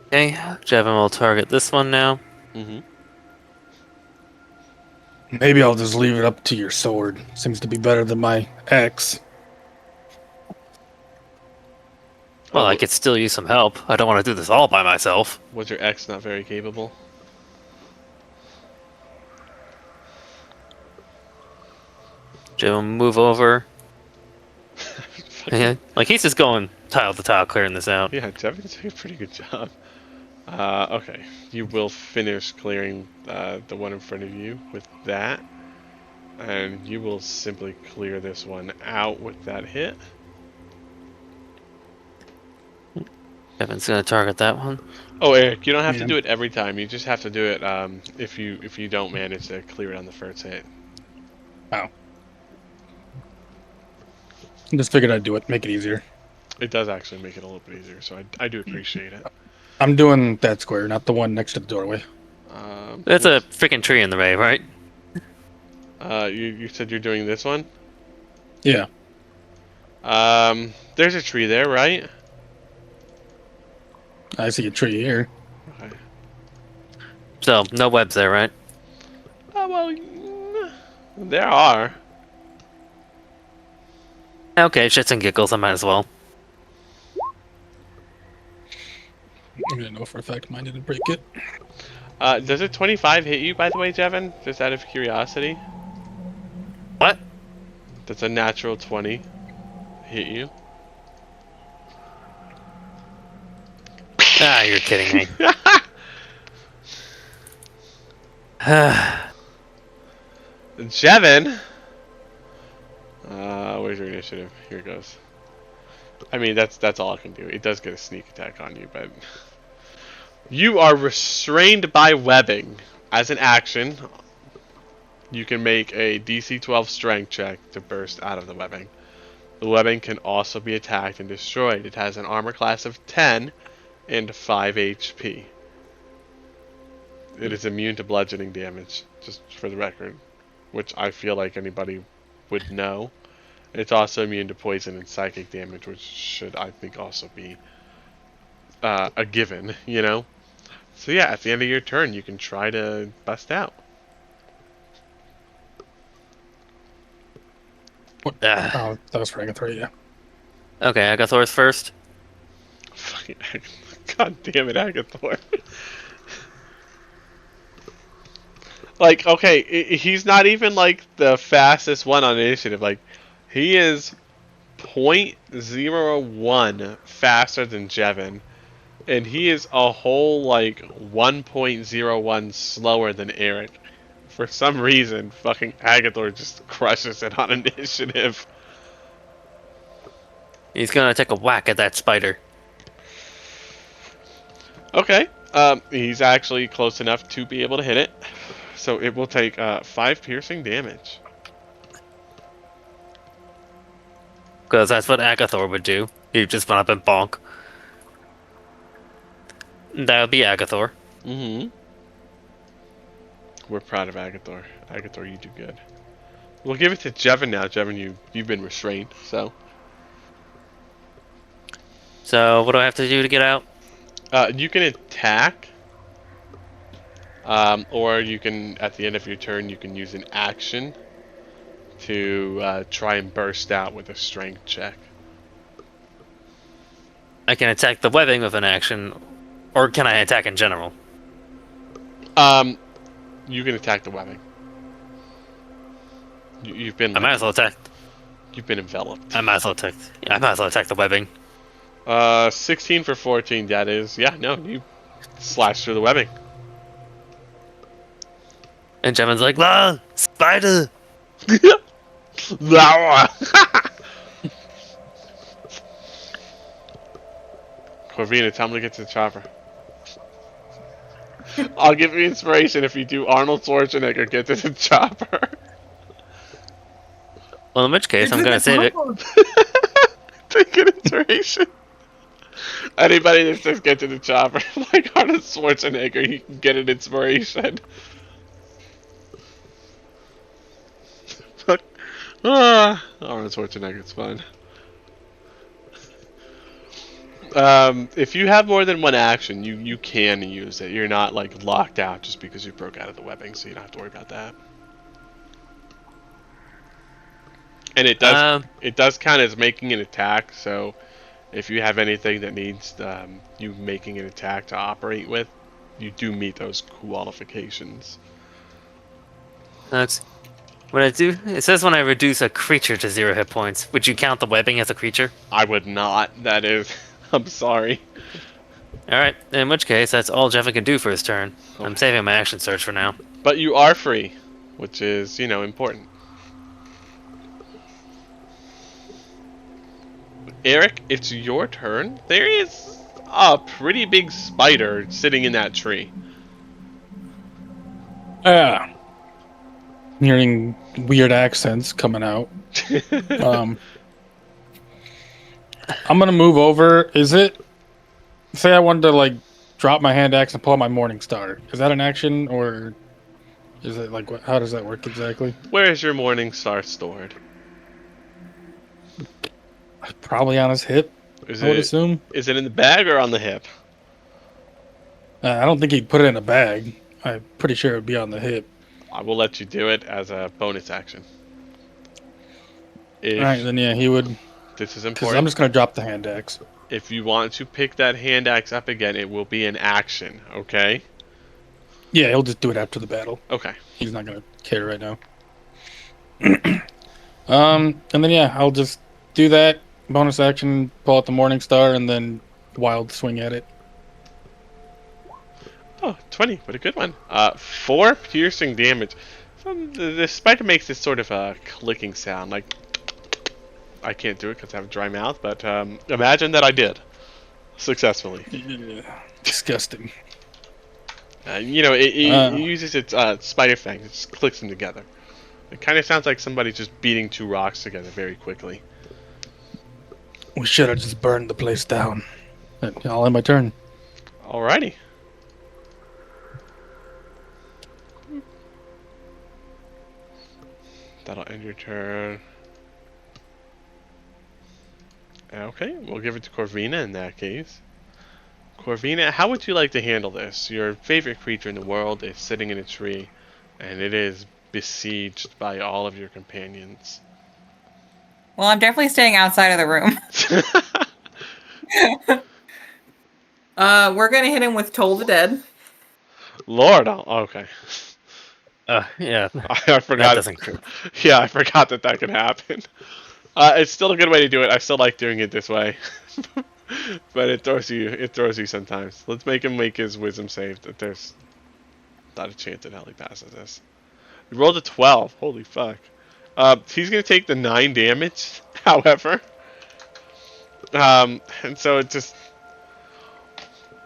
Okay, Jevin will target this one now. Mm-hmm. Maybe I'll just leave it up to your sword. Seems to be better than my axe. Well, I could still use some help. I don't want to do this all by myself. Was your ex not very capable? Jevin, move over. Yeah, like he's just going tile to tile, clearing this out. Yeah, Jevin's doing a pretty good job. Okay, you will finish clearing the one in front of you with that. And you will simply clear this one out with that hit. Jevin's gonna target that one. Oh, Eric, you don't have to Yeah. do it every time. You just have to do it if you don't manage to clear it on the first hit. Oh. Just figured I'd do it, make it easier. It does actually make it a little bit easier, so I do appreciate it. I'm doing that square, not the one next to the doorway. There's a freaking tree in the way, right? You said you're doing this one? Yeah. There's a tree there, right? I see a tree here. Okay. So, no webs there, right? Oh, well, there are. Okay, shits and giggles, I might as well. I'm gonna know for a fact mine didn't break it. Does a 25 hit you, by the way, Jevin? Just out of curiosity? What? Does a natural 20 hit you? Ah, you're kidding me. Jevin. Where's your initiative? Here it goes. I mean, that's all I can do. It does get a sneak attack on you, but you are restrained by webbing. As an action, you can make a DC 12 strength check to burst out of the webbing. The webbing can also be attacked and destroyed. It has an armor class of 10 and 5 HP. It is immune to bludgeoning damage, just for the record, which I feel like anybody would know. It's also immune to poison and psychic damage, which should, I think, also be a given, you know? So yeah, at the end of your turn, you can try to bust out. Oh, that was for Agathor, yeah. Okay, Agathor's first. Fucking God damn it, Agathor. Like, okay, he's not even, like, the fastest one on initiative. Like, he is 0.01 faster than Jevin. And he is a whole, like, 1.01 slower than Eric. For some reason, fucking Agathor just crushes it on initiative. He's gonna take a whack at that spider. Okay, he's actually close enough to be able to hit it. So it will take 5 piercing damage. Because that's what Agathor would do. He'd just run up and bonk. That would be Agathor. Mm-hmm. We're proud of Agathor. Agathor, you do good. We'll give it to Jevin now. Jevin, you've been restrained, so. So, what do I have to do to get out? You can attack. Or you can, at the end of your turn, you can use an action to try and burst out with a strength check. I can attack the webbing with an action, or can I attack in general? You can attack the webbing. You've been. I might as well attack. You've been enveloped. I might as well attack. Yeah, I might as well attack the webbing. 16 for 14. That is, yeah. No, you slash through the webbing. And Jevin's like, "La, spider!" Corvina, tell me to get to the chopper. I'll give you inspiration if you do Arnold Schwarzenegger get to the chopper. Well, in which case, I'm gonna save it. Take an inspiration. Anybody that says get to the chopper, like Arnold Schwarzenegger, you can get an inspiration. Arnold Schwarzenegger's fun. If you have more than one action, you can use it. You're not like locked out just because you broke out of the webbing, so you don't have to worry about that. And it does count as making an attack. So if you have anything that needs you making an attack to operate with, you do meet those qualifications. That's what I do. It says when I reduce a creature to 0 hit points. Would you count the webbing as a creature? I would not. That is. I'm sorry. Alright, in which case, that's all Jevin can do for his turn. Okay. I'm saving my action search for now. But you are free, which is, you know, important. Eric, it's your turn. There is a pretty big spider sitting in that tree. Hearing weird accents coming out. I'm gonna move over. Is it? Say I wanted to like drop my hand axe and pull out my Morning Star. Is that an action or is it like what? How does that work exactly? Where is your Morning Star stored? Probably on his hip. I would assume. Is it in the bag or on the hip? I don't think he'd put it in a bag. I'm pretty sure it would be on the hip. I will let you do it as a bonus action. All right, then yeah, he would. This is Because important. I'm just gonna drop the hand axe. If you want to pick that hand axe up again, it will be an action, okay? Yeah, he'll just do it after the battle. Okay. He's not gonna care right now. And then yeah, I'll just do that bonus action, pull out the Morning Star, and then wild swing at it. Oh, 20. What a good one. 4 piercing damage. So the spider makes this sort of a clicking sound, like... I can't do it because I have a dry mouth, but imagine that I did. Successfully. Yeah. Disgusting. You know, it uses its spider fangs. It just clicks them together. It kind of sounds like somebody just beating 2 rocks together very quickly. We should have just burned the place down. I'll end my turn. Alrighty. That'll end your turn. Okay, we'll give it to Corvina in that case. Corvina, how would you like to handle this? Your favorite creature in the world is sitting in a tree, and it is besieged by all of your companions. Well, I'm definitely staying outside of the room. We're gonna hit him with Toll the Dead. Lord, okay. Yeah. I forgot. That doesn't. Yeah, I forgot that could happen. It's still a good way to do it. I still like doing it this way, but it throws you sometimes. Let's make him make his wisdom save. That there's not a chance in hell he passes this. He rolled a 12. Holy fuck. He's gonna take the 9 damage. However, and so it just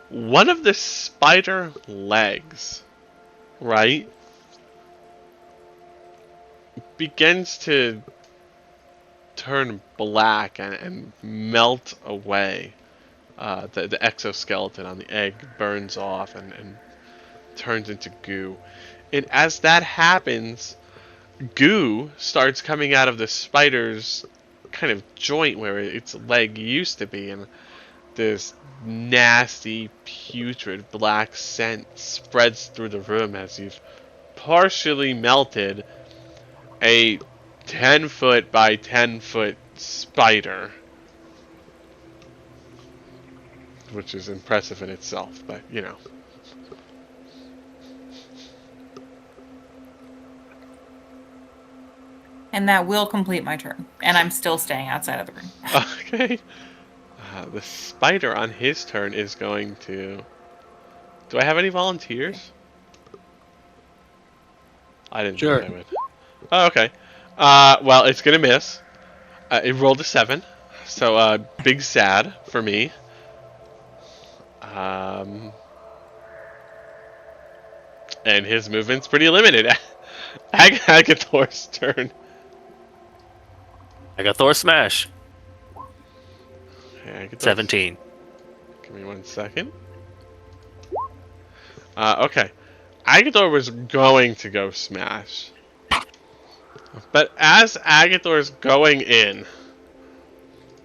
one of the spider legs, right, begins to turn black and melt away. The exoskeleton on the egg burns off and turns into goo. And as that happens, goo starts coming out of the spider's kind of joint where its leg used to be, and this nasty, putrid black scent spreads through the room as you've partially melted a 10-foot by 10-foot spider, which is impressive in itself, but you know. And that will complete my turn. And I'm still staying outside of the room. Okay. The spider on his turn is going to... Do I have any volunteers? I didn't Sure. think I would. Oh, okay. Well, it's gonna miss. It rolled a 7, so big sad for me. And his movement's pretty limited. Agathor's turn. I got Thor smash. Okay, Agathor's- 17. Give me 1 second. Okay. Agathor was going to go smash. But as Agathor's going in,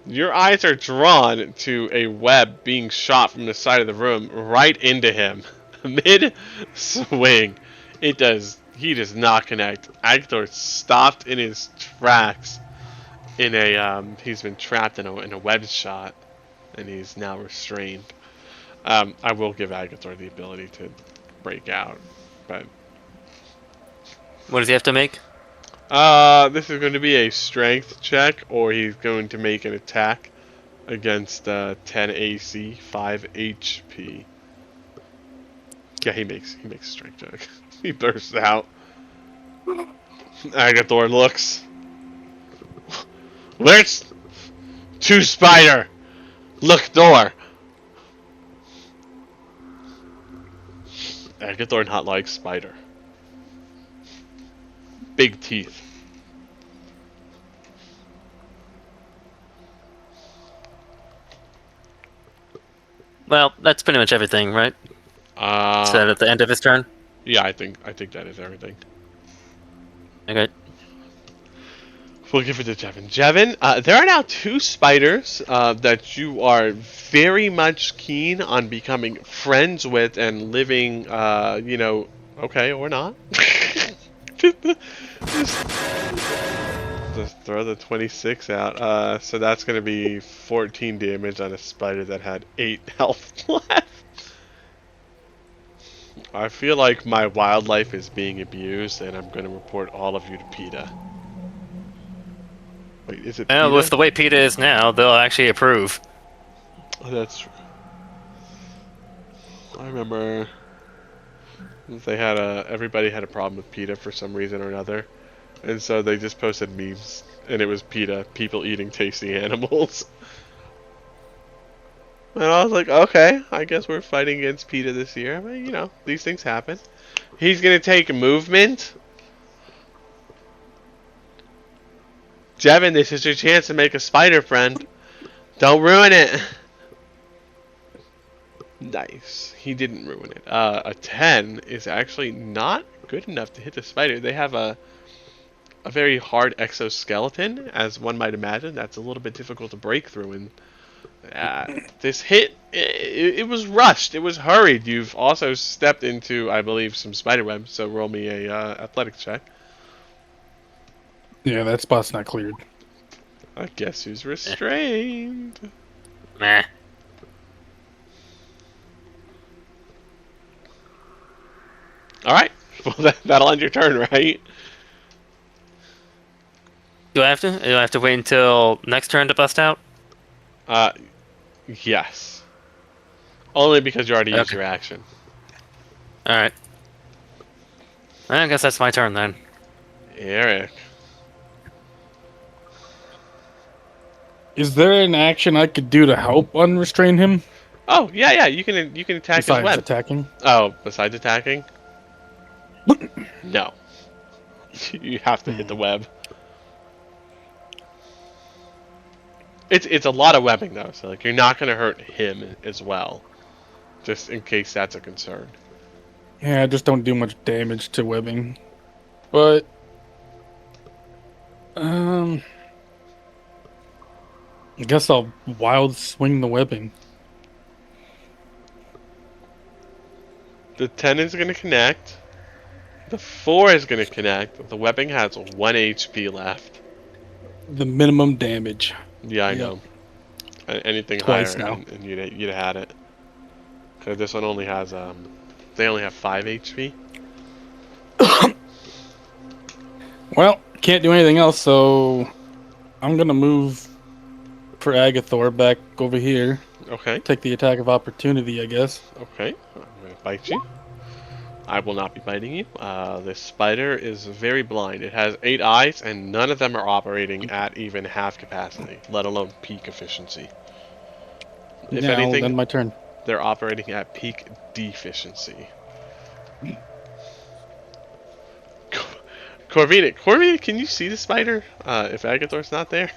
your eyes are drawn to a web being shot from the side of the room right into him. Mid-swing. He does not connect. Agathor stopped in his tracks in a, he's been trapped in a web shot, and he's now restrained. I will give Agathor the ability to break out, but... What does he have to make? This is going to be a strength check, or he's going to make an attack against 10 AC, 5 HP. Yeah, he makes a strength check. He bursts out. Agathor looks. Where's to spider? Look, door. Agathor not like spider. Big teeth. Well, that's pretty much everything, right? Is that at the end of his turn? Yeah, I think that is everything. Okay. We'll give it to Jevin. Jevin, there are now 2 spiders that you are very much keen on becoming friends with and living, you know, okay, or not. Just throw the 26 out. So that's going to be 14 damage on a spider that had 8 health left. I feel like my wildlife is being abused, and I'm going to report all of you to PETA. Wait, is it PETA? With the way PETA is now, they'll actually approve. Oh, that's true. I remember... They had everybody had a problem with PETA for some reason or another, and so they just posted memes, and it was PETA, people eating tasty animals. And I was like, okay, I guess we're fighting against PETA this year. But, you know, these things happen. He's gonna take movement. Jevin, this is your chance to make a spider friend. Don't ruin it. Nice. He didn't ruin it. A 10 is actually not good enough to hit the spider. They have a very hard exoskeleton, as one might imagine. That's a little bit difficult to break through. And this hit, it was rushed. It was hurried. You've also stepped into, I believe, some spider web. So roll me a athletics check. Yeah, that spot's not cleared. I guess who's restrained? Meh. All right. Well, that'll end your turn, right? Do I have to? Do I have to wait until next turn to bust out? Yes. Only because you already used Okay. your action. Alright. I guess that's my turn then. Eric. Is there an action I could do to help unrestrain him Oh, yeah. You can attack his besides web. attacking? Oh, besides attacking? No. You have to hit the web. It's a lot of webbing though, so like you're not gonna hurt him as well. Just in case that's a concern. Yeah, I just don't do much damage to webbing. But I guess I'll wild swing the webbing. The 10 is gonna connect. The 4 is gonna connect. The webbing has 1 HP left. The minimum damage. Yeah, I Yep. know. Anything Twice higher, now. and you'd have had it. Cause this one only has they only have 5 HP. Well, can't do anything else, so I'm gonna move for Agathor back over here. Okay, Take the attack of opportunity, I guess. okay. I'm gonna bite you. I will not be biting you. This spider is very blind. It has 8 eyes, and none of them are operating at even half capacity, let alone peak efficiency. If Yeah, I'll anything, end my turn. they're operating at peak deficiency. Corvina, can you see the spider? If Agathor's not there?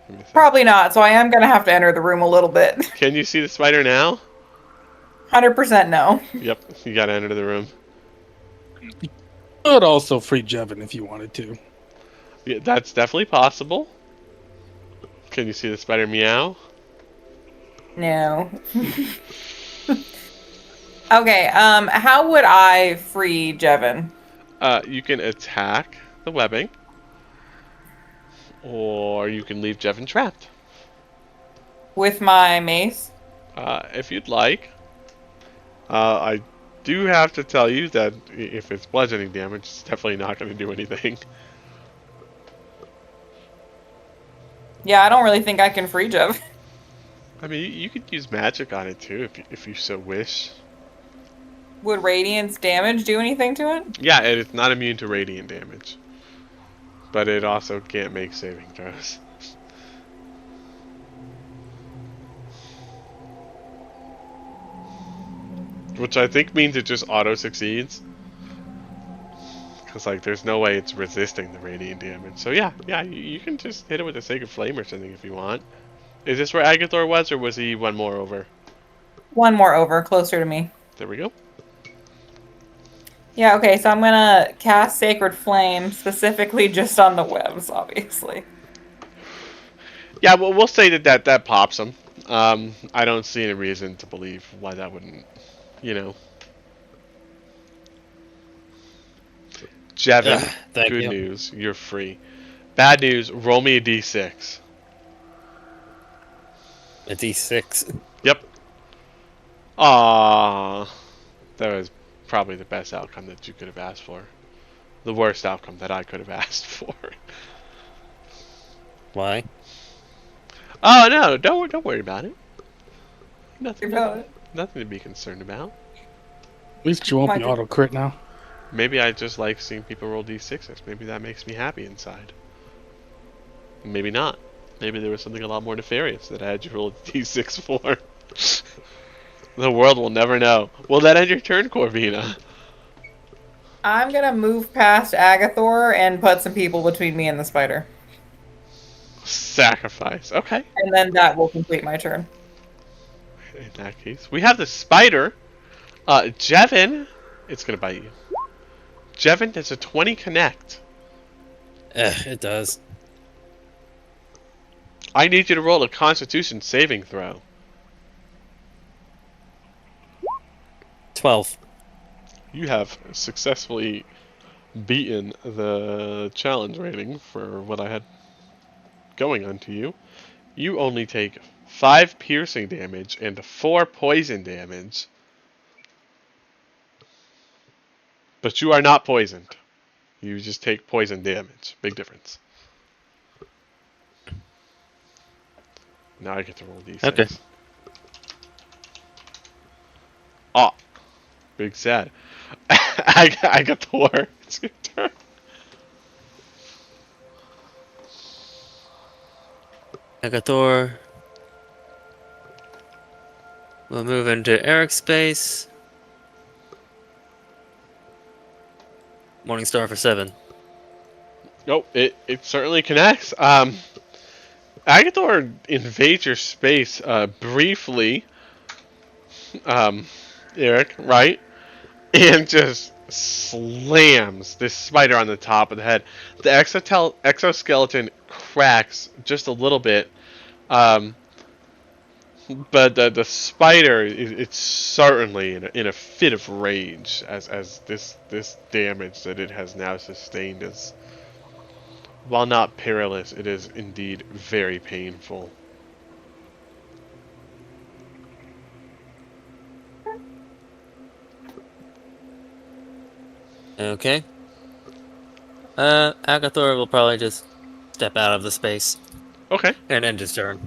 Give me a sec. Probably not, so I am gonna have to enter the room a little bit. Can you see the spider now? 100% no. Yep, you gotta enter the room. Could also free Jevin if you wanted to. Yeah, that's definitely possible. Can you see the spider meow? No. Okay, how would I free Jevin? You can attack the webbing, or you can leave Jevin trapped. With my mace? If you'd like. I do have to tell you that if it's bludgeoning damage, it's definitely not going to do anything. Yeah, I don't really think I can free Jevin. I mean, you could use magic on it too, if you so wish. Would Radiant's damage do anything to it? Yeah, and it's not immune to radiant damage. But it also can't make saving throws. Which I think means it just auto-succeeds. Because, like, there's no way it's resisting the radiant damage. So, yeah, you can just hit it with a Sacred Flame or something if you want. Is this where Agathor was, or was he one more over? One more over, closer to me. There we go. Yeah, okay, so I'm gonna cast Sacred Flame, specifically just on the webs, obviously. Yeah, well, we'll say that pops him. I don't see any reason to believe why that wouldn't, you know. Jevin, Thank good you. news, you're free. Bad news, roll me a d6. A D6. Yep. Aww. That was probably the best outcome that you could have asked for. The worst outcome that I could have asked for. Why? Oh no, don't worry about it. Nothing About it. nothing to be concerned about. At least you won't be auto crit now. Maybe I just like seeing people roll d6s. Maybe that makes me happy inside. Maybe not. Maybe there was something a lot more nefarious that I had you roll a d6 for. The world will never know. Will that end your turn, Corvina? I'm gonna move past Agathor and put some people between me and the spider. Sacrifice. Okay. And then that will complete my turn. In that case, we have the spider. Jevin, it's gonna bite you. Jevin, does a 20 connect? It does. I need you to roll a Constitution saving throw. 12. You have successfully beaten the challenge rating for what I had going on to you. You only take 5 piercing damage and 4 poison damage. But you are not poisoned. You just take poison damage. Big difference. Now I get to roll d6. Okay. Oh, big sad. I got the war. It's your turn. Agathor. We'll move into Eric's space. Morningstar for 7. Nope, it certainly connects. Agathor invades your space briefly, Eric, right? And just slams this spider on the top of the head. The exoskeleton cracks just a little bit, but the spider it's certainly in a fit of rage as this damage that it has now sustained is, while not perilous, it is indeed very painful. Okay. Agathor will probably just step out of the space Okay. and end his turn.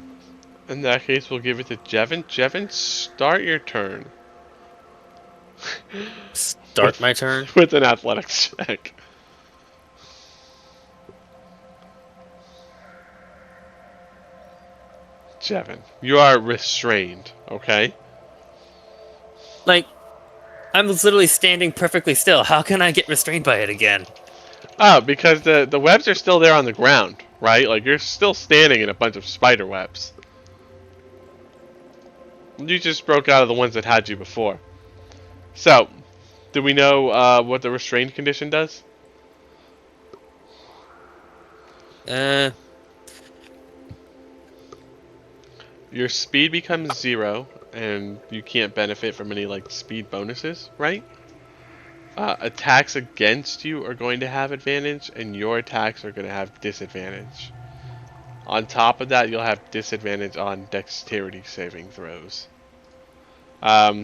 In that case, we'll give it to Jevin. Jevin, start your turn. Start my turn? With an athletics check. Jevin, you are restrained, okay? Like, I'm literally standing perfectly still. How can I get restrained by it again? Oh, because the webs are still there on the ground, right? Like, you're still standing in a bunch of spider webs. You just broke out of the ones that had you before. So, do we know what the restrained condition does? Your speed becomes 0, and you can't benefit from any like speed bonuses, right? Attacks against you are going to have advantage, and your attacks are going to have disadvantage. On top of that, you'll have disadvantage on dexterity saving throws. Yeah,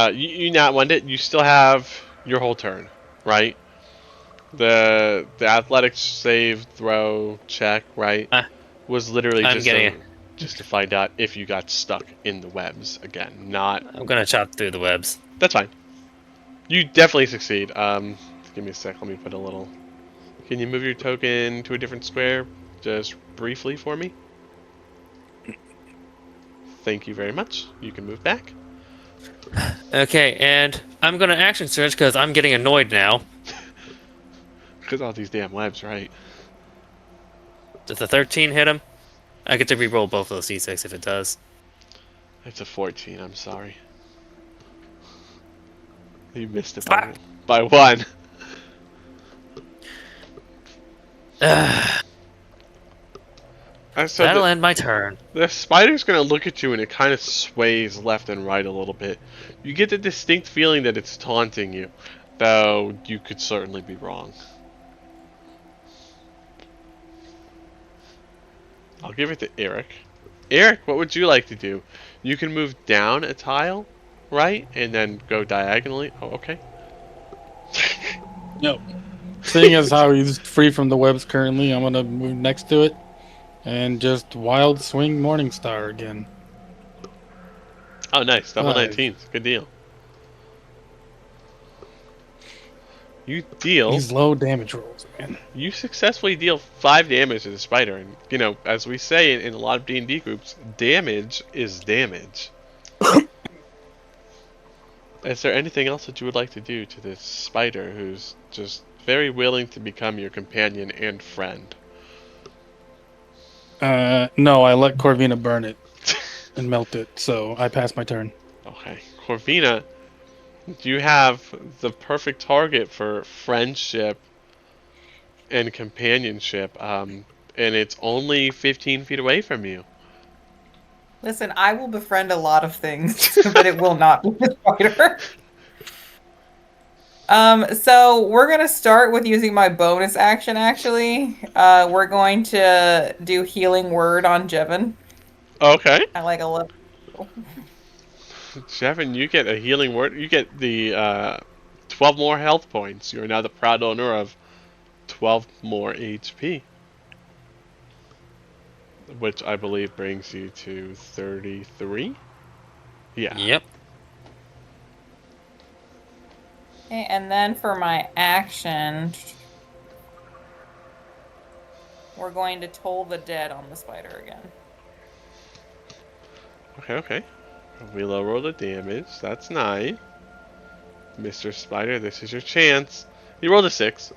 you not won it. You still have your whole turn, right? The athletics save throw check, right? Was literally just to find out if you got stuck in the webs again. Not. I'm gonna chop through the webs. That's fine. You definitely succeed. Give me a sec. Let me put a little. Can you move your token to a different square, just briefly for me? Thank you very much. You can move back. Okay, and I'm gonna action search because I'm getting annoyed now. Because all these damn webs, right? Does the 13 hit him? I get to re-roll both those d6 if it does. It's a 14. I'm sorry. You missed it Ah. by 1. So That'll end my turn. The spider's going to look at you and it kind of sways left and right a little bit. You get the distinct feeling that it's taunting you, though you could certainly be wrong. I'll give it to Eric. Eric, what would you like to do? You can move down a tile, right? And then go diagonally. Oh, okay. Nope. Seeing as how he's free from the webs currently, I'm gonna move next to it and just wild swing Morningstar again. Oh, nice. Double 5. 19s. Good deal. You deal. These low damage rolls, man. You successfully deal 5 damage to the spider, and you know, as we say in a lot of D&D groups, damage is damage. Is there anything else that you would like to do to this spider who's just very willing to become your companion and friend? No, I let Corvina burn it and melt it, so I passed my turn. Okay, Corvina, you have the perfect target for friendship and companionship, and it's only 15 feet away from you. Listen, I will befriend a lot of things, but it will not be the spider. So we're gonna start with using my bonus action, actually. We're going to do Healing Word on Jevin. Okay. I like a little. Jevin, you get a healing word. You get the 12 more health points. You are now the proud owner of 12 more HP. Which I believe brings you to 33? Yeah. Yep. Okay, and then for my action, we're going to toll the dead on the spider again. Okay. We lower the damage. That's nice. Mr. Spider, this is your chance. He rolled a 6.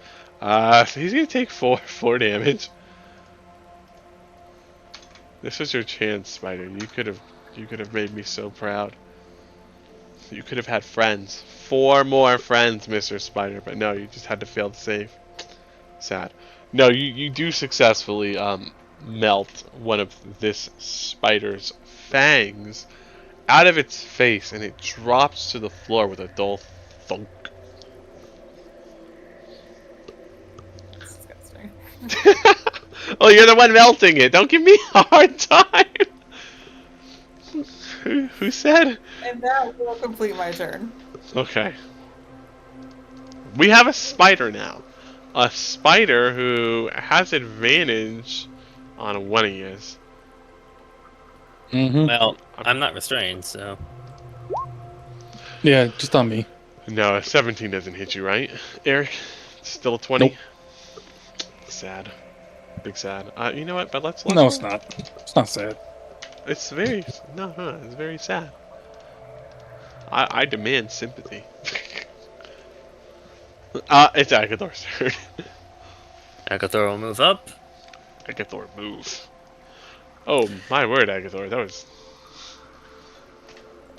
He's gonna take 4 damage. This is your chance, Spider. You could have made me so proud. You could have had friends. 4 more friends, Mr. Spider, but no, you just had to fail to save. Sad. No, you do successfully melt one of this spider's fangs out of its face, and it drops to the floor with a dull thunk. Disgusting. Oh, you're the one melting it. Don't give me a hard time. Who said? And that will complete my turn. Okay. We have a spider now. A spider who has advantage on one of his. Mm-hmm. Well, I'm not restrained, so. Yeah, just on me. No, a 17 doesn't hit you, right, Eric? Still a 20? Nope. Sad. Big sad. You know what? But let's No, it's not. It's not sad. It's very... No, it's very sad. I demand sympathy. It's Agathor's turn. Agathor will move up. Agathor, move. Oh, my word, Agathor. That was...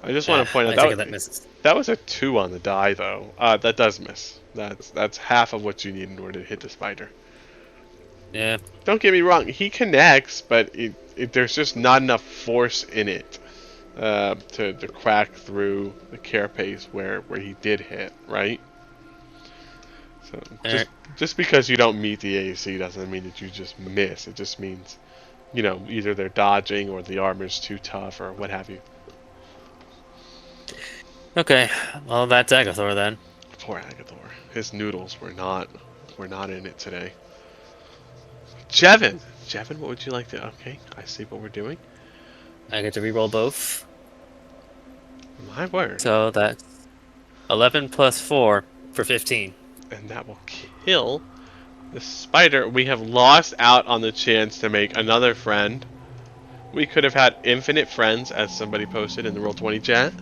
I just want to point out I take it that misses. that was a 2 on the die, though. That does miss. That's half of what you need in order to hit the spider. Yeah. Don't get me wrong, he connects, but there's just not enough force in it to crack through the carapace where he did hit, right? So just because you don't meet the AC doesn't mean that you just miss. It just means, you know, either they're dodging or the armor's too tough or what have you. Okay. Well, that's Agathor then. Poor Agathor. His noodles were not in it today. Jevin, what would you like to... Okay, I see what we're doing. I get to reroll both. My word. So that's 11 plus 4 for 15. And that will kill the spider. We have lost out on the chance to make another friend. We could have had infinite friends, as somebody posted in the Roll20 chat.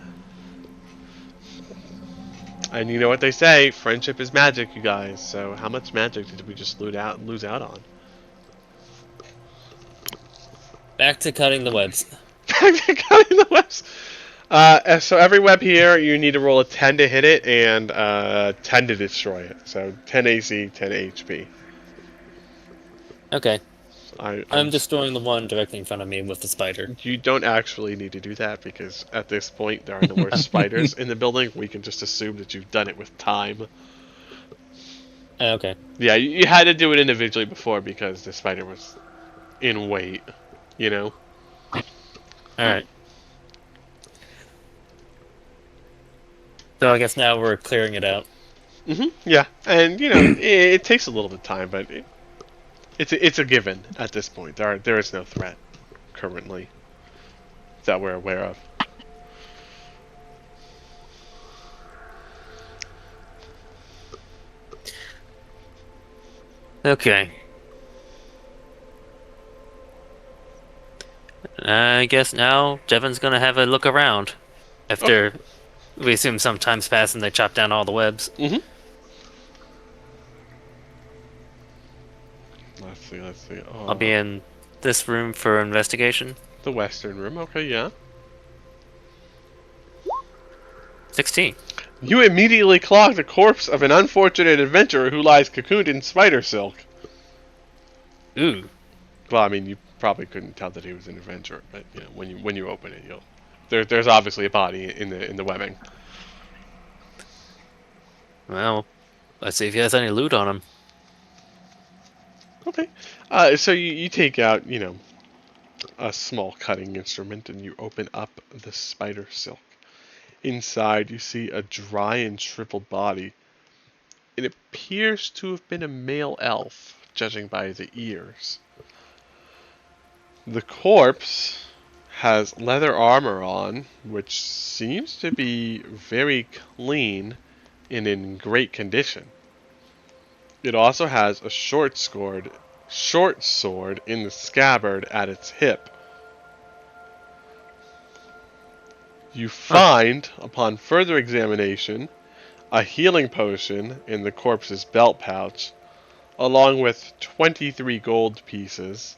And you know what they say, friendship is magic, you guys. So how much magic did we just lose out on? Back to cutting the webs. Cutting the webs. So every web here, you need to roll a 10 to hit it and 10 to destroy it. So 10 AC, 10 HP. Okay. I'm I'm destroying the one directly in front of me with the spider. You don't actually need to do that because at this point there are no more spiders in the building. We can just assume that you've done it with time. Okay. Yeah, you had to do it individually before because the spider was in weight, you know? Alright. So I guess now we're clearing it out. Yeah, and you know, it takes a little bit of time, but it's a given at this point. There is no threat currently that we're aware of. Okay. I guess now Jevon's gonna have a look around. After we assume some time's passed and they chop down all the webs. Mm-hmm. Let's see. Oh, I'll be in this room for investigation. the western room. Okay, yeah. 16. You immediately clock the corpse of an unfortunate adventurer who lies cocooned in spider silk. Ooh. Well, I mean, you probably couldn't tell that he was an adventurer, but you know, when you open it, there's obviously a body in the webbing. Well, let's see if he has any loot on him. Okay. So you take out, a small cutting instrument and you open up the spider silk. Inside, you see a dry and shriveled body. It appears to have been a male elf, judging by the ears. The corpse has leather armor on, which seems to be very clean and in great condition. It also has a short sword in the scabbard at its hip. You find, upon further examination, a healing potion in the corpse's belt pouch, along with 23 gold pieces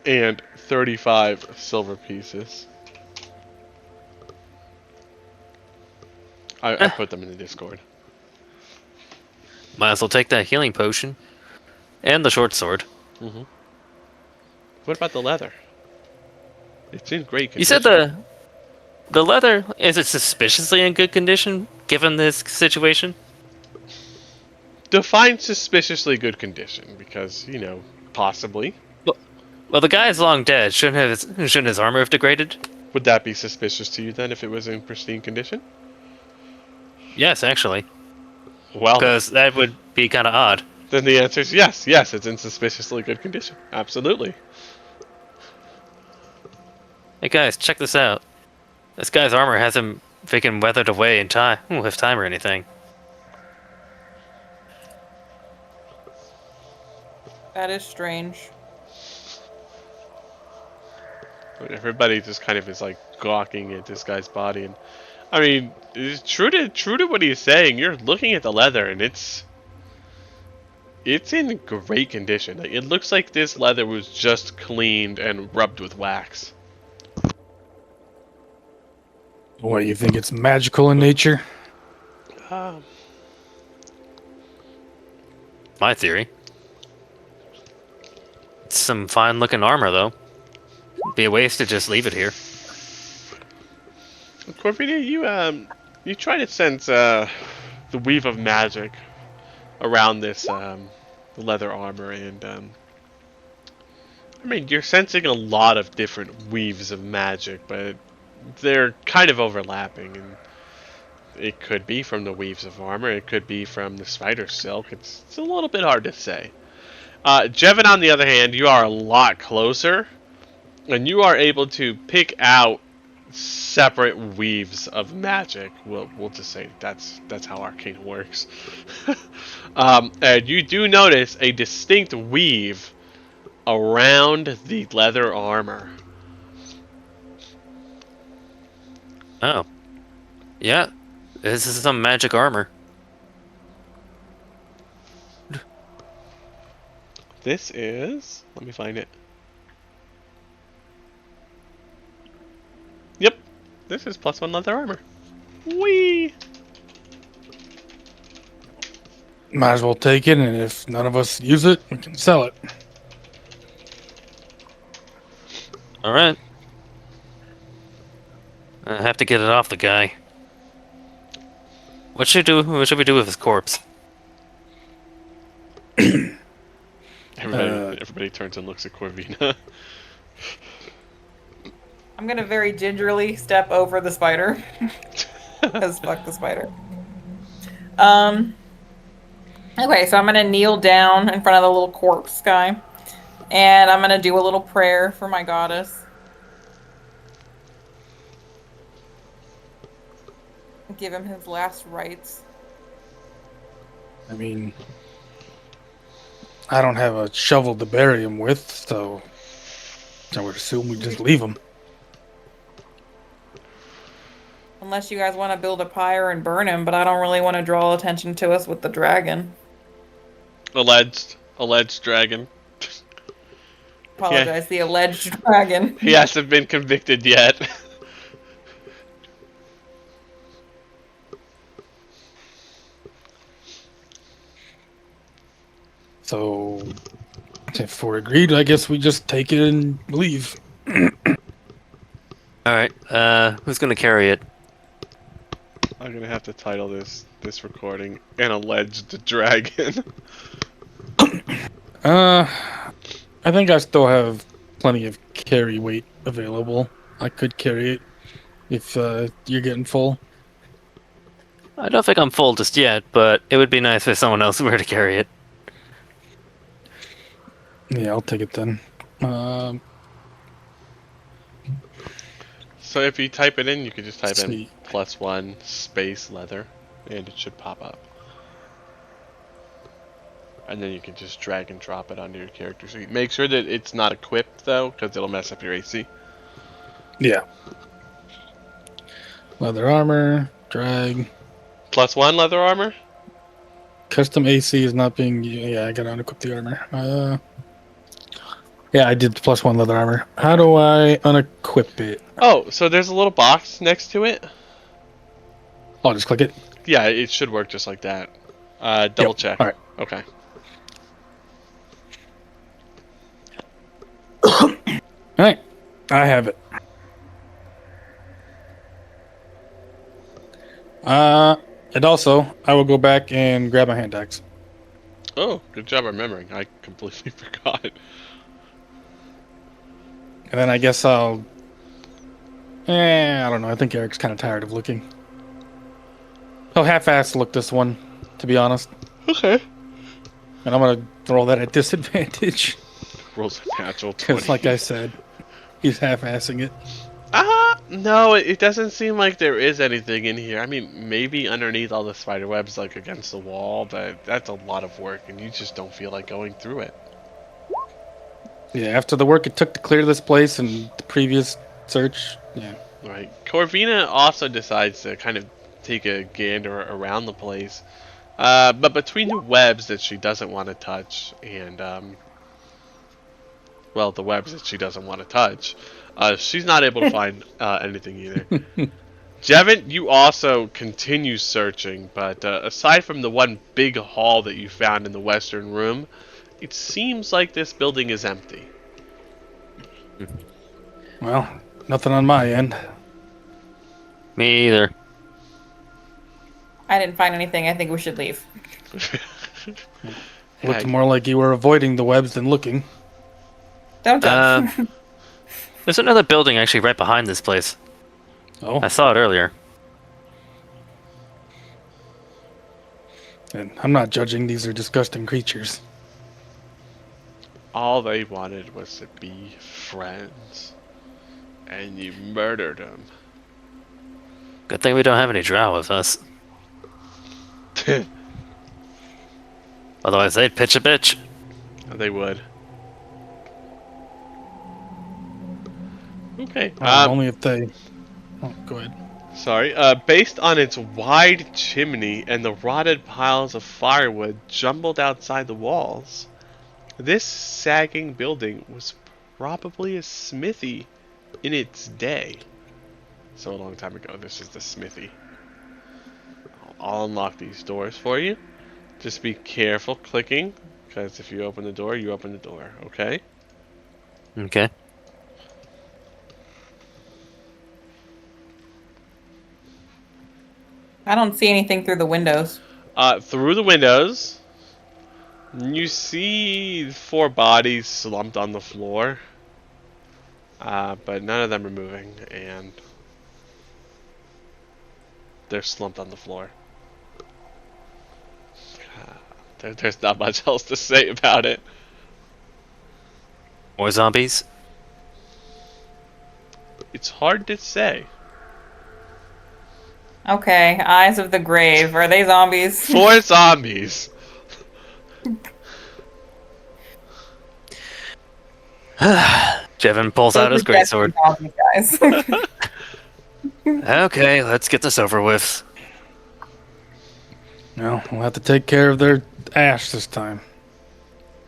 and 35 silver pieces. I put them in the Discord. Might as well take that healing potion. And the short sword. Mm-hmm. What about the leather? It's in great condition. You said the leather, is it suspiciously in good condition, given this situation? Define suspiciously good condition, because, possibly. Well, the guy is long dead. Shouldn't his armor have degraded? Would that be suspicious to you then if it was in pristine condition? Yes, actually. Well, Because that would be kind of odd. then the answer is yes. Yes, it's in suspiciously good condition. Absolutely. Hey guys, check this out. This guy's armor hasn't freaking weathered away in time, with time or anything. That is strange. Everybody just kind of is like gawking at this guy's body, and I mean, it's true to what he's saying. You're looking at the leather, and it's in great condition. It looks like this leather was just cleaned and rubbed with wax. What, you think it's magical in nature? My theory. It's some fine-looking armor, though. Be a waste to just leave it here. Corvina, you try to sense the weave of magic around this leather armor, and I mean, you're sensing a lot of different weaves of magic, but they're kind of overlapping, and it could be from the weaves of armor, it could be from the spider silk. It's a little bit hard to say. Jevon, on the other hand, you are a lot closer, and you are able to pick out separate weaves of magic. We'll just say that's how Arcana works. And you do notice a distinct weave around the leather armor. Oh. Yeah. This is some magic armor. This is... Let me find it. Yep. This is +1 leather armor. Whee! Might as well take it, and if none of us use it, we can sell it. Alright. I have to get it off the guy. What should we do with his corpse? Everybody turns and looks at Corvina. I'm gonna very gingerly step over the spider. Because fuck the spider. Okay, so I'm gonna kneel down in front of the little corpse guy. And I'm gonna do a little prayer for my goddess. Give him his last rites. I mean, I don't have a shovel to bury him with, so I would assume we just leave him. Unless you guys want to build a pyre and burn him, but I don't really want to draw attention to us with the dragon. Alleged dragon. Apologize, the alleged dragon. He hasn't been convicted yet. So, if we're agreed, I guess we just take it and leave. Alright, who's gonna carry it? I'm gonna have to title this recording "An Alleged Dragon." I think I still have plenty of carry weight available. I could carry it if you're getting full. I don't think I'm full just yet, but it would be nice if someone else were to carry it. Yeah, I'll take it then. So if you type it in, you could just type in Sweet. +1 space leather, and it should pop up. And then you can just drag and drop it onto your character sheet. Make sure that it's not equipped though, because it'll mess up your AC. Yeah. Leather armor, drag. +1 leather armor. Custom AC is not being. Yeah, I gotta unequip the armor. Yeah, I did +1 leather armor. How do I unequip it? Oh, so there's a little box next to it. I'll just click it. Yeah, it should work just like that. Double Yep. check. All right. Okay. All right. I have it. And also, I will go back and grab my hand axe. Oh, good job remembering. I completely forgot. And then I guess I'll. I don't know. I think Eric's kind of tired of looking. He'll half-ass look this one, to be honest. Okay. And I'm gonna throw that at disadvantage. Rolls a natural 20. Because, like I said, he's half-assing it. No, it doesn't seem like there is anything in here. I mean, maybe underneath all the spider webs, like against the wall, but that's a lot of work, and you just don't feel like going through it. Yeah, after the work it took to clear this place and the previous search, yeah. Right. Corvina also decides to kind of take a gander around the place. But between the webs that she doesn't want to touch and, well, the webs that she doesn't want to touch, she's not able to find anything either. Jevin, you also continue searching, but aside from the one big hall that you found in the western room, it seems like this building is empty. Well, nothing on my end. Me either. I didn't find anything. I think we should leave. Looked more like you were avoiding the webs than looking. Don't judge. There's another building actually right behind this place. Oh, I saw it earlier. and I'm not judging. These are disgusting creatures. All they wanted was to be friends. And you murdered them. Good thing we don't have any drow with us. Otherwise, they'd pitch a bitch. They would. Okay. Only if they. Oh, go ahead. Sorry. Based on its wide chimney and the rotted piles of firewood jumbled outside the walls, this sagging building was probably a smithy in its day. So a long time ago, this is the smithy. I'll unlock these doors for you. Just be careful clicking, because if you open the door, you open the door, okay? Okay. I don't see anything through the windows. Through the windows, you see 4 bodies slumped on the floor. But none of them are moving, and they're slumped on the floor. There's not much else to say about it. More zombies? It's hard to say. Okay, eyes of the grave. Are they zombies? 4 zombies. Jevin pulls out his greatsword. Guys. Okay, let's get this over with. No, we'll have to take care of their ash this time.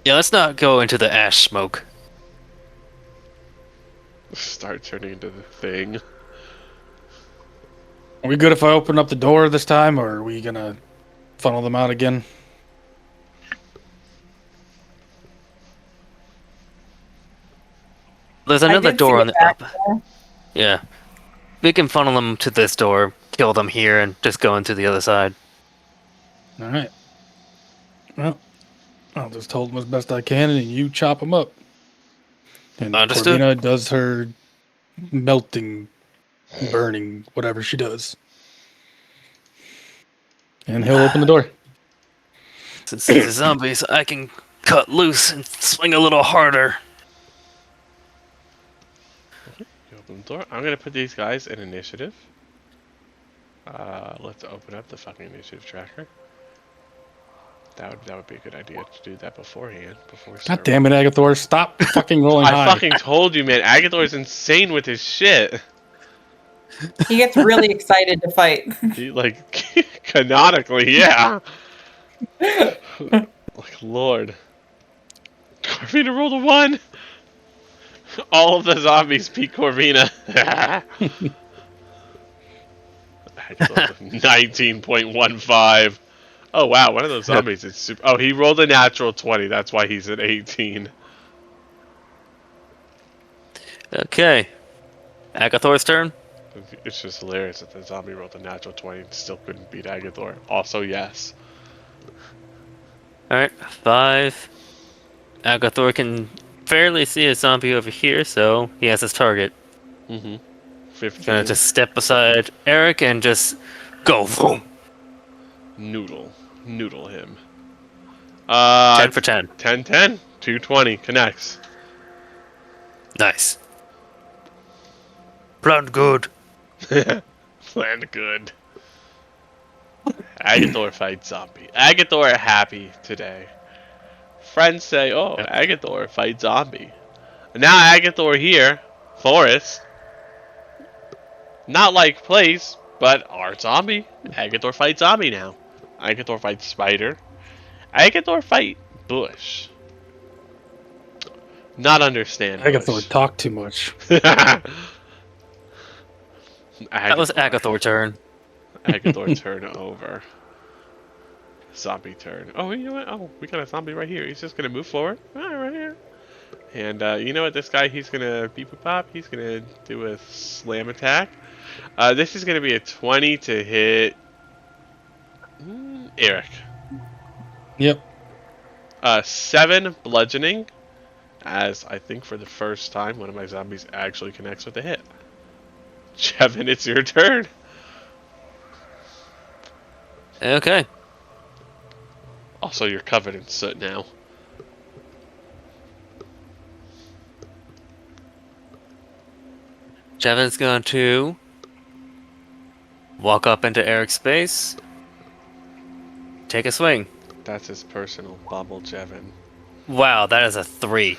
Yeah, let's not go into the ash smoke. Start turning into the thing. Are we good if I open up the door this time, or are we gonna funnel them out again? There's I another did door see on it the back up. there. Yeah. We can funnel them to this door, kill them here, and just go into the other side. All right. Well, I'll just hold them as best I can, and you chop them up. And Understood. Corvina does her melting, burning, whatever she does. And he'll open the door. Since these are zombies, I can cut loose and swing a little harder. You open the door. I'm gonna put these guys in initiative. Let's open up the fucking initiative tracker. That would be a good idea to do that beforehand. Before we God start. damn it, Agathor. Stop fucking rolling I high. fucking told you, man. Agathor's insane with his shit. He gets really excited to fight. He, like, canonically, yeah. Like, Lord. Corvina rolled a 1. All of the zombies beat Corvina. 19.15. Oh, wow. One of those zombies is super. Oh, he rolled a natural 20. That's why he's at 18. Okay. Agathor's turn. It's just hilarious that the zombie rolled a natural 20 and still couldn't beat Agathor. Also, yes. Alright, 5. Agathor can fairly see a zombie over here, so he has his target. Mm-hmm. 15. Gonna just step beside Eric and just go boom. Noodle him. 10 for 10. 10-10. 220 connects. Nice. Planned good. Planned good. Agathor fights zombie. Agathor happy today. Friends say, oh, Agathor fights zombie. And now Agathor here, forest. Not like place, but our zombie. Agathor fights zombie now. Agathor fights spider. Agathor fight bush. Not understand Agathor bush. talk too much. That was Agathor's turn. Agathor turn over. Zombie turn. Oh, you know what? Oh, we got a zombie right here. He's just gonna move forward. Right here. And you know what? This guy, he's gonna beep boop pop. He's gonna do a slam attack. This is gonna be a 20 to hit Eric. Yep. 7 bludgeoning. As I think for the first time, one of my zombies actually connects with a hit. Jevin, it's your turn. Okay. Also, you're covered in soot now. Jevin's going to walk up into Eric's space. Take a swing. That's his personal bubble, Jevin. Wow, that is a 3.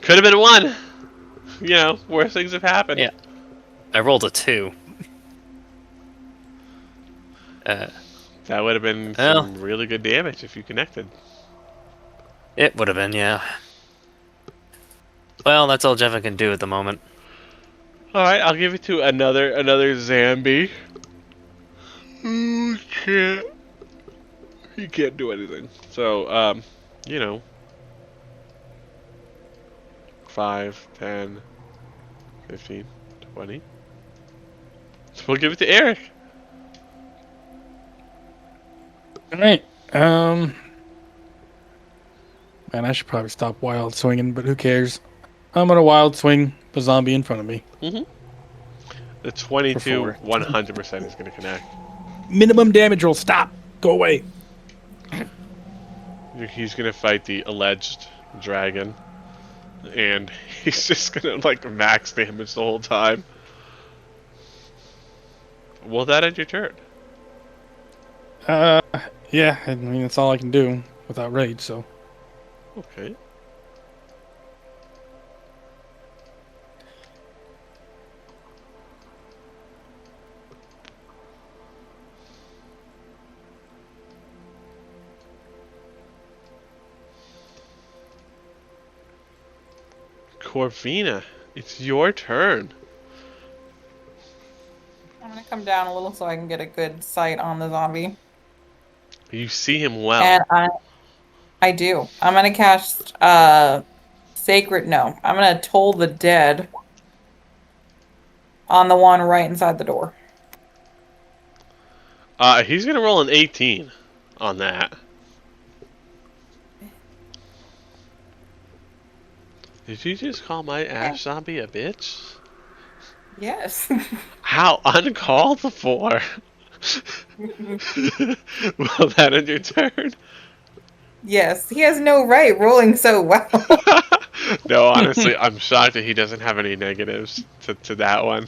Could have been 1. You know, worse things have happened. Yeah. I rolled a 2. That would have been Well. some really good damage if you connected. It would have been, yeah. Well, that's all Jevin can do at the moment. Alright, I'll give it to another Zambi. He can't do anything. So, you know. 5, 10, 15, 20. So we'll give it to Eric. Alright. Man, I should probably stop wild swinging, but who cares? I'm gonna wild swing the zombie in front of me. The 22, For 4. 100% is going to connect. Minimum damage roll. Stop. Go away. He's going to fight the alleged dragon. And he's just going to, like, max damage the whole time. Will that end your turn? Yeah, I mean that's all I can do without rage. So Okay. Corvina, it's your turn. I'm gonna come down a little so I can get a good sight on the zombie. You see him well. And I do. I'm gonna cast Sacred No. I'm gonna toll the dead on the one right inside the door. He's gonna roll an 18 on that. Did you just call my ash zombie a bitch? Yes. How uncalled for. Well, that end your turn? Yes. He has no right rolling so well. No, honestly, I'm shocked that he doesn't have any negatives to that one.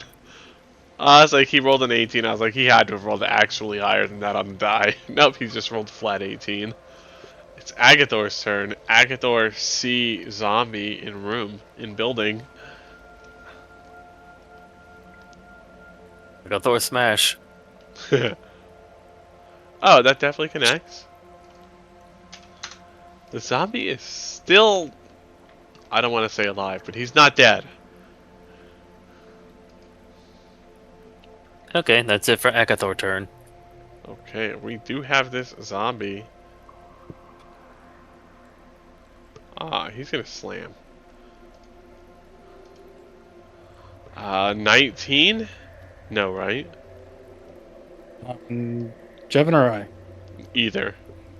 I was like, he rolled an 18. I was like, he had to have rolled actually higher than that on the die. Nope, he just rolled flat 18. It's Agathor's turn. Agathor see zombie in room, in building. I got Thor smash. Oh, that definitely connects. The zombie is still, I don't want to say alive, but he's not dead. Okay, that's it for Akathor turn. Okay, we do have this zombie. He's gonna slam. 19? No, right? Jevin or I? Either.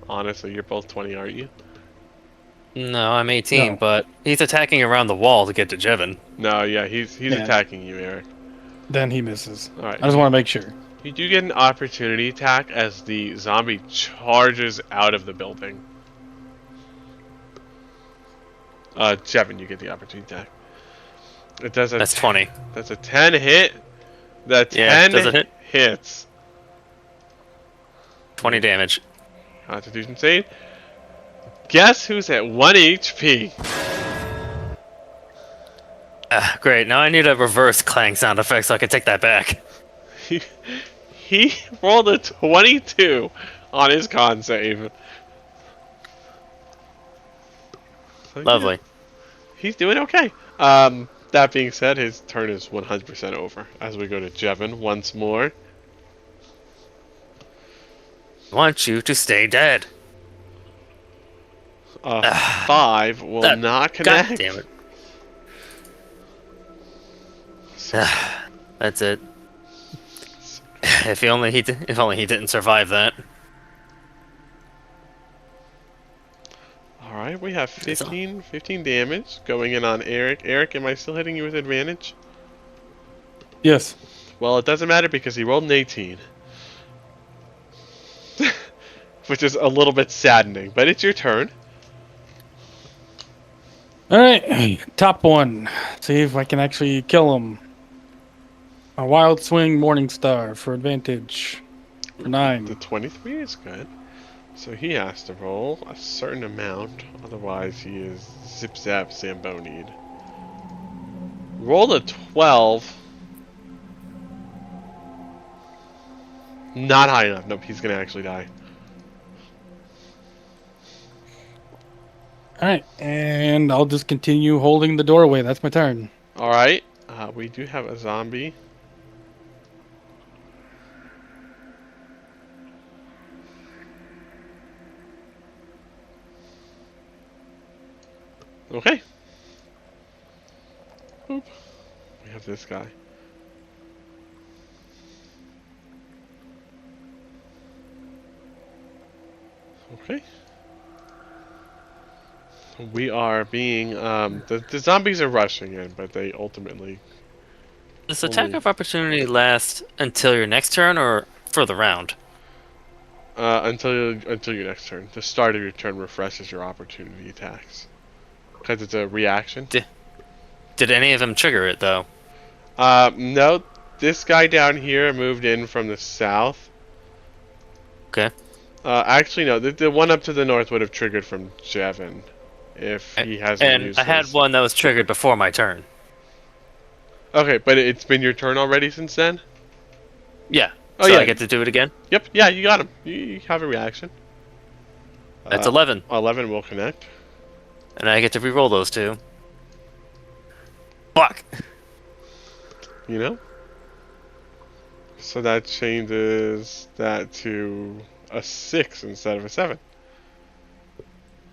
Honestly, you're both 20, aren't you? No, I'm 18, No. but he's attacking around the wall to get to Jevin. No, yeah, he's Yeah. attacking you, Eric. Then he misses. Alright. I just want to make sure. You do get an opportunity attack as the zombie charges out of the building. Jevin, you get the opportunity attack. It does a That's 20. That's a 10 hit. The 10 Yeah, does it hit? hits. 20 damage. Constitution save. Guess who's at 1 HP? Great, now I need a reverse clang sound effect so I can take that back. He rolled a 22 on his con save. So, Lovely. yeah, he's doing okay. That being said, his turn is 100% over as we go to Jevin once more. I want you to stay dead. 5 will That- not connect. God damn it. That's it. If only he didn't survive that. Alright, we have 15 damage going in on Eric. Eric, am I still hitting you with advantage? Yes. Well, it doesn't matter because he rolled an 18. Which is a little bit saddening, but it's your turn. All right. Top one. See if I can actually kill him. A wild swing Morning Star for advantage. For 9. The 23 is good. So he has to roll a certain amount, otherwise he is zip zap zambonied. Roll a 12. Not high enough. Nope, he's gonna actually die. All right, and I'll just continue holding the doorway. That's my turn. Alright, we do have a zombie. Okay. Oop. We have this guy. Okay. We are being, the zombies are rushing in, but they ultimately... Does attack of opportunity last until your next turn or for the round? Until your next turn. The start of your turn refreshes your opportunity attacks. Because it's a reaction. Did any of them trigger it though? No. This guy down here moved in from the south. Okay. Actually, no. The one up to the north would have triggered from Jevin if he hasn't And used I had his. one that was triggered before my turn. Okay, but it's been your turn already since then? Yeah. Oh, So yeah. I get to do it again? Yep, yeah, you got him. You have a reaction. That's 11. 11 will connect. And I get to re-roll those two. Fuck! You know? So that changes that to a 6 instead of a 7.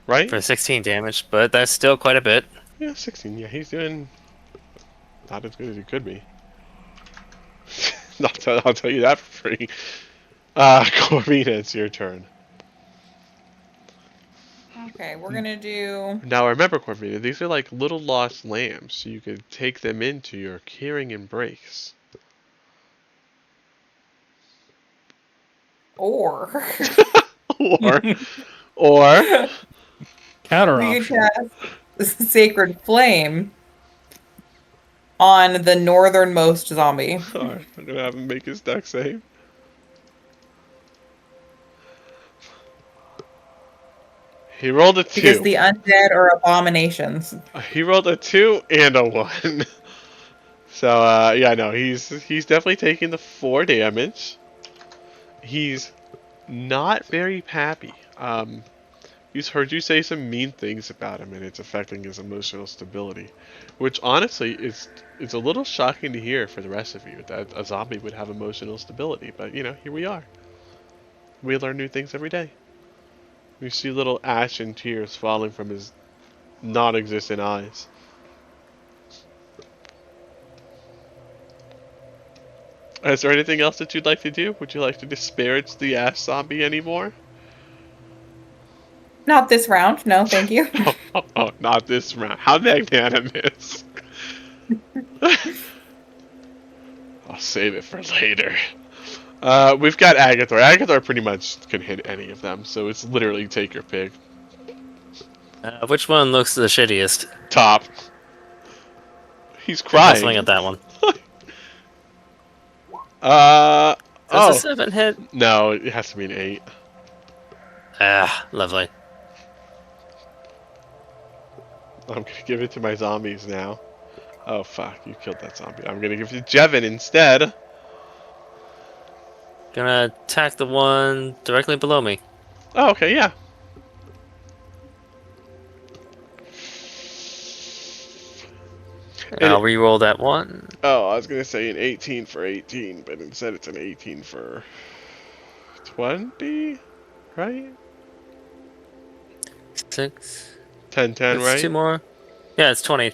Right? For 16 damage, but that's still quite a bit. Yeah, 16. Yeah, he's doing not as good as he could be. I'll tell you that for free. Corvina, it's your turn. Okay, we're gonna do. Now remember, Corvina, these are like little lost lambs, so you could take them into your caring embrace. Or. or, or, Counter We option. could cast Sacred Flame on the northernmost zombie. Alright, I'm gonna have him make his deck save. He rolled a 2. Because the undead are abominations. He rolled a 2 and a 1. So, yeah, no, he's definitely taking the 4 damage. He's not very happy. He's heard you say some mean things about him, and it's affecting his emotional stability. Which, honestly, is a little shocking to hear for the rest of you, that a zombie would have emotional stability. But, you know, here we are. We learn new things every day. We see little ashen tears falling from his non-existent eyes. Is there anything else that you'd like to do? Would you like to disparage the ash zombie anymore? Not this round, no, thank you. Oh, not this round. How magnanimous. I'll save it for later. We've got Agathor. Agathor pretty much can hit any of them, so it's literally take your pick. Which one looks the shittiest? Top. He's I'll crying. swing at that one. Oh. Does a 7 hit? No, it has to be an 8. Ah, lovely. I'm gonna give it to my zombies now. Oh fuck, you killed that zombie. I'm gonna give it to Jevin instead. Gonna attack the one directly below me. Oh, okay, yeah. And I'll re-roll that one. Oh, I was gonna say an 18 for 18, but instead it's an 18 for 20, right? 6. 10, 10, It's right? 2 more. Yeah, it's 20.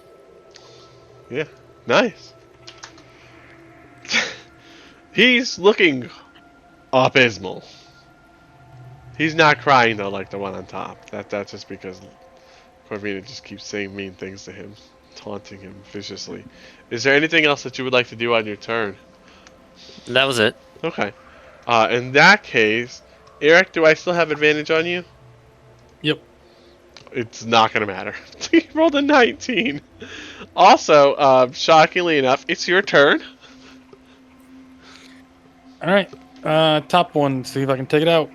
Yeah, nice. He's looking abysmal. He's not crying though, like the one on top. That's just because Corvina just keeps saying mean things to him, taunting him viciously. Is there anything else that you would like to do on your turn? That was it. Okay. In that case, Eric, do I still have advantage on you? Yep. It's not gonna matter. He rolled a 19. Also, shockingly enough, it's your turn. All right. Top one. See if I can take it out.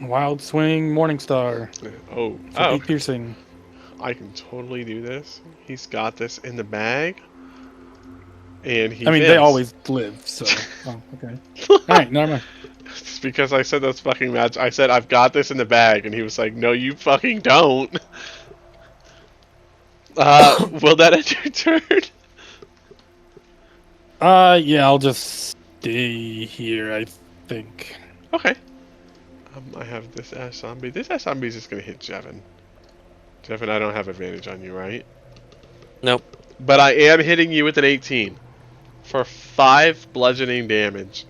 Wild swing, Morningstar. Oh, For 8 piercing. I can totally do this. He's got this in the bag. And he I mean, fails. they always live, so. Oh, okay. All right, never mind. It's because I said that's fucking match. I said, I've got this in the bag. And he was like, no, you fucking don't. Will that end your turn? Yeah, I'll just stay here, I think. Okay. I have this ass zombie. This ass zombie is just gonna hit Jevin. Jevin, I don't have advantage on you, right? Nope. But I am hitting you with an 18 for 5 bludgeoning damage.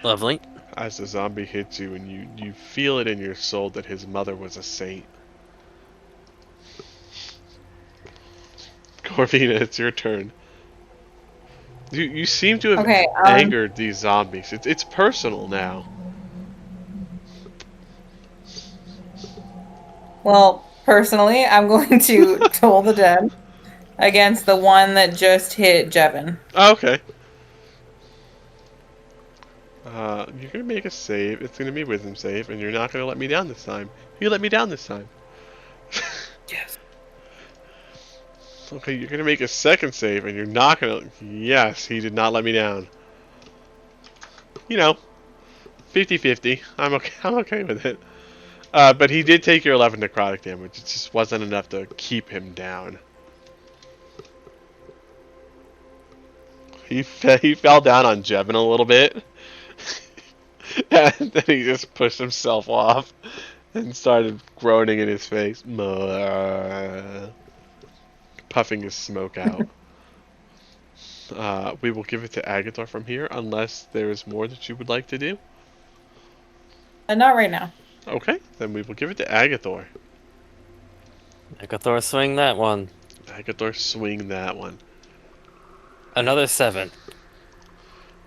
Lovely. As the zombie hits you, and you feel it in your soul that his mother was a saint. Corvina, it's your turn. You seem to have Okay, angered these zombies. It's personal now. Well, personally, I'm going to Toll the Dead against the one that just hit Jevin. Oh, okay. You're gonna make a save. It's gonna be wisdom save, and you're not gonna let me down this time. You let me down this time. Yes. Okay, you're gonna make a second save, and you're not gonna. Yes, he did not let me down. You know, 50-50. I'm okay. I'm okay with it. But he did take your 11 necrotic damage. It just wasn't enough to keep him down. He fell down on Jevin a little bit, and then he just pushed himself off and started groaning in his face, puffing his smoke out. We will give it to Agathor from here, unless there is more that you would like to do. Not right now. Okay, then we will give it to Agathor. Agathor swing that one. Agathor swing that one. Another 7.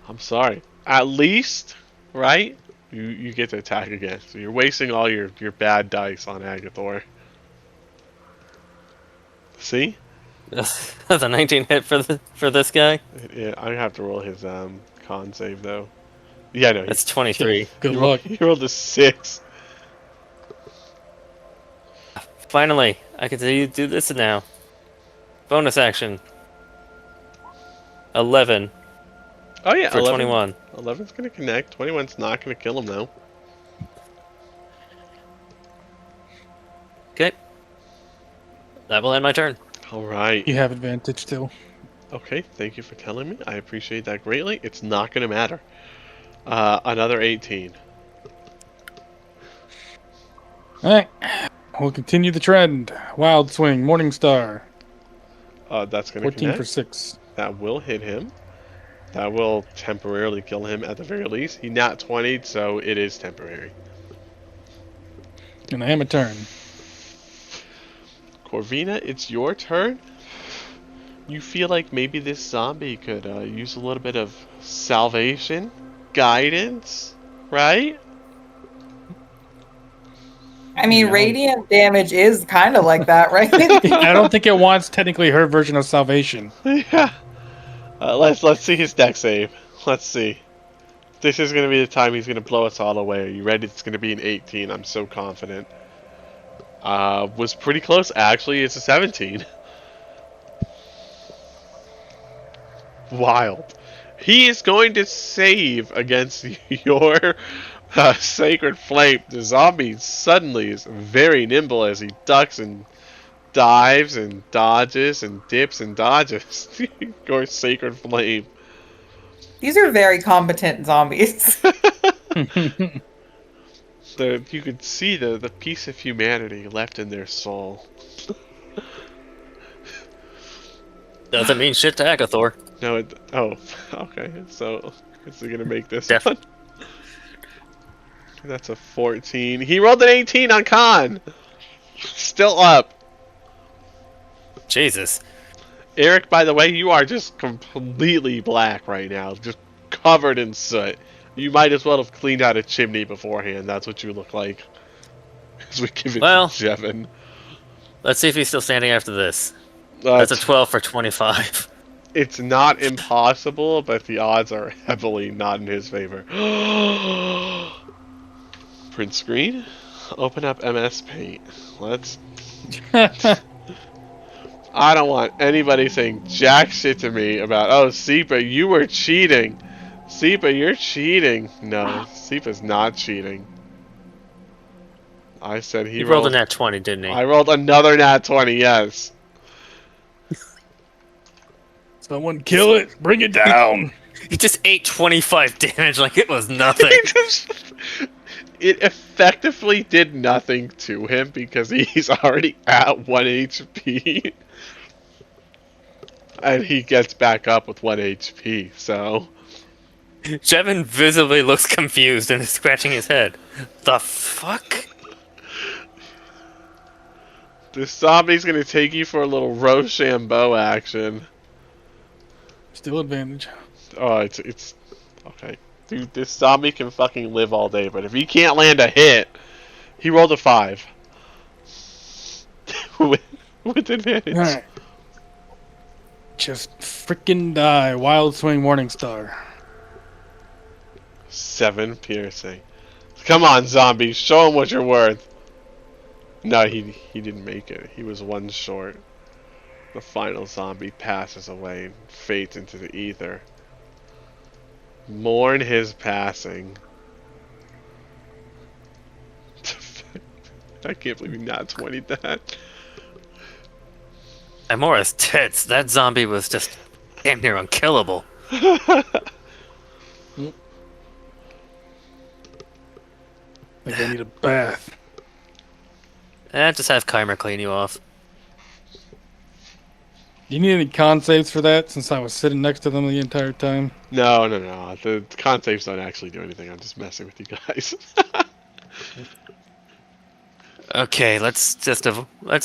I'm sorry. At least, right? You get to attack again. So you're wasting all your bad dice on Agathor. See? That's a 19 hit for this guy. Yeah, I have to roll his con save though. Yeah, no. That's 23. Good luck. He rolled a 6. Finally, I can do this now. Bonus action. 11 Oh yeah, for 11. 21. 11's gonna connect. 21's not gonna kill him though. Okay. That will end my turn. All right. You have advantage still. Okay, thank you for telling me. I appreciate that greatly. It's not gonna matter. Another 18. Alright. We'll continue the trend. Wild swing, Morning Star. That's gonna 14 connect. for 6. That will hit him. That will temporarily kill him at the very least. He nat 20'd, so it is temporary. And I am a turn. Corvina, it's your turn. You feel like maybe this zombie could use a little bit of salvation, guidance, right? I mean, No. radiant damage is kind of like that, right? I don't think it wants technically her version of salvation. Yeah. Let's see his deck save. Let's see. This is gonna be the time he's gonna blow us all away. Are you ready? It's gonna be an 18. I'm so confident. Was pretty close actually. It's a 17. Wild. He is going to save against your sacred flame. The zombie suddenly is very nimble as he ducks and dives and dodges and dips and dodges your sacred flame. These are very competent zombies. You could see the piece of humanity left in their soul. Doesn't mean shit to Agathor. No, oh, okay. So, is he gonna make this Def- one? That's a 14. He rolled an 18 on con. Still up. Jesus. Eric, by the way, you are just completely black right now, just covered in soot. You might as well have cleaned out a chimney beforehand. That's what you look like. As we give it Well, to Jevin. Let's see if he's still standing after this. That's a 12 for 25. It's not impossible, but the odds are heavily not in his favor. Print screen. Open up MS Paint. Let's... I don't want anybody saying jack shit to me about, oh, Seepa, you were cheating. Seepa, you're cheating. No, Seepa's not cheating. I said He rolled a nat 20, didn't he? I rolled another nat 20, yes. Someone kill it. Bring it down. He just ate 25 damage like it was nothing. It effectively did nothing to him because he's already at 1 HP. And he gets back up with 1 HP, so... Jevin visibly looks confused and is scratching his head. The fuck? This zombie's gonna take you for a little Rochambeau action. Still advantage. Oh, it's... Okay. Dude, this zombie can fucking live all day, but if he can't land a hit... He rolled a 5. with advantage. Alright. Just freaking die. Wild swing, Morning Star. 7 piercing. Come on, zombie, show him what you're worth. No, he didn't make it. He was 1 short. The final zombie passes away and fades into the ether. Mourn his passing. I can't believe he not 20'd that. Imora's tits. That zombie was just damn near unkillable. I think I need a bath. Just have Keimer clean you off. Do you need any con saves for that, since I was sitting next to them the entire time? No. The con saves don't actually do anything. I'm just messing with you guys. Okay, let's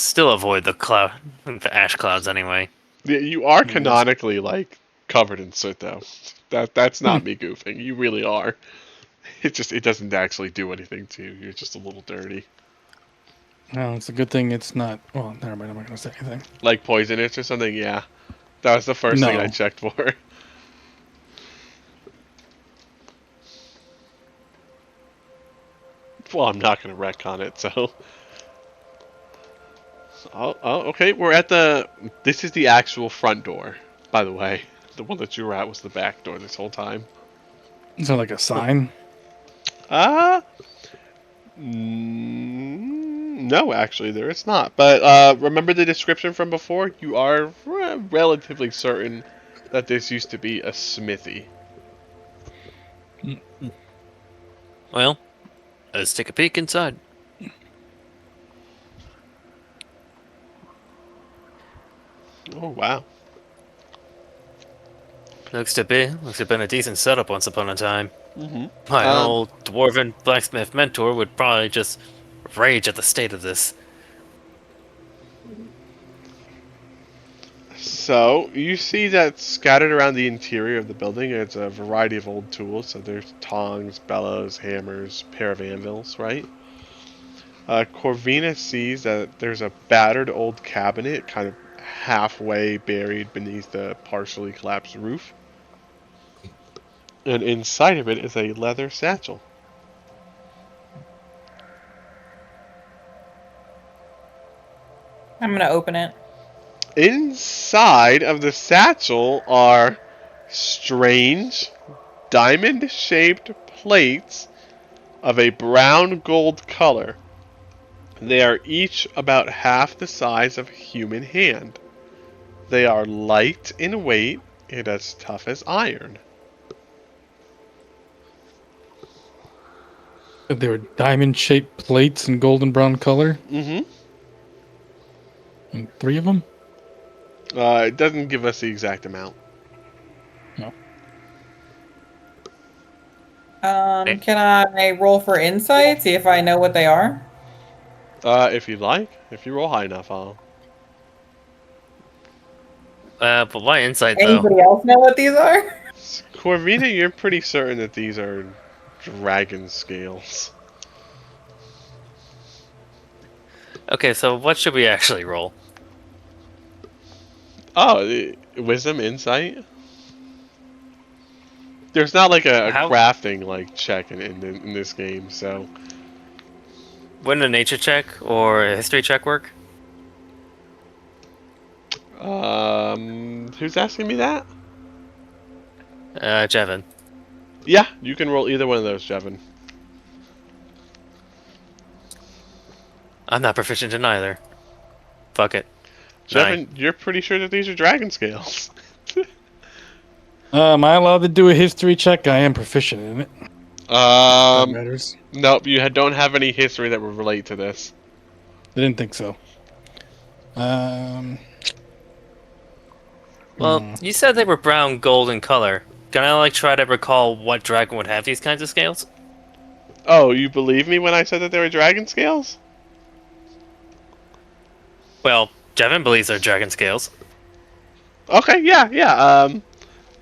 still avoid the ash clouds anyway. Yeah, you are canonically like covered in soot, though. That's not me goofing. You really are. It doesn't actually do anything to you. You're just a little dirty. No, it's a good thing it's not. Well, never mind. I'm not gonna say anything. Like poisonous or something. Yeah, that was the first thing I No. checked for. Well, I'm not gonna retcon it, so. Oh, okay. We're at the. This is the actual front door, by the way. The one that you were at was the back door this whole time. Is that like a sign? No, actually, there is not. But remember the description from before? You are relatively certain that this used to be a smithy. Well, let's take a peek inside. Oh, wow. Looks to have been a decent setup once upon a time. Mm-hmm. My old dwarven blacksmith mentor would probably just rage at the state of this. So, you see that scattered around the interior of the building, it's a variety of old tools. So there's tongs, bellows, hammers, pair of anvils, right? Corvina sees that there's a battered old cabinet kind of halfway buried beneath the partially collapsed roof. And inside of it is a leather satchel. I'm gonna open it. Inside of the satchel are strange, diamond-shaped plates of a brown gold color. They are each about half the size of a human hand. They are light in weight and as tough as iron. They were diamond-shaped plates in golden brown color. Mm-hmm. And 3 of them? It doesn't give us the exact amount. No. Can I roll for insight, see if I know what they are? If you'd like. If you roll high enough, I'll... But why insight though? Anybody else know what these are? Corvina, you're pretty certain that these are dragon scales. Okay, so what should we actually roll? Oh, wisdom, insight? There's not like a crafting like check in this game, so... Wouldn't a nature check or a history check work? Who's asking me that? Jevin. Yeah, you can roll either one of those, Jevin. I'm not proficient in either. Fuck it. Jevin, you're pretty sure that these are dragon scales. Am I allowed to do a history check? I am proficient in it. That matters. Nope, you don't have any history that would relate to this. I didn't think so. Well, you said they were brown gold in color. Can I like try to recall what dragon would have these kinds of scales? Oh, you believe me when I said that they were dragon scales? Well, Jevin believes they're dragon scales. Okay, yeah.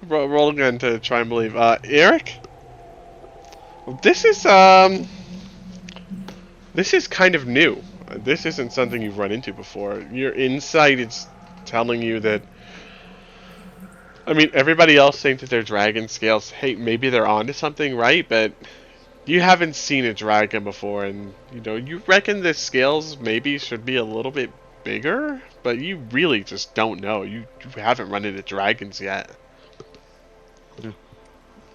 Roll again to try and believe. Eric? This is kind of new. This isn't something you've run into before. Your insight is telling you that I mean, everybody else thinks that they're dragon scales. Hey, maybe they're onto something, right? But you haven't seen a dragon before, and you reckon the scales maybe should be a little bit bigger, but you really just don't know. You haven't run into dragons yet.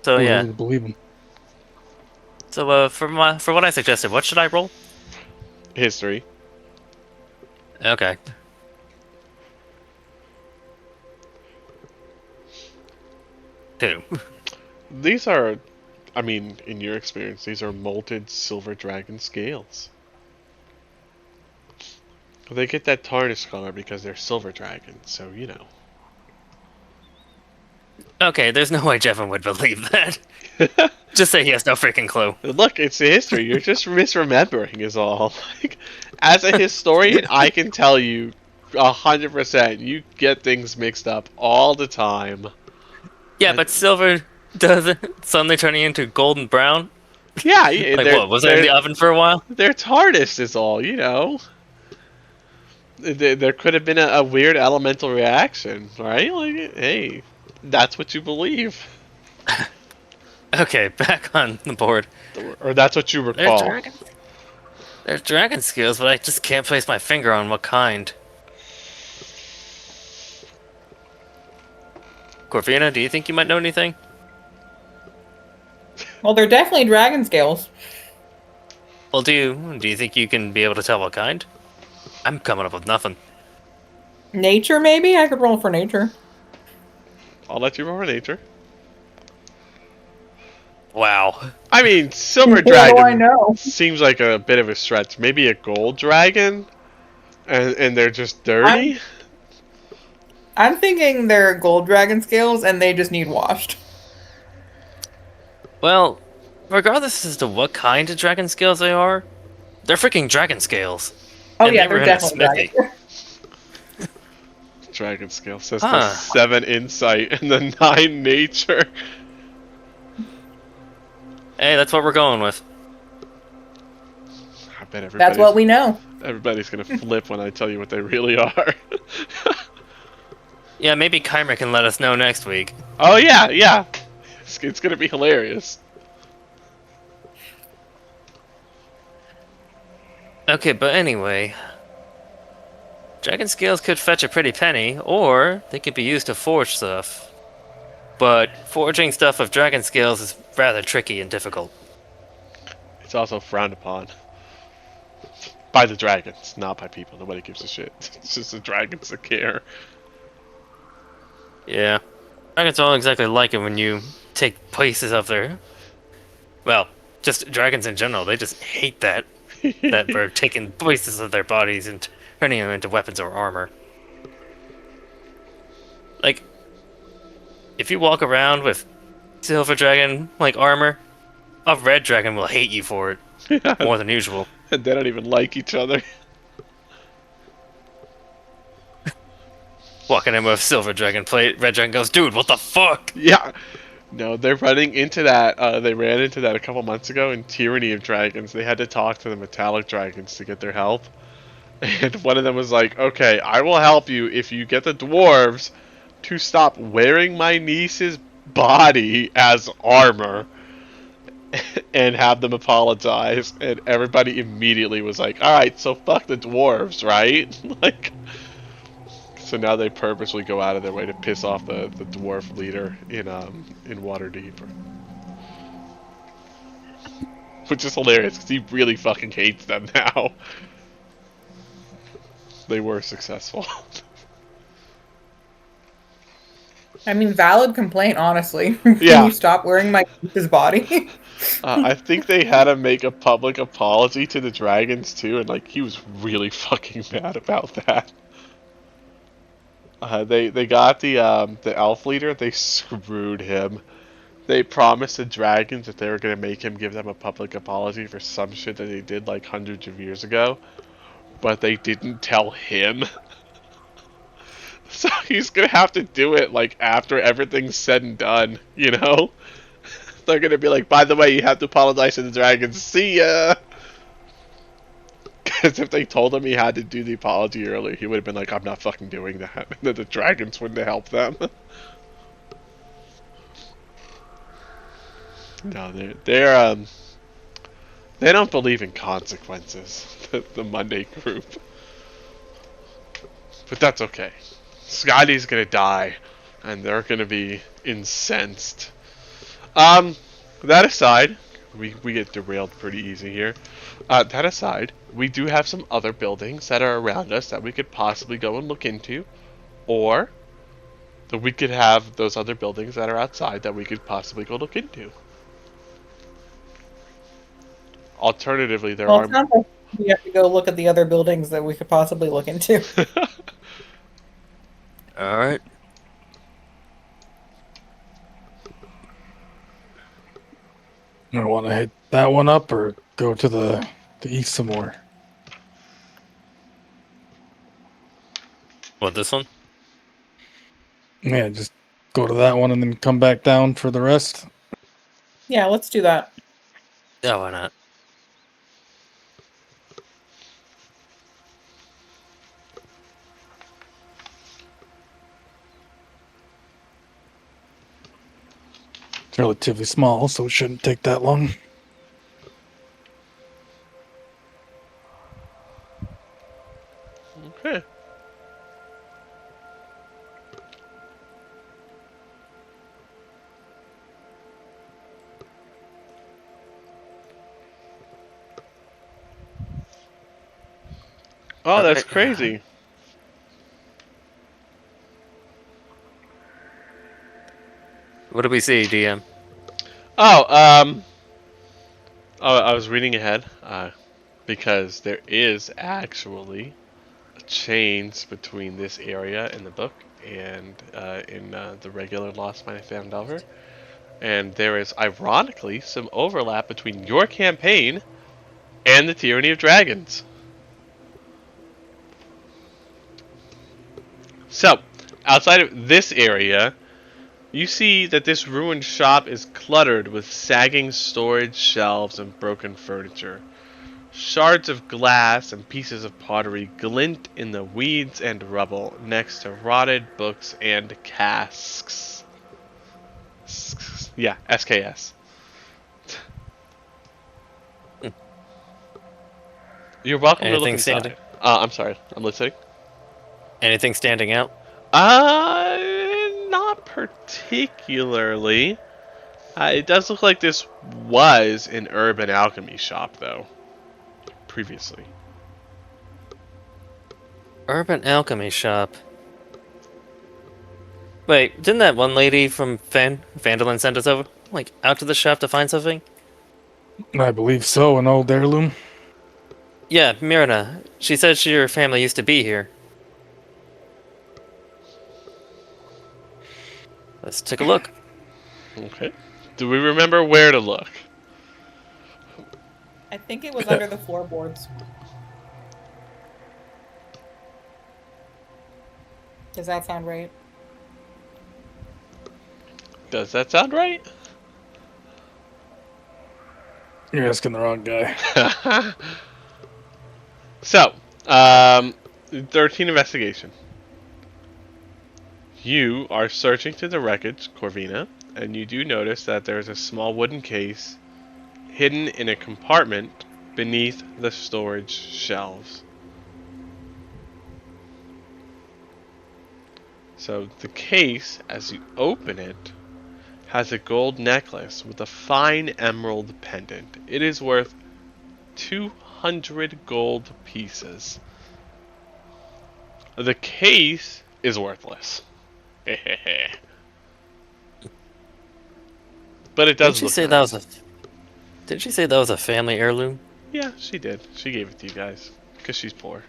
So I yeah. really believe him. So for what I suggested, what should I roll? History. Okay. Two. These are, I mean, in your experience, these are molted silver dragon scales. They get that tarnished color because they're silver dragons, so Okay, there's no way Jevin would believe that. Just say he has no freaking clue. Look, it's the history. You're just misremembering is all. Like, as a historian, I can tell you 100%. You get things mixed up all the time. Yeah, but silver doesn't suddenly turning into golden brown. Yeah, Like what? Was it in the oven for a while? They're tarnished is all, There could have been a weird elemental reaction, right? Like, hey, that's what you believe. Okay, back on the board. Or that's what you recall. There's dragon skills, but I just can't place my finger on what kind. Corvina, do you think you might know anything? Well, they're definitely dragon scales. Well, do you think you can be able to tell what kind? I'm coming up with nothing. Nature, maybe? I could roll for nature. I'll let you roll for nature. Wow. I mean, silver What do dragon I know? seems like a bit of a stretch. Maybe a gold dragon, and they're just dirty. I'm thinking they're gold dragon scales and they just need washed. Well, regardless as to what kind of dragon scales they are, they're freaking dragon scales. Oh And yeah, they were they're in a definitely smithy. dragon. Dragon scale says the 7 insight and the 9 nature. Hey, that's what we're going with. I bet everybody's, That's what we know. everybody's gonna flip when I tell you what they really are. Yeah, maybe Kymer can let us know next week. Oh yeah. It's gonna be hilarious. Okay, but anyway. Dragon scales could fetch a pretty penny, or they could be used to forge stuff. But forging stuff of dragon scales is rather tricky and difficult. It's also frowned upon. By the dragons, not by people. Nobody gives a shit. It's just the dragons that care. Yeah. Dragons don't exactly like it when you take pieces of their... Well, just dragons in general, they just hate that. That we're taking pieces of their bodies and turning them into weapons or armor. Like, if you walk around with silver dragon, like, armor, a red dragon will hate you for it more than usual. And they don't even like each other. Walking in with silver dragon plate, red dragon goes, dude, what the fuck? Yeah. No, they're running into that. They ran into that a couple months ago in Tyranny of Dragons. They had to talk to the metallic dragons to get their help. And one of them was like, okay, I will help you if you get the dwarves to stop wearing my niece's body as armor and have them apologize. And everybody immediately was like, alright, so fuck the dwarves, right? Like... So now they purposely go out of their way to piss off the dwarf leader in Waterdeep. Which is hilarious, because he really fucking hates them now. They were successful. I mean, valid complaint, honestly. Yeah. Can you stop wearing my niece's body? I think they had to make a public apology to the dragons, too, and, like, he was really fucking mad about that. They got the elf leader. They screwed him. They promised the dragons that they were gonna make him give them a public apology for some shit that they did like hundreds of years ago, but they didn't tell him. So he's gonna have to do it like after everything's said and done. They're gonna be like, by the way, you have to apologize to the dragons. See ya. Because if they told him he had to do the apology earlier, he would have been like, I'm not fucking doing that. And then the dragons wouldn't have helped them. No, they're they don't believe in consequences. The Monday group, but that's okay. Scotty's gonna die, and they're gonna be incensed. That aside, we get derailed pretty easy here. That aside, we do have some other buildings that are around us that we could possibly go and look into, or that we could have those other buildings that are outside that we could possibly go look into. Alternatively, there Well, it are. sounds like we have to go look at the other buildings that we could possibly look into. All right. I want to hit that one up or go to the east some more. What, this one? Yeah, just go to that one and then come back down for the rest. Yeah, let's do that. Yeah, why not? It's relatively small, so it shouldn't take that long. Okay. Oh, that's Alright. crazy. What do we see, DM? Oh, oh, I was reading ahead, because there is actually a change between this area in the book and in the regular Lost Mine of Phandelver. And there is, ironically, some overlap between your campaign and the Tyranny of Dragons. So, outside of this area, you see that this ruined shop is cluttered with sagging storage shelves and broken furniture. Shards of glass and pieces of pottery glint in the weeds and rubble next to rotted books and casks. Yeah, SKS. You're welcome to look Anything inside. standing? I'm sorry, I'm listening. Anything standing out? Not particularly. It does look like this was an urban alchemy shop, though. Previously. Urban alchemy shop. Wait, didn't that one lady from Phandelver send us over, like, out to the shop to find something? I believe so, an old heirloom. Yeah, Mirna. She said your family used to be here. Let's take a look. Okay. Do we remember where to look? I think it was under the floorboards. Does that sound right? Does that sound right? You're asking the wrong guy. So, 13 investigation. You are searching through the wreckage, Corvina, and you do notice that there's a small wooden case hidden in a compartment beneath the storage shelves. So the case, as you open it, has a gold necklace with a fine emerald pendant. It is worth 200 gold pieces. The case is worthless. But it does Didn't she look say nice. that was a? Didn't she say that was a family heirloom? Yeah, she did. She gave it to you guys. Because she's poor.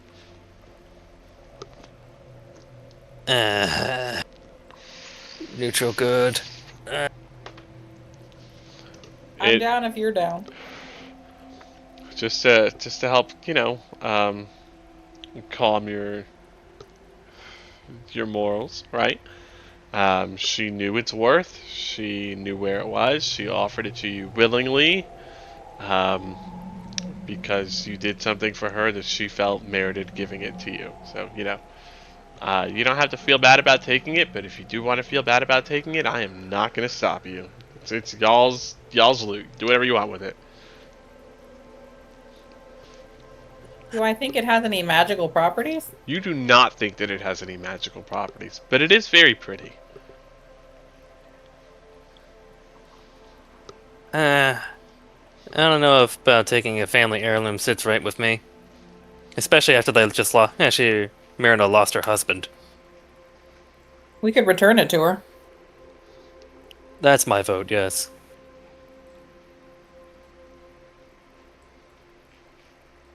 Neutral good. I'm It- down if you're down. Just to help, calm your morals, right? She knew its worth. She knew where it was. She offered it to you willingly, because you did something for her that she felt merited giving it to you. So, you don't have to feel bad about taking it, but if you do want to feel bad about taking it, I am not going to stop you. It's y'all's loot. Do whatever you want with it. Do I think it has any magical properties? You do not think that it has any magical properties, but it is very pretty. I don't know if taking a family heirloom sits right with me. Especially after they just lost. Actually, Myrna lost her husband. We could return it to her. That's my vote, yes.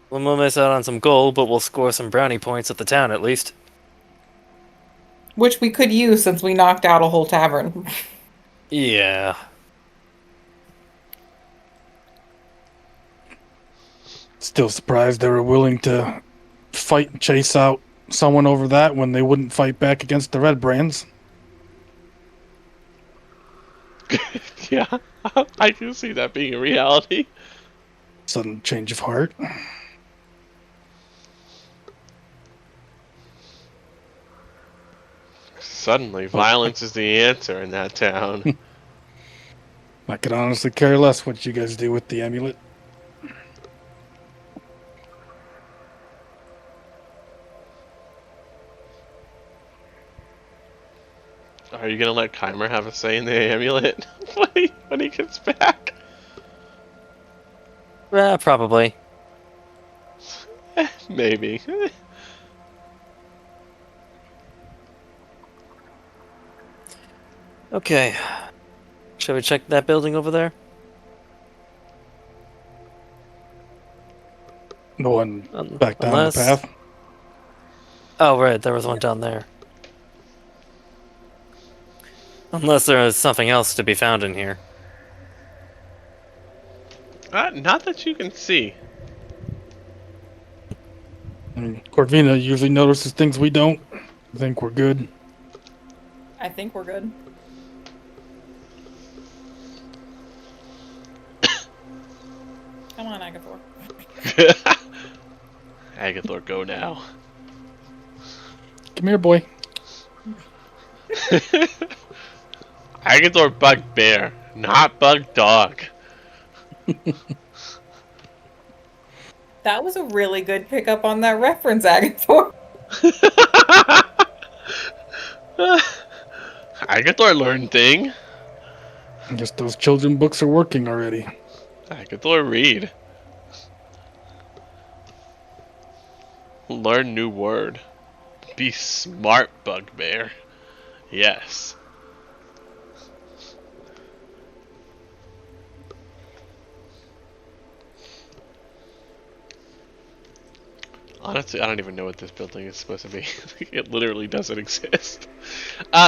We'll miss out on some gold, but we'll score some brownie points at the town at least. Which we could use since we knocked out a whole tavern. Yeah. Still surprised they were willing to fight and chase out someone over that when they wouldn't fight back against the Red Brands. Yeah, I can see that being a reality. Sudden change of heart. Suddenly, violence is the answer in that town. I could honestly care less what you guys do with the amulet. Are you gonna let Keimer have a say in the amulet when he gets back? Probably. Maybe. Okay. Shall we check that building over there? The one back down the path. Oh, right, there was one down there. Unless there is something else to be found in here. Not that you can see. I mean, Corvina usually notices things we don't. I think we're good. I think we're good. Come on, Agathor. Agathor, go now. Come here, boy. Agathor bug bear, not bug dog. That was a really good pickup on that reference, Agathor. Agathor learned thing. I guess those children books are working already. Agathor read. Learn new word. Be smart, bugbear. Yes. Honestly, I don't even know what this building is supposed to be. It literally doesn't exist.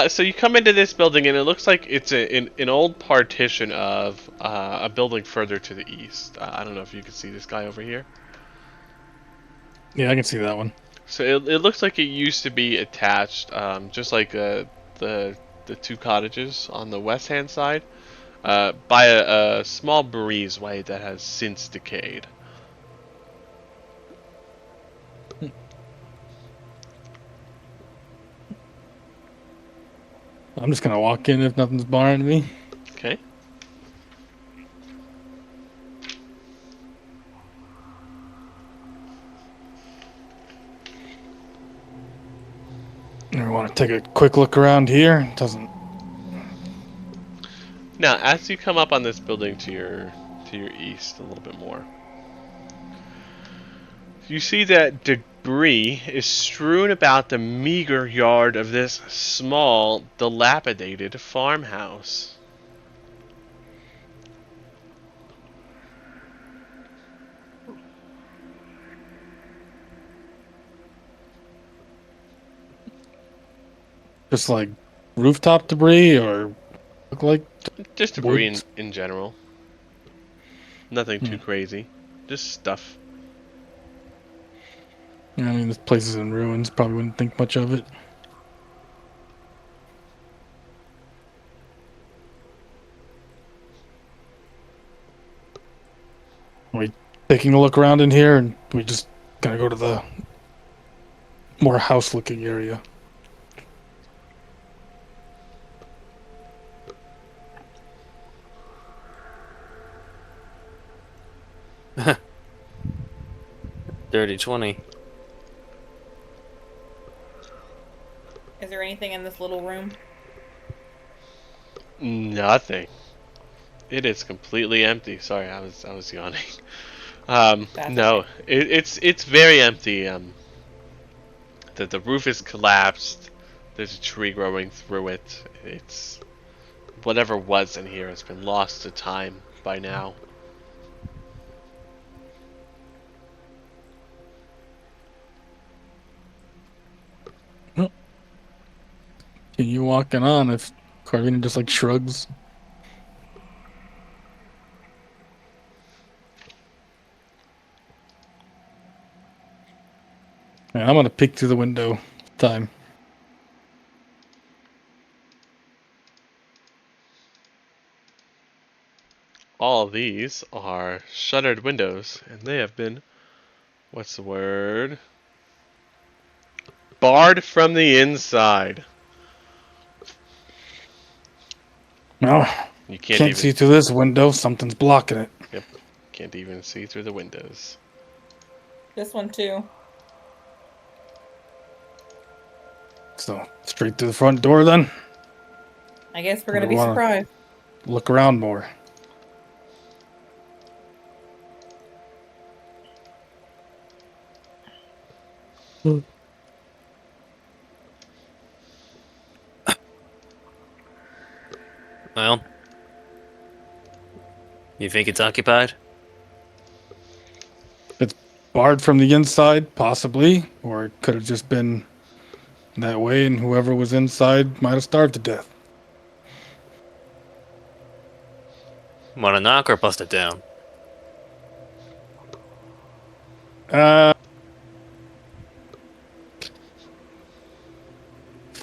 So you come into this building, and it looks like it's an old partition of a building further to the east. I don't know if you can see this guy over here. Yeah, I can see that one. So it looks like it used to be attached, just like the two cottages on the west hand side, by a small breezeway that has since decayed. I'm just gonna walk in if nothing's barring me. Okay. I want to take a quick look around here. Doesn't. Now, as you come up on this building to your east a little bit more, you see that debris is strewn about the meager yard of this small, dilapidated farmhouse. Just like rooftop debris or look like Just debris woods? in general. Nothing too crazy. Just stuff. I mean, this place is in ruins. Probably wouldn't think much of it. Are we taking a look around in here, and we just gonna go to the more house-looking area? Dirty 20. Is there anything in this little room? Nothing. It is completely empty. Sorry, I was yawning. That's No, okay. it's very empty. The roof is collapsed. There's a tree growing through it. It's whatever was in here has been lost to time by now. You walking on if Carvina just like shrugs. Yeah, I'm gonna peek through the window. Time. All of these are shuttered windows, and they have been, what's the word? Barred from the inside. No, You can't see through this window. Something's blocking it. Yep, can't even see through the windows. This one too. So straight through the front door then. I guess we're We gonna be wanna- surprised. Look around more. Well, you think it's occupied? Barred from the inside, possibly, or it could have just been that way, and whoever was inside might have starved to death. Want to knock or bust it down?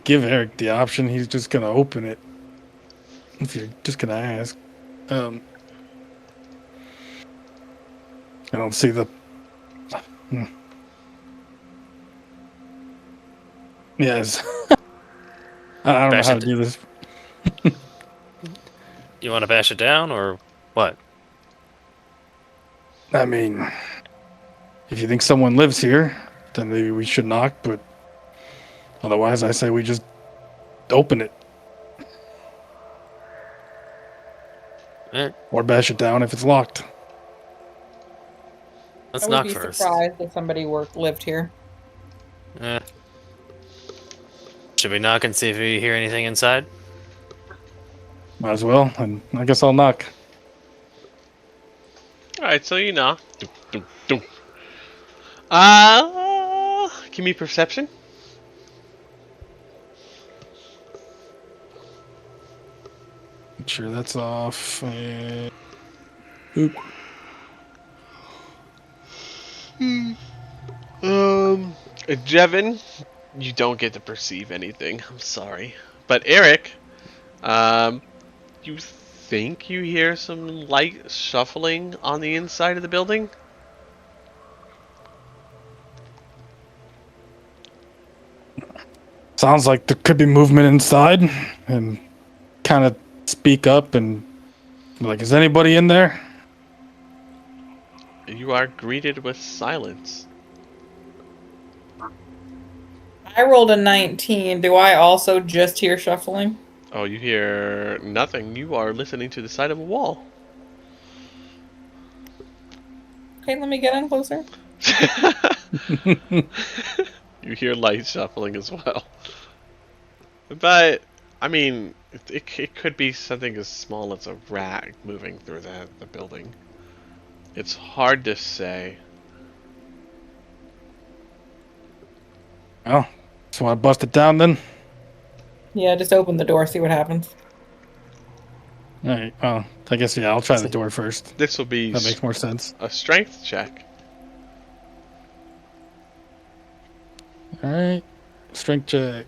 Give Eric the option. He's just gonna open it. If you're just gonna ask, I don't see the. Yes, I don't know Bash how it to do this. You want to bash it down or what? I mean, if you think someone lives here, then maybe we should knock. But otherwise, I say we just open it Eh, or bash it down if it's locked. let's I would knock be first. surprised if somebody lived here. Eh. Should we knock and see if we hear anything inside? Might as well, and I guess I'll knock. Alright, so you know. Give me perception. Make sure that's off. And... Oop. Jevin, you don't get to perceive anything. I'm sorry. But Eric, you think you hear some light shuffling on the inside of the building? Sounds like there could be movement inside, and kind of speak up and be like, is anybody in there? You are greeted with silence. I rolled a 19. Do I also just hear shuffling? Oh, you hear nothing. You are listening to the side of a wall. Okay, let me get in closer. You hear light shuffling as well. But, I mean, it could be something as small as a rat moving through the building. It's hard to say. Well, just want to bust it down then? Yeah, just open the door, see what happens. Alright, well, I guess, yeah, I'll try the door first. This will be That makes more sense. a strength check. Alright, strength check.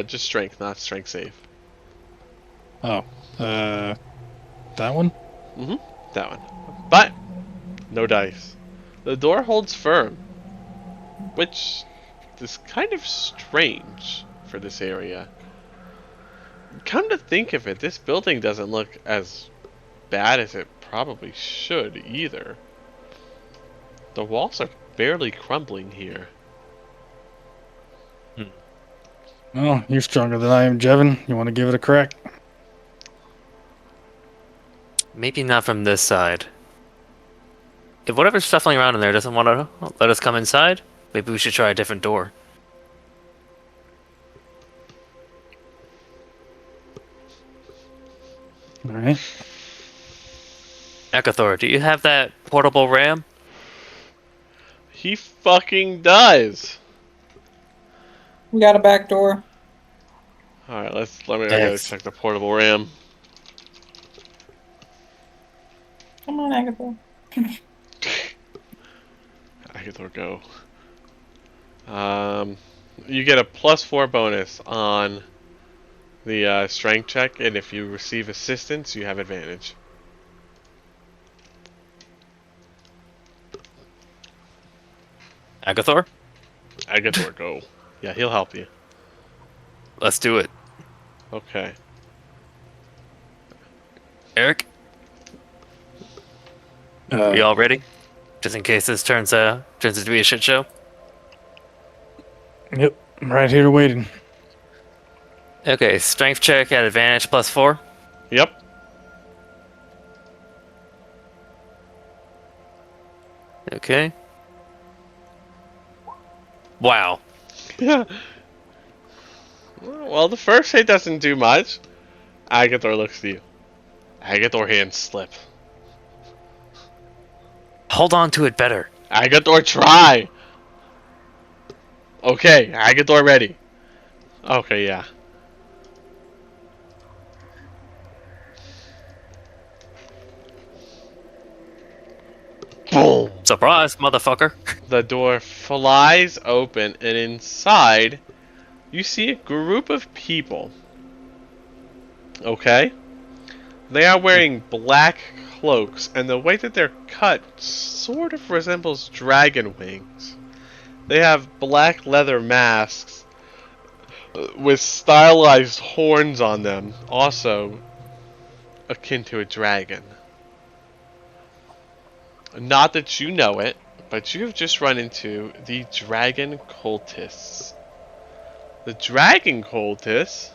Just strength, not strength save. Oh, that one? That one. But, no dice. The door holds firm. Which is kind of strange for this area. Come to think of it, this building doesn't look as bad as it probably should either. The walls are barely crumbling here. Oh, you're stronger than I am, Jevin. You want to give it a crack? Maybe not from this side. If whatever's shuffling around in there doesn't want to let us come inside, maybe we should try a different door. All right. Akathor, do you have that portable ram? He fucking does. We got a back door. All right, let me. I gotta Yes. check the portable RAM. Come on, Agatha. Agathor, go. You get a +4 bonus on the strength check, and if you receive assistance, you have advantage. Agathor? Agathor, go. Yeah, he'll help you. Let's do it. Okay. Eric, are you all ready? Just in case this turns out to be a shit show? Yep. I'm right here waiting. Okay, strength check at advantage +4. Yep. Okay. Wow. Yeah. Well, the first hit doesn't do much. Agathor looks at you. Agathor hands slip. Hold on to it better. Agathor, try! Okay, Agathor ready. Okay, yeah. Boom! Surprise, motherfucker. The door flies open, and inside, you see a group of people. Okay? They are wearing black cloaks, and the way that they're cut sort of resembles dragon wings. They have black leather masks with stylized horns on them, also akin to a dragon. Not that you know it, but you have just run into the dragon cultists. The dragon cultists,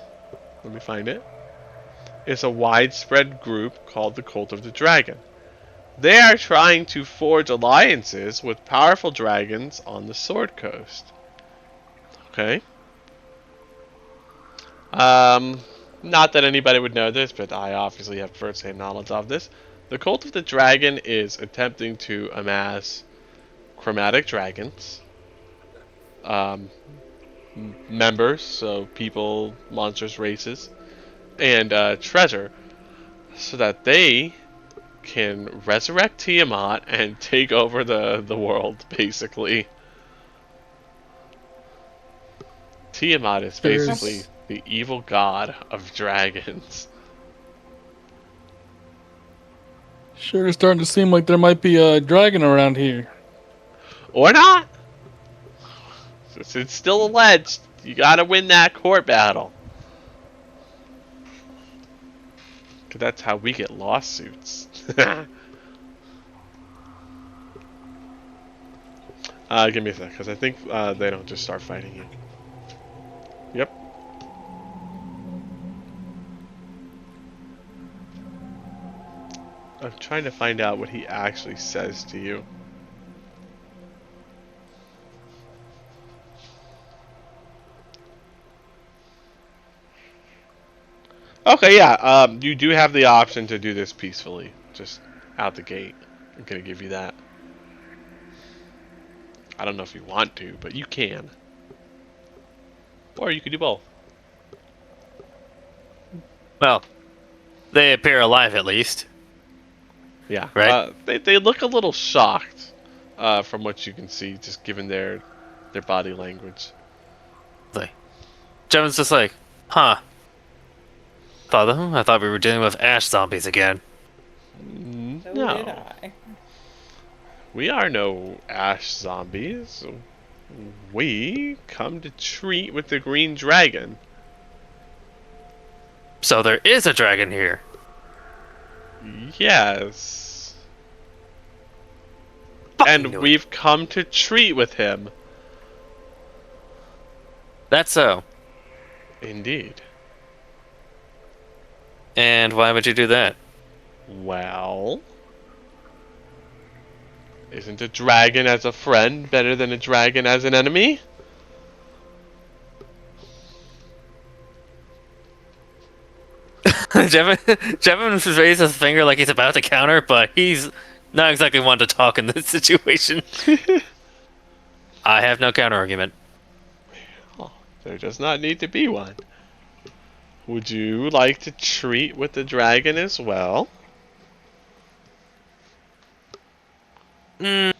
let me find it, is a widespread group called the Cult of the Dragon. They are trying to forge alliances with powerful dragons on the Sword Coast. Okay. Not that anybody would know this, but I obviously have first-hand knowledge of this. The Cult of the Dragon is attempting to amass chromatic dragons, members, so people, monsters, races, and treasure, so that they can resurrect Tiamat and take over the world, basically. Tiamat is basically the evil god of dragons. Sure is starting to seem like there might be a dragon around here. Or not! It's still alleged. You gotta win that court battle. 'Cause that's how we get lawsuits. Give me a sec, because I think they don't just start fighting you. Yep. I'm trying to find out what he actually says to you. Okay, yeah, you do have the option to do this peacefully, just out the gate. I'm gonna give you that. I don't know if you want to, but you can. Or you could do both. Well, they appear alive at least. Yeah, Right. They look a little shocked, from what you can see, just given their body language. Jevin's just like, huh. I thought we were dealing with ash zombies again. So No, did I. we are no ash zombies. We come to treat with the green dragon. So there is a dragon here. Yes. Fucking And knew it. we've come to treat with him. That's so. Indeed. And why would you do that? Well, isn't a dragon as a friend better than a dragon as an enemy? Jevin raises his finger like he's about to counter, but he's not exactly one to talk in this situation. I have no counter argument. Oh, there does not need to be one. Would you like to treat with the dragon as well? Mm.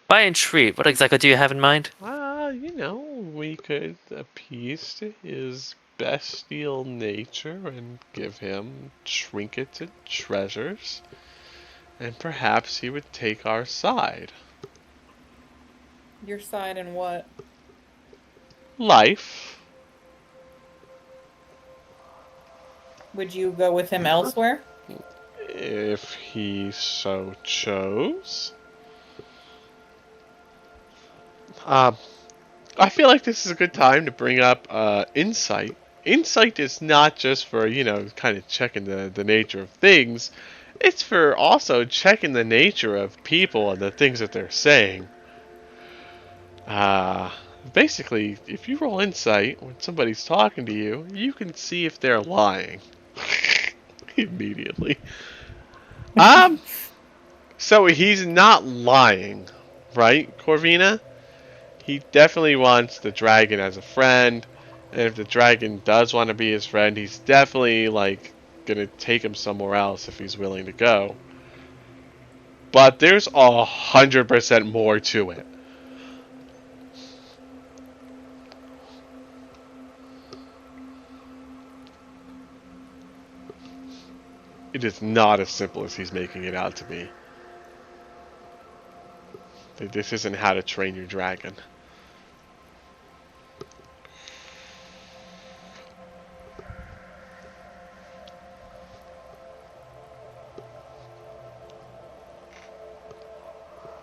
By entreat, what exactly do you have in mind? We could appease to his bestial nature and give him trinkets and treasures. And perhaps he would take our side. Your side in what? Life. Would you go with him elsewhere? If he so chose. I feel like this is a good time to bring up insight. Insight is not just for, kind of checking the nature of things. It's for also checking the nature of people and the things that they're saying. Basically, if you roll insight when somebody's talking to you, you can see if they're lying. Immediately. So he's not lying, right, Corvina? He definitely wants the dragon as a friend, and if the dragon does want to be his friend, he's definitely, gonna take him somewhere else if he's willing to go. But there's 100% more to it. It is not as simple as he's making it out to be. This isn't how to train your dragon.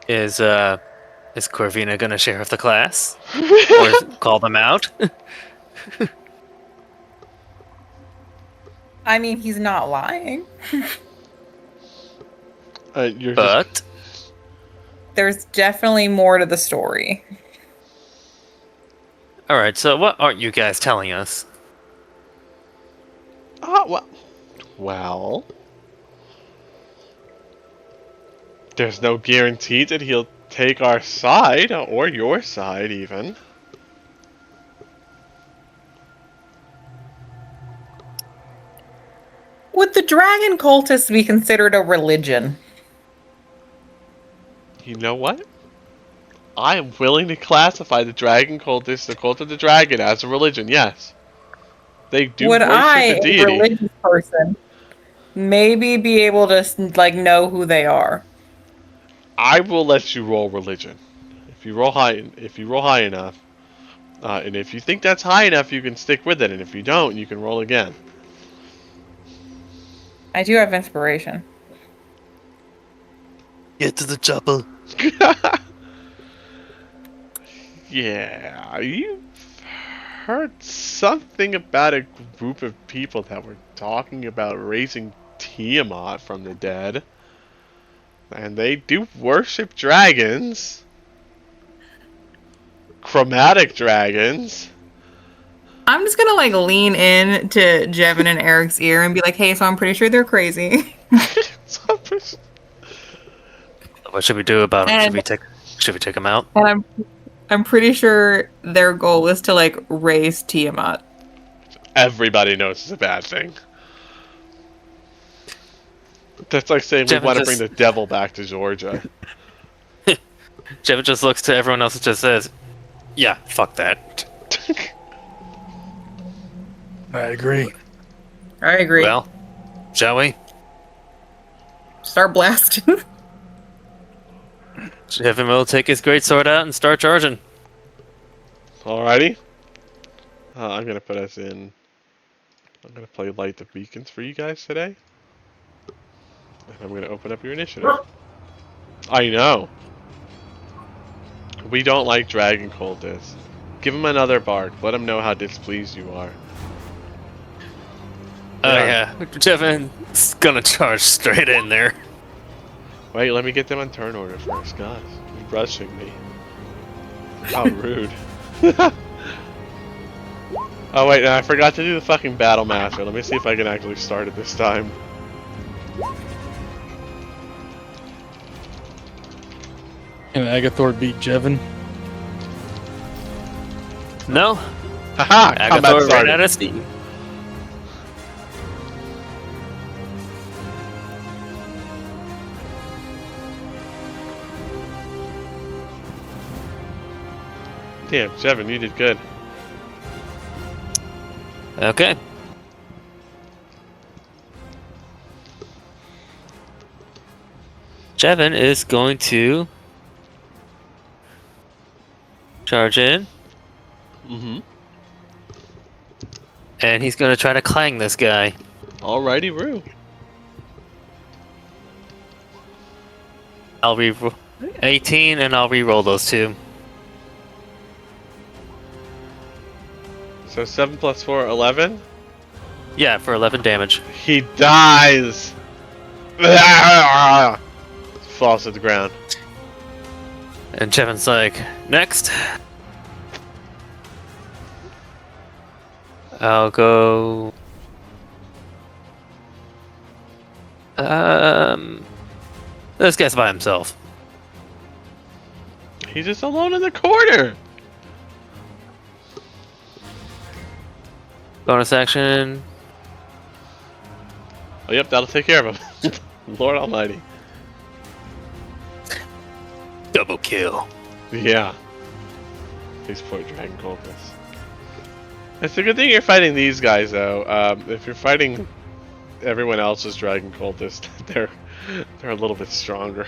Is Corvina gonna share with the class? Or call them out? I mean, he's not lying. But There's definitely more to the story. alright, so what aren't you guys telling us? Well, there's no guarantee that he'll take our side, or your side even. Would the dragon cultists be considered a religion? You know what? I am willing to classify the dragon cultists, the cult of the dragon, as a religion, yes. They do Would worship I, a a deity. religious person, maybe be able to know who they are? I will let you roll religion. If you roll high enough, and if you think that's high enough, you can stick with it, and if you don't, you can roll again. I do have inspiration. Get to the chopper. Yeah, you've heard something about a group of people that were talking about raising Tiamat from the dead. And they do worship dragons. Chromatic dragons. I'm just gonna lean in to Jevin and Eric's ear and be like, "Hey, so I'm pretty sure they're crazy." What should we do about them? And- Should we take them out? And I'm pretty sure their goal is to raise Tiamat. Everybody knows it's a bad thing. That's like saying we want to bring the devil back to Georgia. Jevin just looks to everyone else and just says, "Yeah, fuck that." I agree. I agree. Well, shall we? Start blasting. Jevin will take his greatsword out and start charging. Alrighty. I'm gonna put us in. I'm gonna play Light the Beacons for you guys today. And I'm gonna open up your initiative. I know. We don't like Dragon Cultists. Give him another bark. Let him know how displeased you are. Oh yeah, Jevon's gonna charge straight in there. Wait, let me get them on turn order first. God, you're rushing me. How rude. Oh wait, no, I forgot to do the fucking Battle Master. Let me see if I can actually start it this time. Can Agathor beat Jevon? No, Haha! Combat Agathor ran started. out of steam. Damn, Jevon, you did good. Okay. Jevon is going to charge in, Mm-hmm. and he's going to try to clang this guy. Alrighty, Roo. I'll re 18, and I'll re-roll those two. So 7 plus 4, 11? Yeah, for 11 damage. He dies! Falls to the ground. And Jevon's like, next. I'll go. This guy's by himself. He's just alone in the corner! Bonus action. Oh, yep, that'll take care of him. Lord Almighty. Double kill. Yeah. These poor Dragon Cultists. It's a good thing you're fighting these guys, though. If you're fighting everyone else's Dragon Cultists, they're a little bit stronger.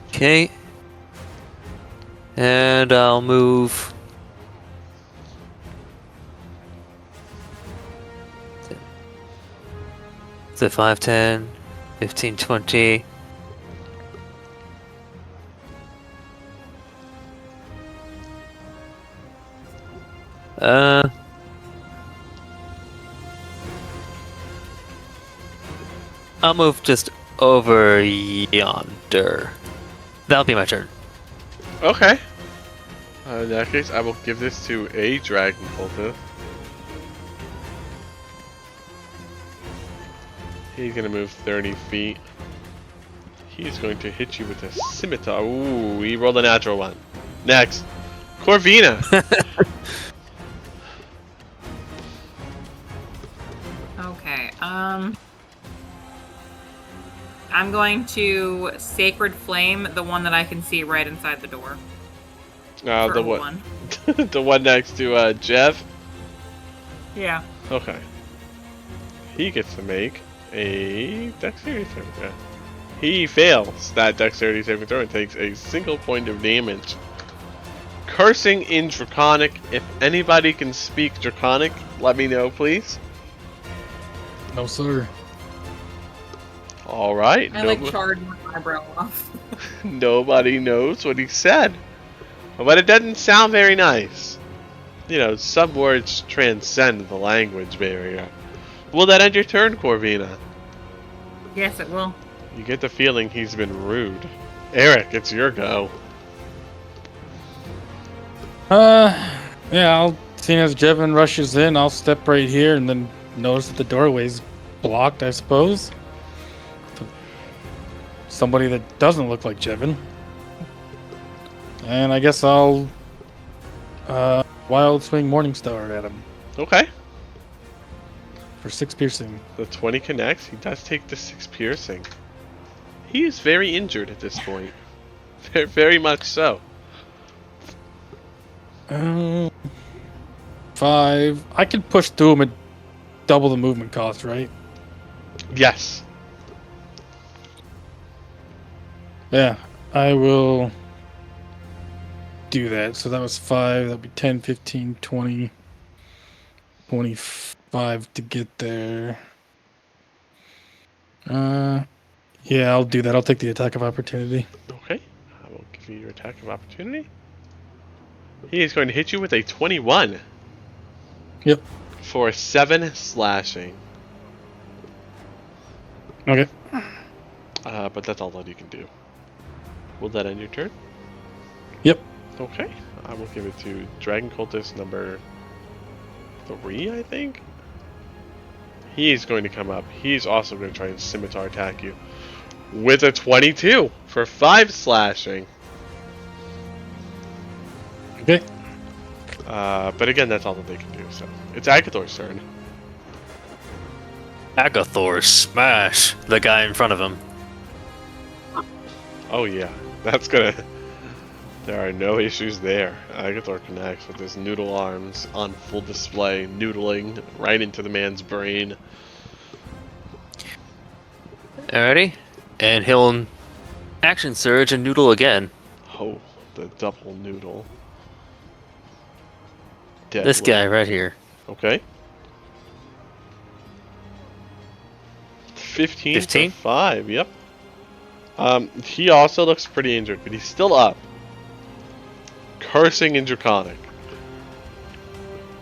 Okay. And I'll move. So 5, 10, 15, 20. I'll move just over yonder. That'll be my turn. Okay. In that case, I will give this to a Dragon Cultist. He's gonna move 30 feet. He's going to hit you with a scimitar. Ooh, he rolled a natural one. Next, Corvina. Okay, I'm going to Sacred Flame, the one that I can see right inside the door. The For one, the one next to Jeff. Yeah. Okay. He gets to make a dexterity saving throw. He fails that dexterity saving throw and takes a single point of damage. Cursing in Draconic. If anybody can speak Draconic, let me know, please. No, sir. Alright. I charred my eyebrow off. Nobody knows what he said. But it doesn't sound very nice. You know, some words transcend the language barrier. Will that end your turn, Corvina? Yes, it will. You get the feeling he's been rude. Eric, it's your go. Yeah, seeing as Jevon rushes in, I'll step right here and then notice that the doorway's blocked, I suppose. Somebody that doesn't look like Jevon. And I guess I'll Wild Swing Morningstar at him Okay. for 6 piercing. The 20 connects. He does take the 6 piercing. He is very injured at this point. Very, very much so. 5. I can push through him at double the movement cost, right? Yes. Yeah, I will do that. So that was 5. That'd be 10, 15, 20, 25 to get there. Yeah, I'll do that. I'll take the attack of opportunity. Okay. I will give you your attack of opportunity. He is going to hit you with a 21. Yep. For 7 slashing. Okay. But that's all that you can do. Will that end your turn? Yep. Okay. I will give it to Dragon Cultist number 3, I think. He's going to come up. He's also going to try and scimitar attack you. With a 22 for 5 slashing. Okay. But again, that's all that they can do. So it's Agathor's turn. Agathor, smash the guy in front of him. Oh yeah, that's gonna. There are no issues there. Agathor connects with his noodle arms on full display, noodling right into the man's brain. Alrighty. And he'll action surge and noodle again. Oh, the double noodle. This Deadly. guy right here. Okay. 15 15? for 5, yep. He also looks pretty injured, but he's still up. Cursing in Draconic.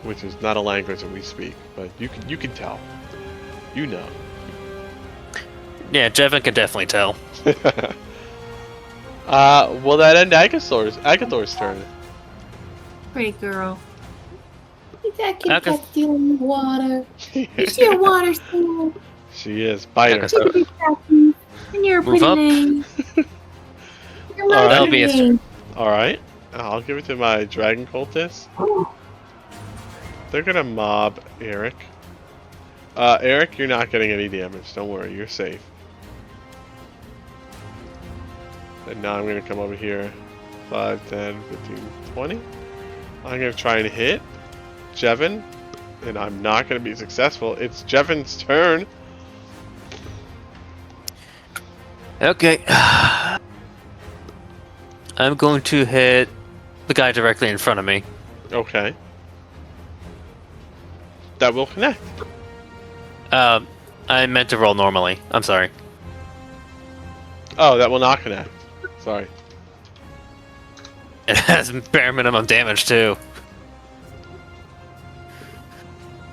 Which is not a language that we speak, but you can tell. You know. Yeah, Jevin can definitely tell. Will that end Agathor's turn? Pretty girl. That Aga- kid got stealing water. Is she a water stealer? She is. Bite her. She could be sassy. And you're a Move pretty up. name. You're my Alright. That'll be pretty a name. Alright. I'll give it to my Dragon Cultist. They're gonna mob Eric. Eric, you're not getting any damage. Don't worry, you're safe. And now I'm gonna come over here. 5, 10, 15, 20. I'm gonna try and hit Jevin. And I'm not gonna be successful. It's Jevin's turn. Okay. I'm going to hit the guy directly in front of me. Okay. That will connect. I meant to roll normally. I'm sorry. Oh, that will not connect. Sorry. It has bare minimum damage too.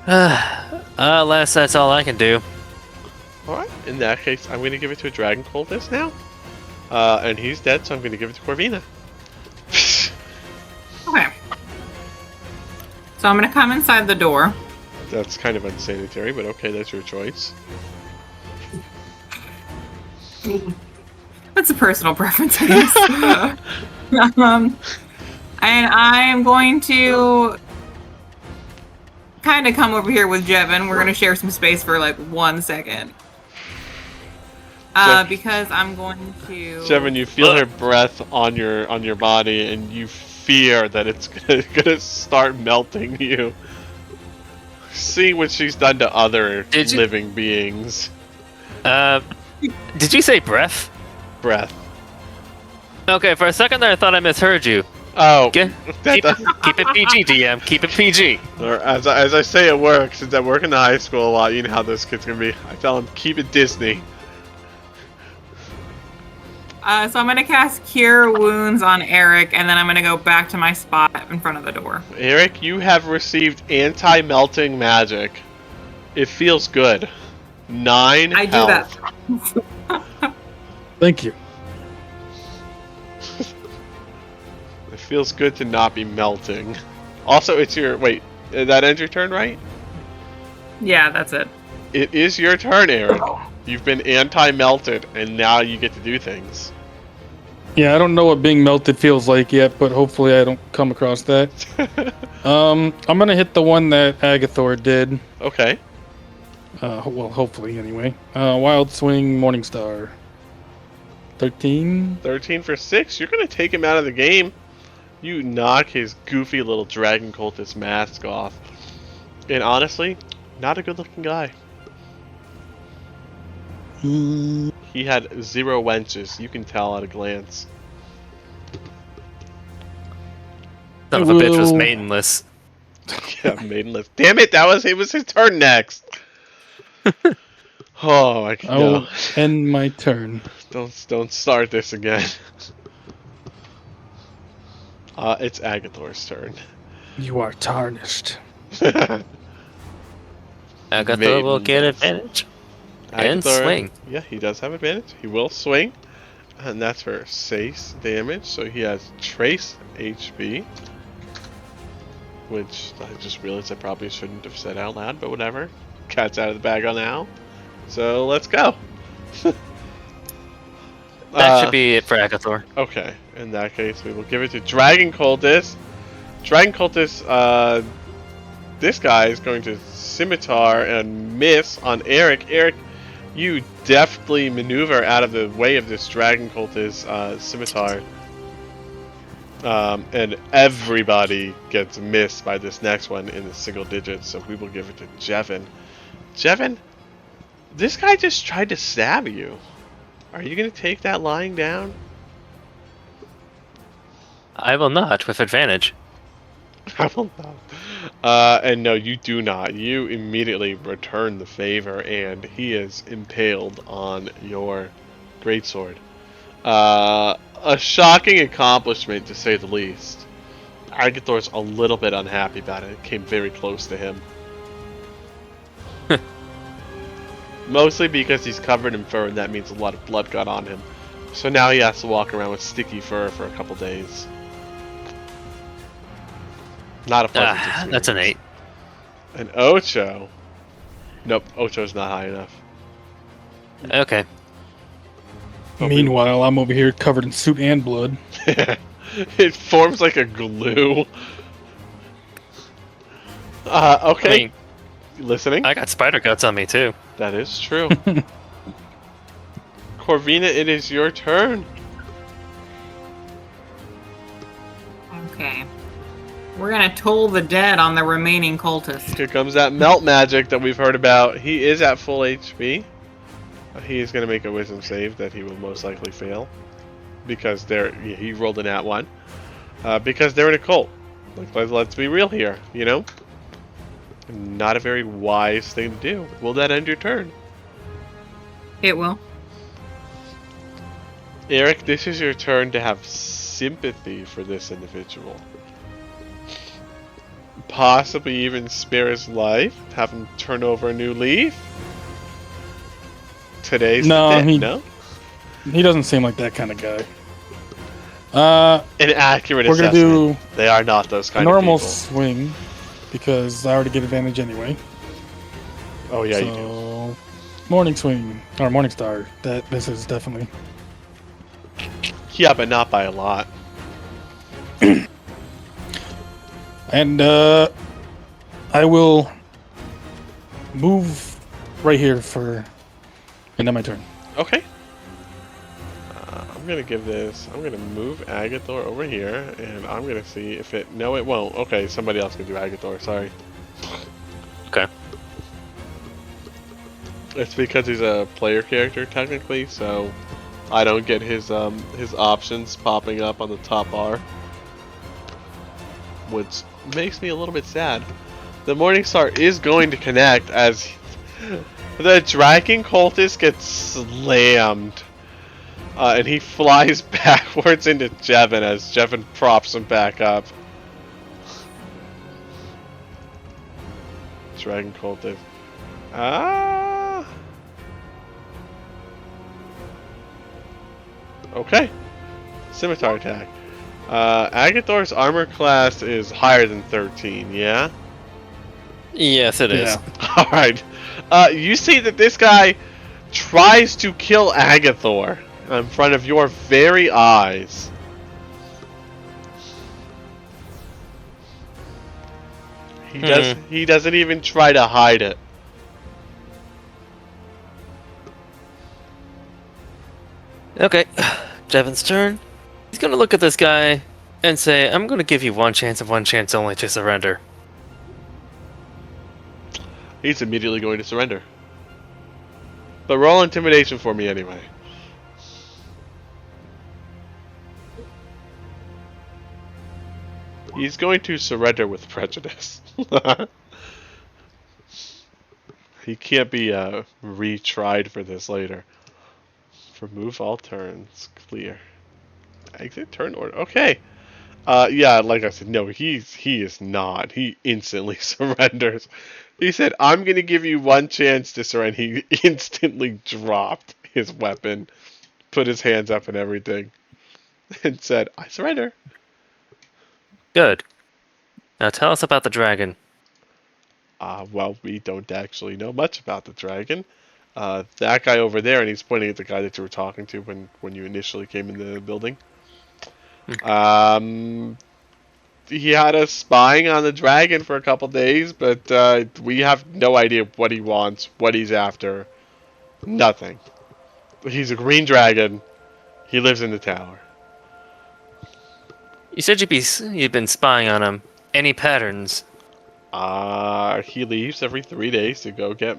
Alas, that's all I can do. Alright, in that case, I'm going to give it to a Dragon Cultist now. And he's dead, so I'm going to give it to Corvina. Okay. So I'm gonna come inside the door. That's kind of unsanitary, but okay, that's your choice. That's a personal preference, I guess. And I'm going to kind of come over here with Jevin. We're gonna share some space for like 1 second. Because I'm going to. Jevin, you feel her breath on your body, and you fear that it's gonna start melting you. See what she's done to other living beings. Did you say breath? Breath. Okay, for a second there I thought I misheard you. Oh, Keep it PG, DM. Keep it PG. Or as I say at work, since I work in the high school a lot, you know how this kid's gonna be. I tell him, keep it Disney. So I'm gonna cast Cure Wounds on Eric, and then I'm gonna go back to my spot in front of the door. Eric, you have received anti-melting magic. It feels good. 9 I do health. that. Thank you. It feels good to not be melting. Also, it's your... Wait, that ends your turn, right? Yeah, that's it. It is your turn, Eric. You've been anti-melted, and now you get to do things. Yeah, I don't know what being melted feels like yet, but hopefully I don't come across that. I'm gonna hit the one that Agathor did. Okay. Well, hopefully anyway. Wild Swing, Morningstar. 13. 13 for 6. You're going to take him out of the game. You knock his goofy little Dragon Cultist mask off. And honestly, not a good looking guy. He had 0 wenches. You can tell at a glance. Son of a bitch was maidenless. Yeah, maidenless. Damn it! It was his turn next. Oh, I I no. will end my turn. Don't start this again. It's Agathor's turn. You are tarnished. Agatha will get Maidenless. advantage. And Agathor, swing. yeah, he does have advantage. He will swing, and that's for 6 damage. So he has trace HP, which I just realized I probably shouldn't have said out loud, but whatever. Cat's out of the bag on now. So let's go. That should be it for Agathor. Okay, in that case, we will give it to Dragon Cultist. Dragon Cultist, this guy is going to scimitar and miss on Eric. Eric, you deftly maneuver out of the way of this Dragon Cultist scimitar. And everybody gets missed by this next one in the single digits, so we will give it to Jevin. Jevin, this guy just tried to stab you. Are you going to take that lying down? I will not, with advantage. I will not. And no, you do not. You immediately return the favor, and he is impaled on your greatsword. A shocking accomplishment, to say the least. Agathor's a little bit unhappy about it. It came very close to him. Mostly because he's covered in fur, and that means a lot of blood got on him. So now he has to walk around with sticky fur for a couple days. Not a pleasant experience. That's an 8. An Ocho. Nope, Ocho's not high enough. Okay. Meanwhile, I'm over here covered in soot and blood. It forms like a glue. Okay. I mean, Listening? I got spider guts on me too. That is true. Corvina, it is your turn. Okay. We're gonna toll the dead on the remaining cultist. Here comes that melt magic that we've heard about. He is at full HP. He is going to make a wisdom save that he will most likely fail. Because he rolled an at 1. Because they're in a cult. Like, let's be real here, you know? Not a very wise thing to do. Will that end your turn? It will. Eric, this is your turn to have sympathy for this individual. Possibly even spare his life. Have him turn over a new leaf. Today's the day. No? He doesn't seem like that kind of guy. An accurate we're assessment. gonna do they are not those kind a of people. normal swing because I already get advantage anyway. Oh yeah, so, you do. Morning swing or morning star. This is definitely. Yeah, but not by a lot. And I will move right here for end of my turn. Okay. I'm gonna give this. I'm gonna move Agathor over here, and I'm gonna see if it. No, it won't. Okay, somebody else can do Agathor. Sorry. Okay. It's because he's a player character technically, so I don't get his options popping up on the top bar, which makes me a little bit sad. The Morningstar is going to connect as the Dragon Cultist gets slammed. And he flies backwards into Jevin as Jevin props him back up. Dragon Cultist. Okay. Scimitar attack. Agathor's armor class is higher than 13, yeah? Yes, it is. Yeah. Alright. You see that this guy tries to kill Agathor in front of your very eyes. He doesn't even try to hide it. Okay, Jevin's turn. He's gonna look at this guy and say, I'm gonna give you one chance and one chance only to surrender. He's immediately going to surrender. But roll intimidation for me anyway. He's going to surrender with prejudice. He can't be retried for this later. Remove all turns. Clear. Exit turn order. Okay. Yeah, like I said, no, he is not. He instantly surrenders. He said, "I'm gonna give you one chance to surrender." He instantly dropped his weapon, put his hands up and everything, and said, "I surrender." Good. Now tell us about the dragon. Well, we don't actually know much about the dragon. That guy over there, and he's pointing at the guy that you were talking to when you initially came in the building. He had us spying on the dragon for a couple days, but we have no idea what he wants, what he's after. Nothing. He's a green dragon. He lives in the tower. You said you'd been spying on him. Any patterns? He leaves every 3 days to go get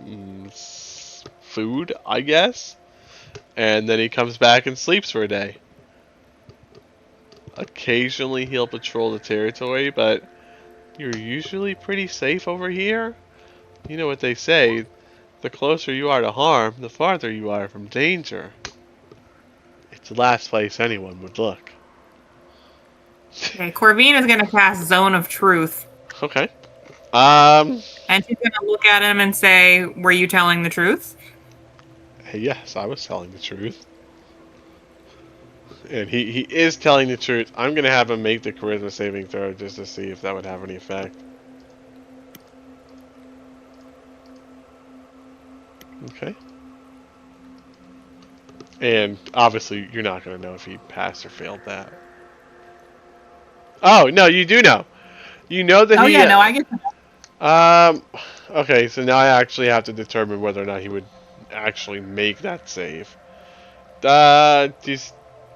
food, I guess. And then he comes back and sleeps for a day. Occasionally he'll patrol the territory, but you're usually pretty safe over here. You know what they say, the closer you are to harm, the farther you are from danger. It's the last place anyone would look. Okay, Corvine is gonna cast Zone of Truth. Okay. And she's gonna look at him and say, "Were you telling the truth?" Hey, yes, I was telling the truth. And he is telling the truth. I'm going to have him make the charisma saving throw just to see if that would have any effect. Okay. And obviously you're not going to know if he passed or failed that. Oh, no, you do know. You know that Oh yeah, no, I get that. Okay, so now I actually have to determine whether or not he would actually make that save.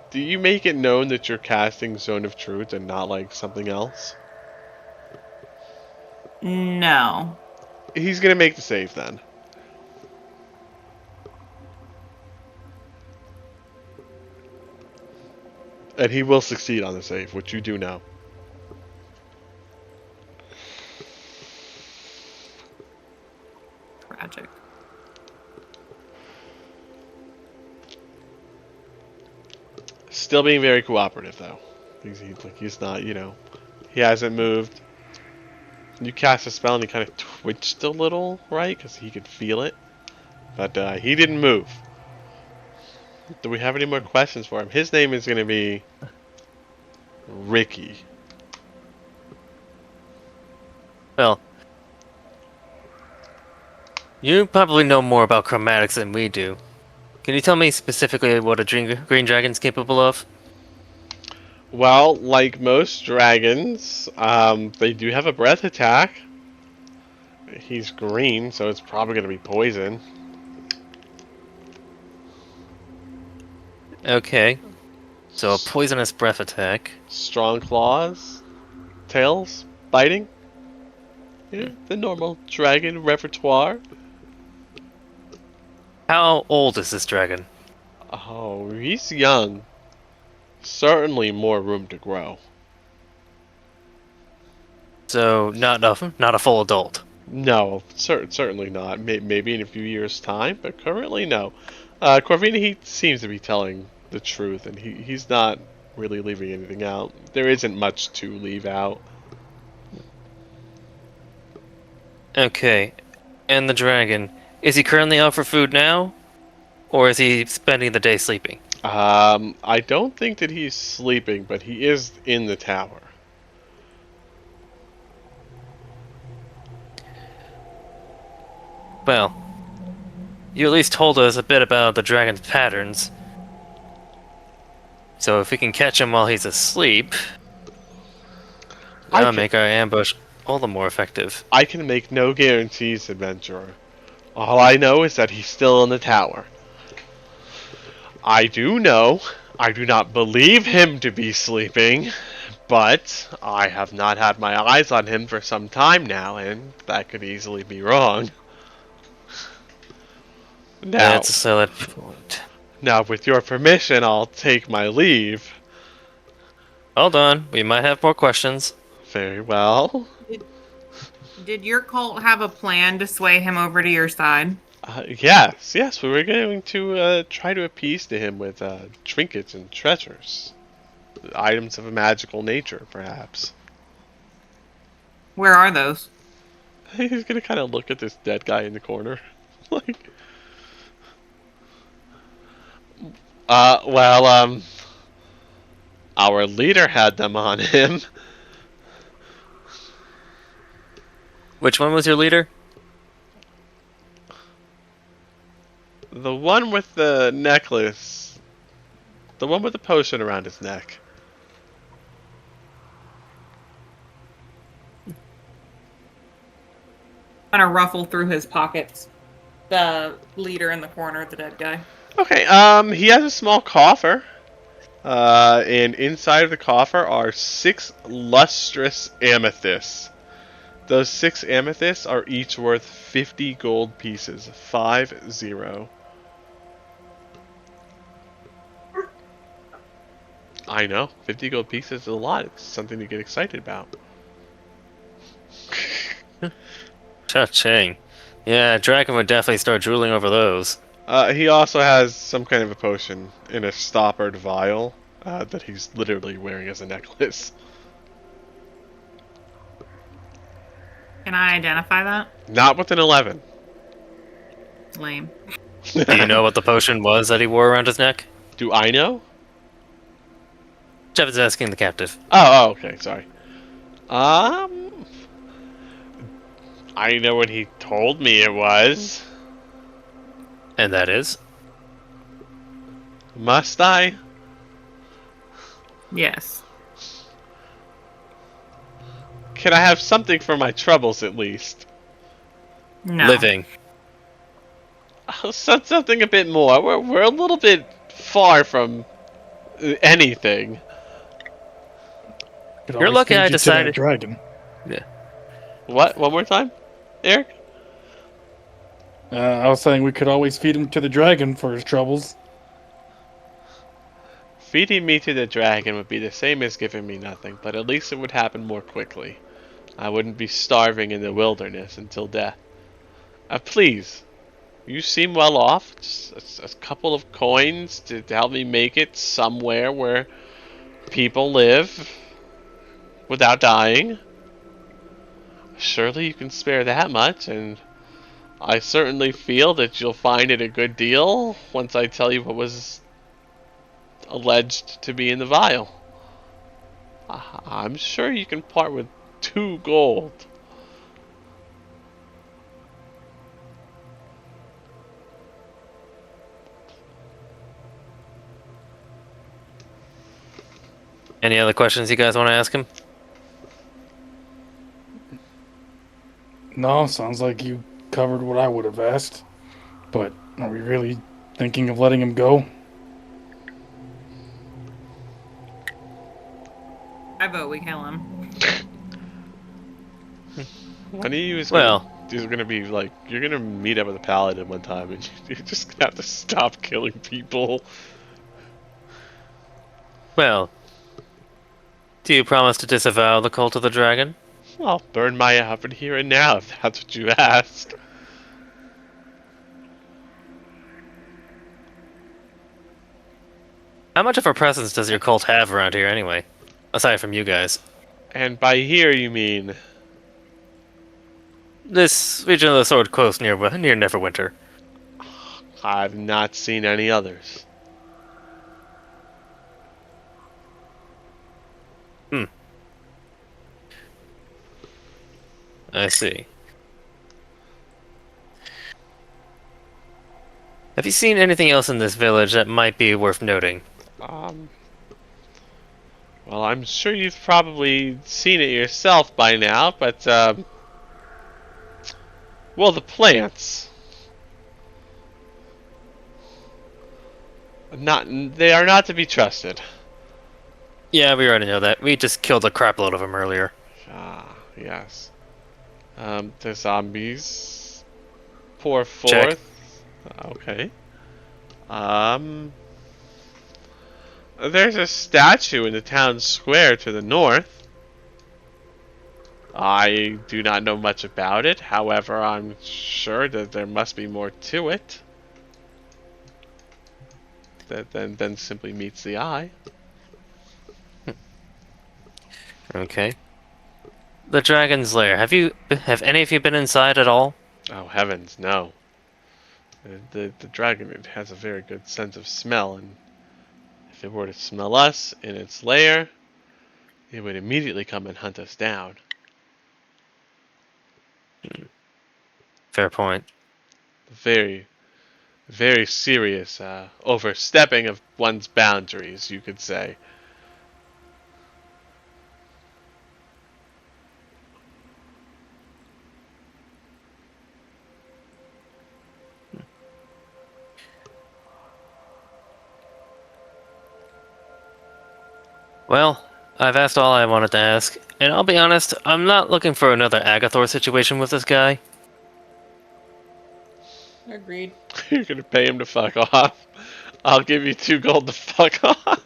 Do you make it known that you're casting Zone of Truth and not like something else? No. He's gonna make the save then. And he will succeed on the save, which you do know. Tragic. Still being very cooperative though. He's not, you know, he hasn't moved. You cast a spell and he kind of twitched a little, right? Because he could feel it. But he didn't move. Do we have any more questions for him? His name is going to be Ricky. Well, you probably know more about chromatics than we do. Can you tell me specifically what a green dragon's capable of? Well, like most dragons, they do have a breath attack. He's green, so it's probably going to be poison. Okay. So a poisonous breath attack. Strong claws, tails, biting. Yeah, the normal dragon repertoire. How old is this dragon? Oh, he's young. Certainly more room to grow. So not a full adult. No, certainly not. Maybe in a few years' time, but currently no. Corvina, he seems to be telling the truth, and he's not really leaving anything out. There isn't much to leave out. Okay. And the dragon, is he currently out for food now? Or is he spending the day sleeping? I don't think that he's sleeping, but he is in the tower. Well, you at least told us a bit about the dragon's patterns. So if we can catch him while he's asleep, that'll make our ambush all the more effective. I can make no guarantees, adventurer. All I know is that he's still in the tower. I do know, I do not believe him to be sleeping, but I have not had my eyes on him for some time now, and that could easily be wrong. Now, That's a solid point. Now, with your permission, I'll take my leave. Hold on, we might have more questions. Very well. Did your cult have a plan to sway him over to your side? Yes, we were going to try to appease to him with trinkets and treasures. Items of a magical nature, perhaps. Where are those? He's gonna kind of look at this dead guy in the corner. Like, our leader had them on him. Which one was your leader? The one with the necklace. The one with the potion around his neck. Kind of ruffle through his pockets. The leader in the corner, the dead guy. Okay, he has a small coffer. And inside of the coffer are 6 lustrous amethysts. Those 6 amethysts are each worth 50 gold pieces. 50. I know, 50 gold pieces is a lot. It's something to get excited about. Cha-ching. Yeah, Dragon would definitely start drooling over those. He also has some kind of a potion in a stoppered vial that he's literally wearing as a necklace. Can I identify that? Not with an 11. Lame. Do you know what the potion was that he wore around his neck? Do I know? Jeff is asking the captive. Oh, okay, sorry. I know what he told me it was. And that is? Must I? Yes. Can I have something for my troubles at least? No. Living. Something a bit more. We're a little bit far from anything. Could You're always lucky feed I you to that decided- dragon. Yeah. What? One more time? Eric? I was saying we could always feed him to the dragon for his troubles. Feeding me to the dragon would be the same as giving me nothing, but at least it would happen more quickly. I wouldn't be starving in the wilderness until death. Please, you seem well off. Just a couple of coins to help me make it somewhere where people live without dying. Surely you can spare that much, and I certainly feel that you'll find it a good deal once I tell you what was alleged to be in the vial. I'm sure you can part with 2 gold. Any other questions you guys want to ask him? No, sounds like you covered what I would have asked. But are we really thinking of letting him go? I vote we kill him. One of you is Well, gonna be like, you're gonna meet up with a paladin one time, and you're just gonna have to stop killing people. well. Do you promise to disavow the cult of the dragon? I'll burn my outfit here and now if that's what you ask. How much of a presence does your cult have around here anyway? Aside from you guys. And by here you mean? This region of the Sword Coast near Neverwinter. I've not seen any others. I see. Have you seen anything else in this village that might be worth noting? Well, I'm sure you've probably seen it yourself by now, but, well, the plants. They are not to be trusted. Yeah, we already know that. We just killed a crapload of them earlier. Ah, yes. The zombies pour Check. forth. Okay. There's a statue in the town square to the north. I do not know much about it. However, I'm sure that there must be more to it that than simply meets the eye. Okay. The Dragon's Lair. Have any of you been inside at all? Oh heavens, no. The dragon, it has a very good sense of smell, and if it were to smell us in its lair, it would immediately come and hunt us down. Fair point. Very, very serious overstepping of one's boundaries, you could say. Well, I've asked all I wanted to ask, and I'll be honest, I'm not looking for another Agathor situation with this guy. Agreed. You're gonna pay him to fuck off. I'll give you 2 gold to fuck off.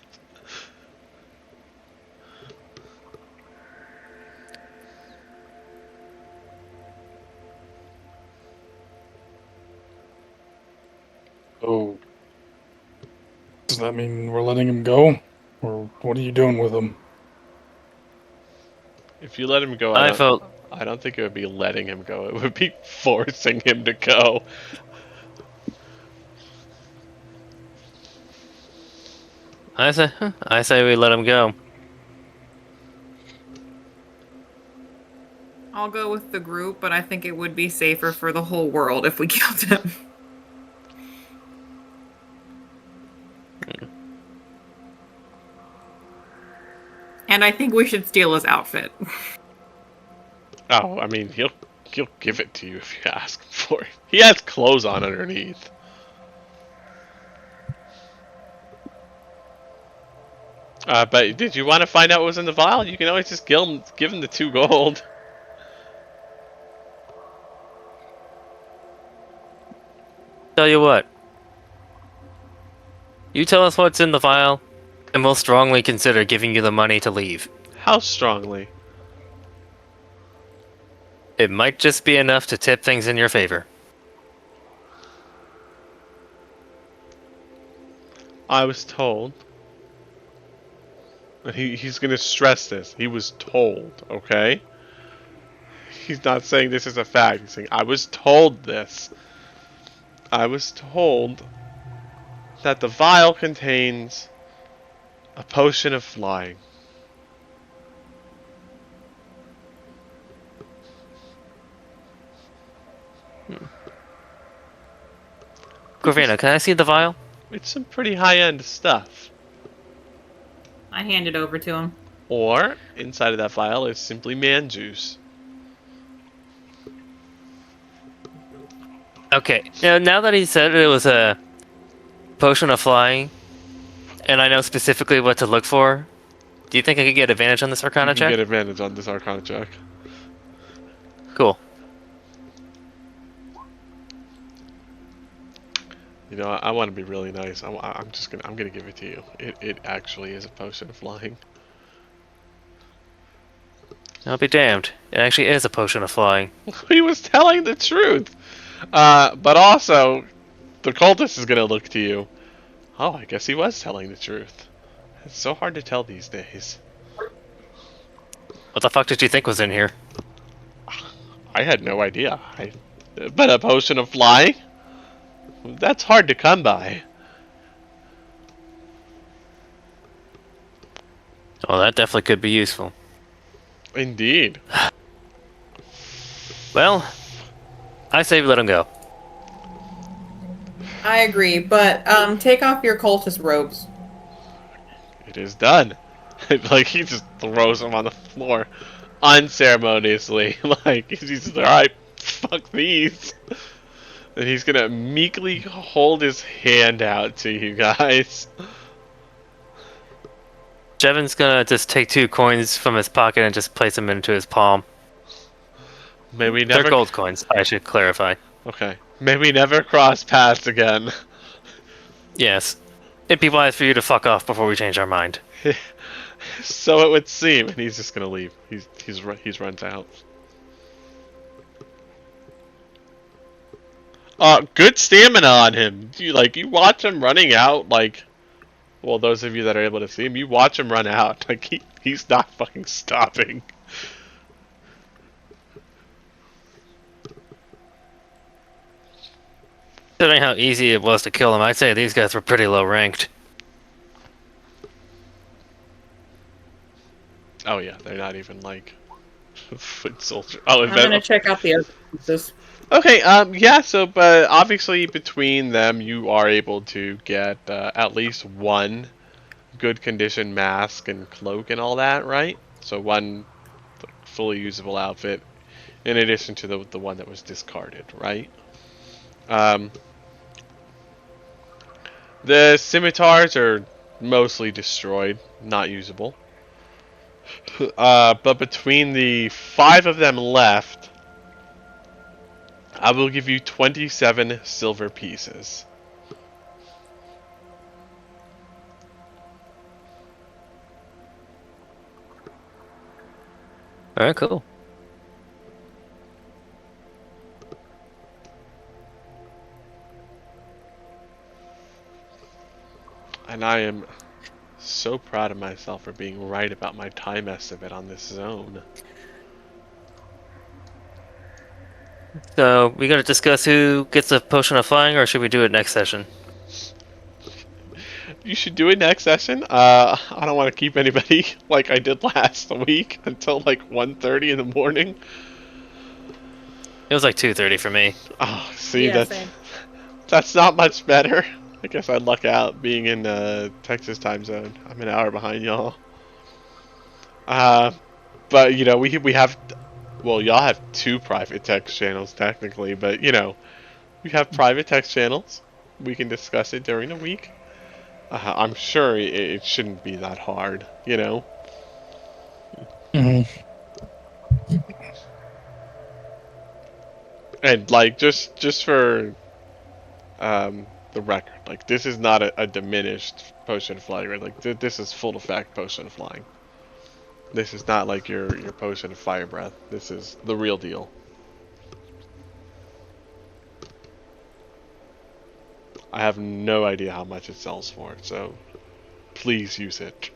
Oh. Does that mean we're letting him go? Or what are you doing with him? If you let him go, I felt I don't think it would be letting him go. It would be forcing him to go. I say we let him go. I'll go with the group, but I think it would be safer for the whole world if we killed him. And I think we should steal his outfit. Oh, I mean, he'll give it to you if you ask him for it. He has clothes on underneath. But did you want to find out what was in the vial? You can always just give him the 2 gold. Tell you what. You tell us what's in the vial, and we'll strongly consider giving you the money to leave. How strongly? It might just be enough to tip things in your favor. I was told. And he's gonna stress this. He was told, okay? He's not saying this is a fact. He's saying, I was told this. I was told that the vial contains a potion of flying. Corvina, can I see the vial? It's some pretty high-end stuff. I hand it over to him. Or, inside of that vial is simply man juice. Okay, now that he said it was a potion of flying, and I know specifically what to look for, do you think I could get advantage on this Arcana You can check? get advantage on this Arcana check. Cool. You know, I want to be really nice. I'm gonna give it to you. It actually is a potion of flying. I'll be damned. It actually is a potion of flying. He was telling the truth. But also, the cultist is gonna look to you. Oh, I guess he was telling the truth. It's so hard to tell these days. What the fuck did you think was in here? I had no idea. But a potion of flying? That's hard to come by. Oh, that definitely could be useful. Indeed. Well, I say we let him go. I agree, but take off your cultist robes. It is done. Like, he just throws them on the floor unceremoniously. Like, he's just, alright, fuck these. And he's gonna meekly hold his hand out to you guys. Jevin's gonna just take 2 coins from his pocket and just place them into his palm. May we never... They're gold coins, I should clarify. Okay. May we never cross paths again. Yes. It'd be wise for you to fuck off before we change our mind. So it would seem, and he's just gonna leave. He's runs out. Good stamina on him. You watch him running out. Well, those of you that are able to see him, you watch him run out. He's not fucking stopping. Considering how easy it was to kill him, I'd say these guys were pretty low ranked. Oh yeah, they're not even foot soldier. Oh, I'm gonna check out the other pieces. Okay, yeah, but obviously between them you are able to get at least one good condition mask and cloak and all that, right? So one fully usable outfit in addition to the one that was discarded, right? The scimitars are mostly destroyed, not usable. But between the 5 of them left, I will give you 27 silver pieces. Alright, cool. And I am so proud of myself for being right about my time estimate on this zone. So, we gotta discuss who gets a potion of flying, or should we do it next session? You should do it next session. I don't want to keep anybody like I did last week until 1:30 in the morning. It was 2:30 for me. Oh, see, Yeah, same. that's not much better. I guess I'd luck out being in Texas time zone. I'm an hour behind y'all. But we have, well, y'all have 2 private text channels technically, but we have private text channels. We can discuss it during the week. I'm sure it shouldn't be that hard, Mhm. And just for the record, this is not a diminished potion of flying, right? This is full effect potion of flying. This is not like your potion of fire breath. This is the real deal. I have no idea how much it sells for, so please use it.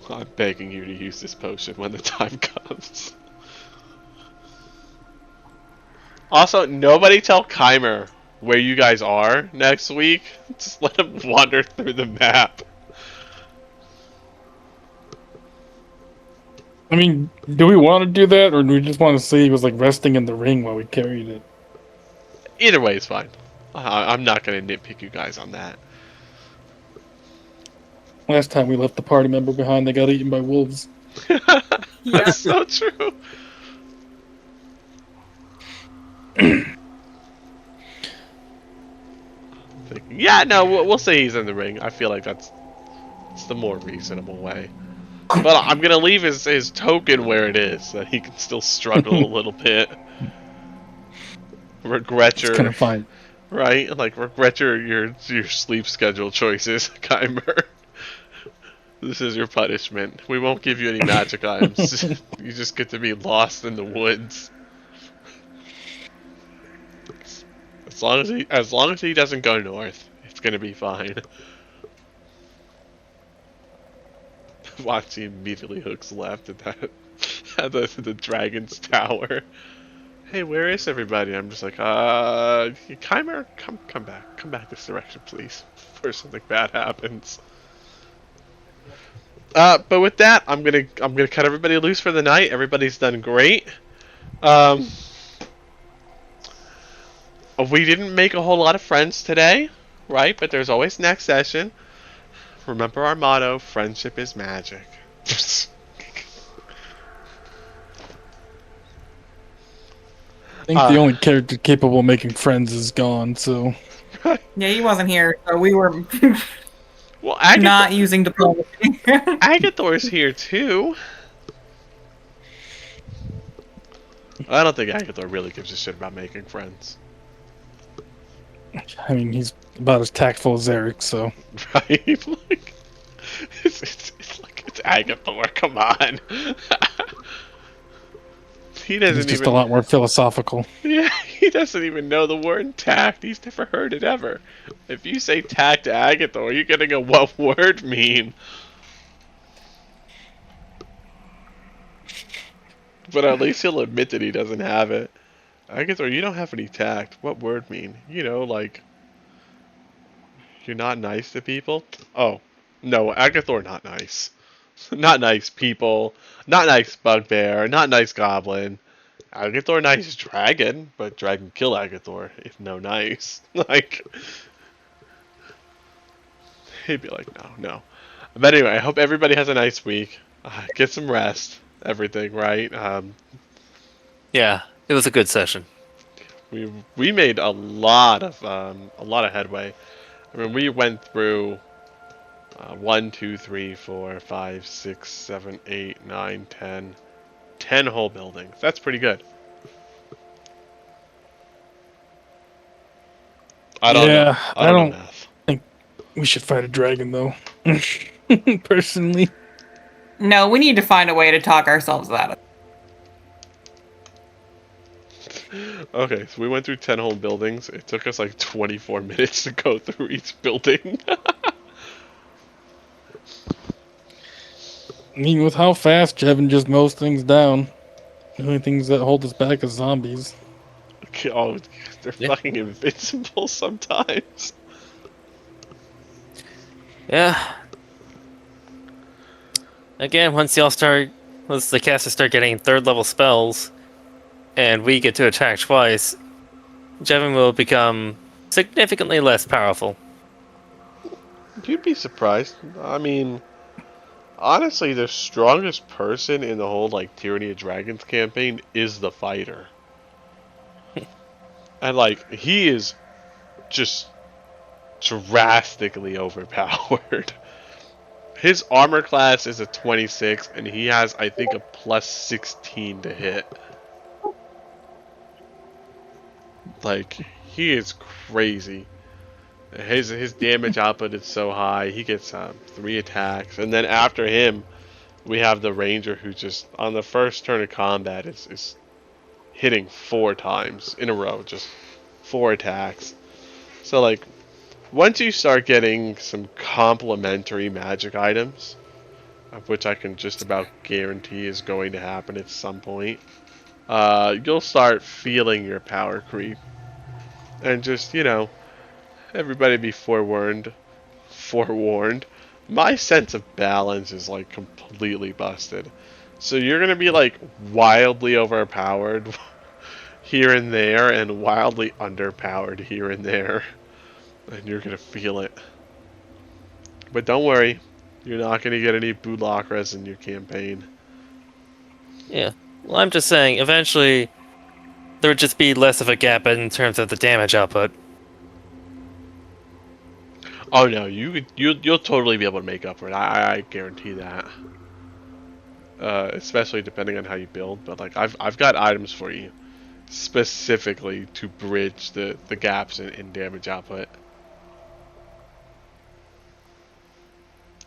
I'm begging you to use this potion when the time comes. Also, nobody tell Keimer where you guys are next week. Just let him wander through the map. I mean, do we want to do that, or do we just want to say he was resting in the ring while we carried it? Either way is fine. I'm not going to nitpick you guys on that. Last time we left the party member behind, they got eaten by wolves. That's so true. Yeah, no, we'll say he's in the ring. I feel like it's the more reasonable way. But I'm gonna leave his token where it is, so he can still struggle a little bit. Regret your kind of fine, right? Regret your sleep schedule choices, Keimer. This is your punishment. We won't give you any magic items. You just get to be lost in the woods. As long as he doesn't go north, it's gonna be fine. Watch, he immediately hooks left at that at the dragon's tower. Hey, where is everybody? I'm just Keimer, come back this direction, please, before something bad happens. But with that, I'm gonna cut everybody loose for the night. Everybody's done great. We didn't make a whole lot of friends today, right? But there's always next session. Remember our motto: friendship is magic. I think the only character capable of making friends is gone, so... Yeah, he wasn't here, so we were Well, not using diplomacy. Agathor's here too. I don't think Agathor really gives a shit about making friends. I mean, he's about as tactful as Eric, so Right? Like, it's like it's Agathor. Come on. He he's doesn't just a even. lot more philosophical. Yeah, he doesn't even know the word tact. He's never heard it ever. If you say tact to Agathor, you're gonna go, what word mean? But at least he'll admit that he doesn't have it. Agathor, you don't have any tact. What word mean? You know, like, you're not nice to people? Oh, no, Agathor not nice. Not nice people. Not nice bugbear. Not nice goblin. Agathor nice dragon, but dragon kill Agathor if no nice. Like, he'd be like, no, no. But anyway, I hope everybody has a nice week. Get some rest. Everything, right? Yeah, it was a good session. We made a lot of headway. I mean, we went through 1, 2, 3, 4, 5, 6, 7, 8, 9, 10 whole buildings. That's pretty good. I don't know. I don't know math. think we should fight a dragon, though. Personally. No, we need to find a way to talk ourselves out of it. Okay, so we went through 10 whole buildings. It took us like 24 minutes to go through each building. I mean, with how fast Jevin just mows things down, the only things that hold us back is zombies. Oh, they're Yeah. fucking invincible sometimes. Yeah. Again, once the casters start getting 3rd level spells, and we get to attack twice, Jevin will become significantly less powerful. You'd be surprised. I mean, honestly, the strongest person in the whole like Tyranny of Dragons campaign is the fighter. And like he is just drastically overpowered. His armor class is a 26 and he has I think a plus 16 to hit. Like he is crazy. His damage output is so high. He gets 3 attacks, and then after him, we have the ranger who just on the first turn of combat is hitting 4 times in a row, just 4 attacks. So like, once you start getting some complementary magic items, of which I can just about guarantee is going to happen at some point, you'll start feeling your power creep, and just everybody be forewarned. My sense of balance is like completely busted. So you're gonna be like wildly overpowered here and there, and wildly underpowered here and there, and you're gonna feel it. But don't worry, you're not gonna get any Budlakras in your campaign. Yeah. Well, I'm just saying, eventually, there would just be less of a gap in terms of the damage output. Oh no, you'll totally be able to make up for it. I guarantee that. Especially depending on how you build. But like I've got items for you specifically to bridge the gaps in damage output.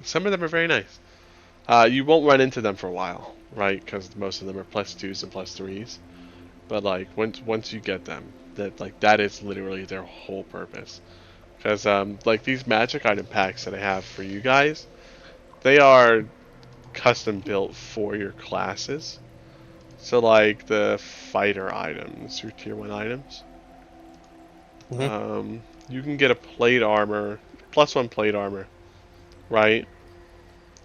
Some of them are very nice. You won't run into them for a while, right? Because most of them are +2s and +3s. But like once you get them, that is literally their whole purpose. Because like these magic item packs that I have for you guys, they are custom built for your classes. So like the fighter items, your tier 1 items, you can get a plate armor, +1 plate armor, right?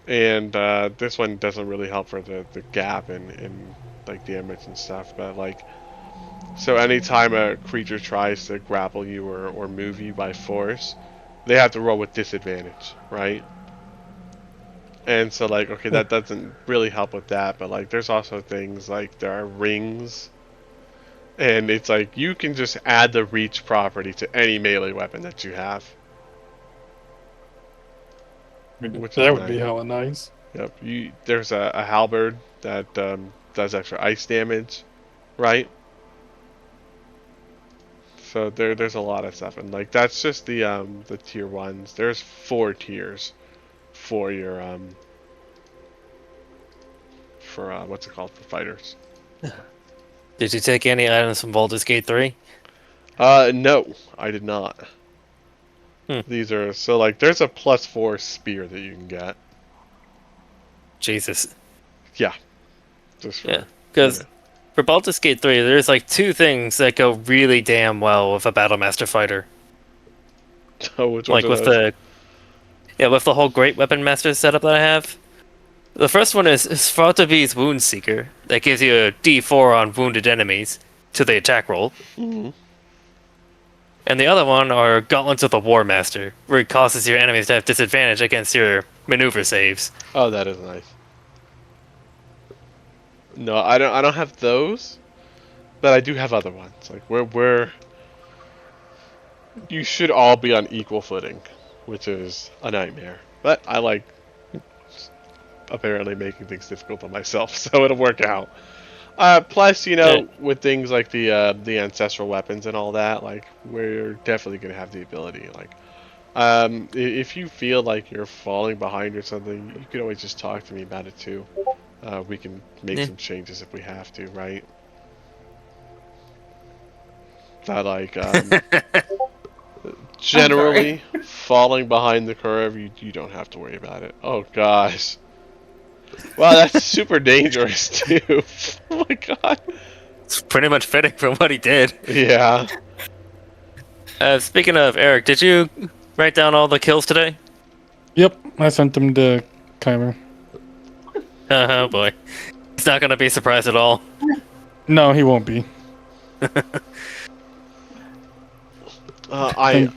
And this one doesn't really help for the gap in like damage and stuff, but like, so anytime a creature tries to grapple you or move you by force, they have to roll with disadvantage, right? And so like, okay, that doesn't really help with that, but like there's also things like there are rings, and it's like you can just add the reach property to any melee weapon that you have. Which That is would nice. be hella nice. Yep. There's a halberd that does extra ice damage, right? So there's a lot of stuff, and like that's just the tier ones. There's 4 tiers for your for what's it called, for fighters. Did you take any items from Baldur's Gate 3? No, I did not. These are so like there's a +4 spear that you can get. Jesus. Yeah. Just for, Yeah, because for Baldur's Gate 3, there's like 2 things that go really damn well with a Battlemaster fighter. Oh, which Like ones with are those? with the whole Great Weapon Master setup that I have. The first one is Svartavi's Wound Seeker, that gives you a D4 on wounded enemies to the attack roll. Mhm. And the other one are Gauntlets of the War Master, where it causes your enemies to have disadvantage against your maneuver saves. Oh, that is nice. No, I don't have those, but I do have other ones. Like where you should all be on equal footing, which is a nightmare. But I like apparently making things difficult on myself, so it'll work out. Plus, you know, with things like the ancestral weapons and all that, like we're definitely gonna have the ability. Like, if you feel like you're falling behind or something, you can always just talk to me about it too. We can make some changes if we have to, right? That like, generally falling behind the curve, you don't have to worry about it. Oh gosh. Wow, that's super dangerous too. Oh my god. It's pretty much fitting for what he did. Yeah. Speaking of, Eric, did you write down all the kills today? Yep, I sent them to Kyler. Oh boy. He's not gonna be surprised at all. No, he won't be. I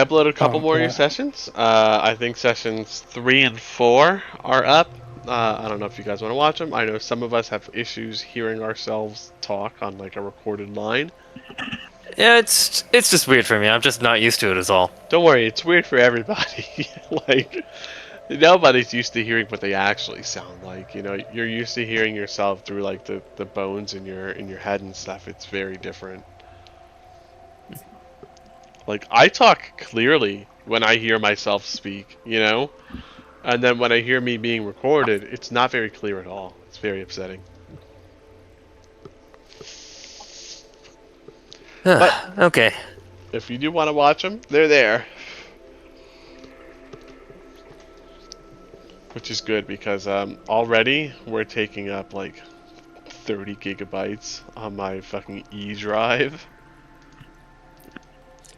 uploaded a couple more of your God. sessions. I think sessions 3 and 4 are up. I don't know if you guys want to watch them. I know some of us have issues hearing ourselves talk on like a recorded line. Yeah, it's just weird for me. I'm just not used to it is all. Don't worry, it's weird for everybody. Like, nobody's used to hearing what they actually sound like. You know, you're used to hearing yourself through like the bones in your head and stuff. It's very different. Like, I talk clearly when I hear myself speak, you know? And then when I hear me being recorded, it's not very clear at all. It's very upsetting. But okay. if you do want to watch them, they're there. Which is good because already we're taking up like 30 gigabytes on my fucking E drive.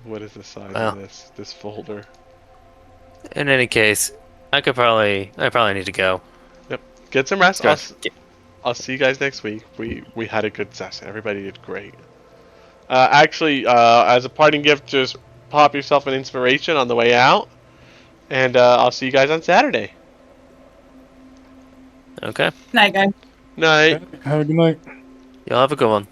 What is the size of this folder? In any case, I probably need to go. Yep. Get some rest. Sure. I'll see you guys next week. We had a good session. Everybody did great. Actually, as a parting gift, just pop yourself an inspiration on the way out, and I'll see you guys on Saturday. Okay. Night, guys. Night. Have a good night. Y'all have a good one.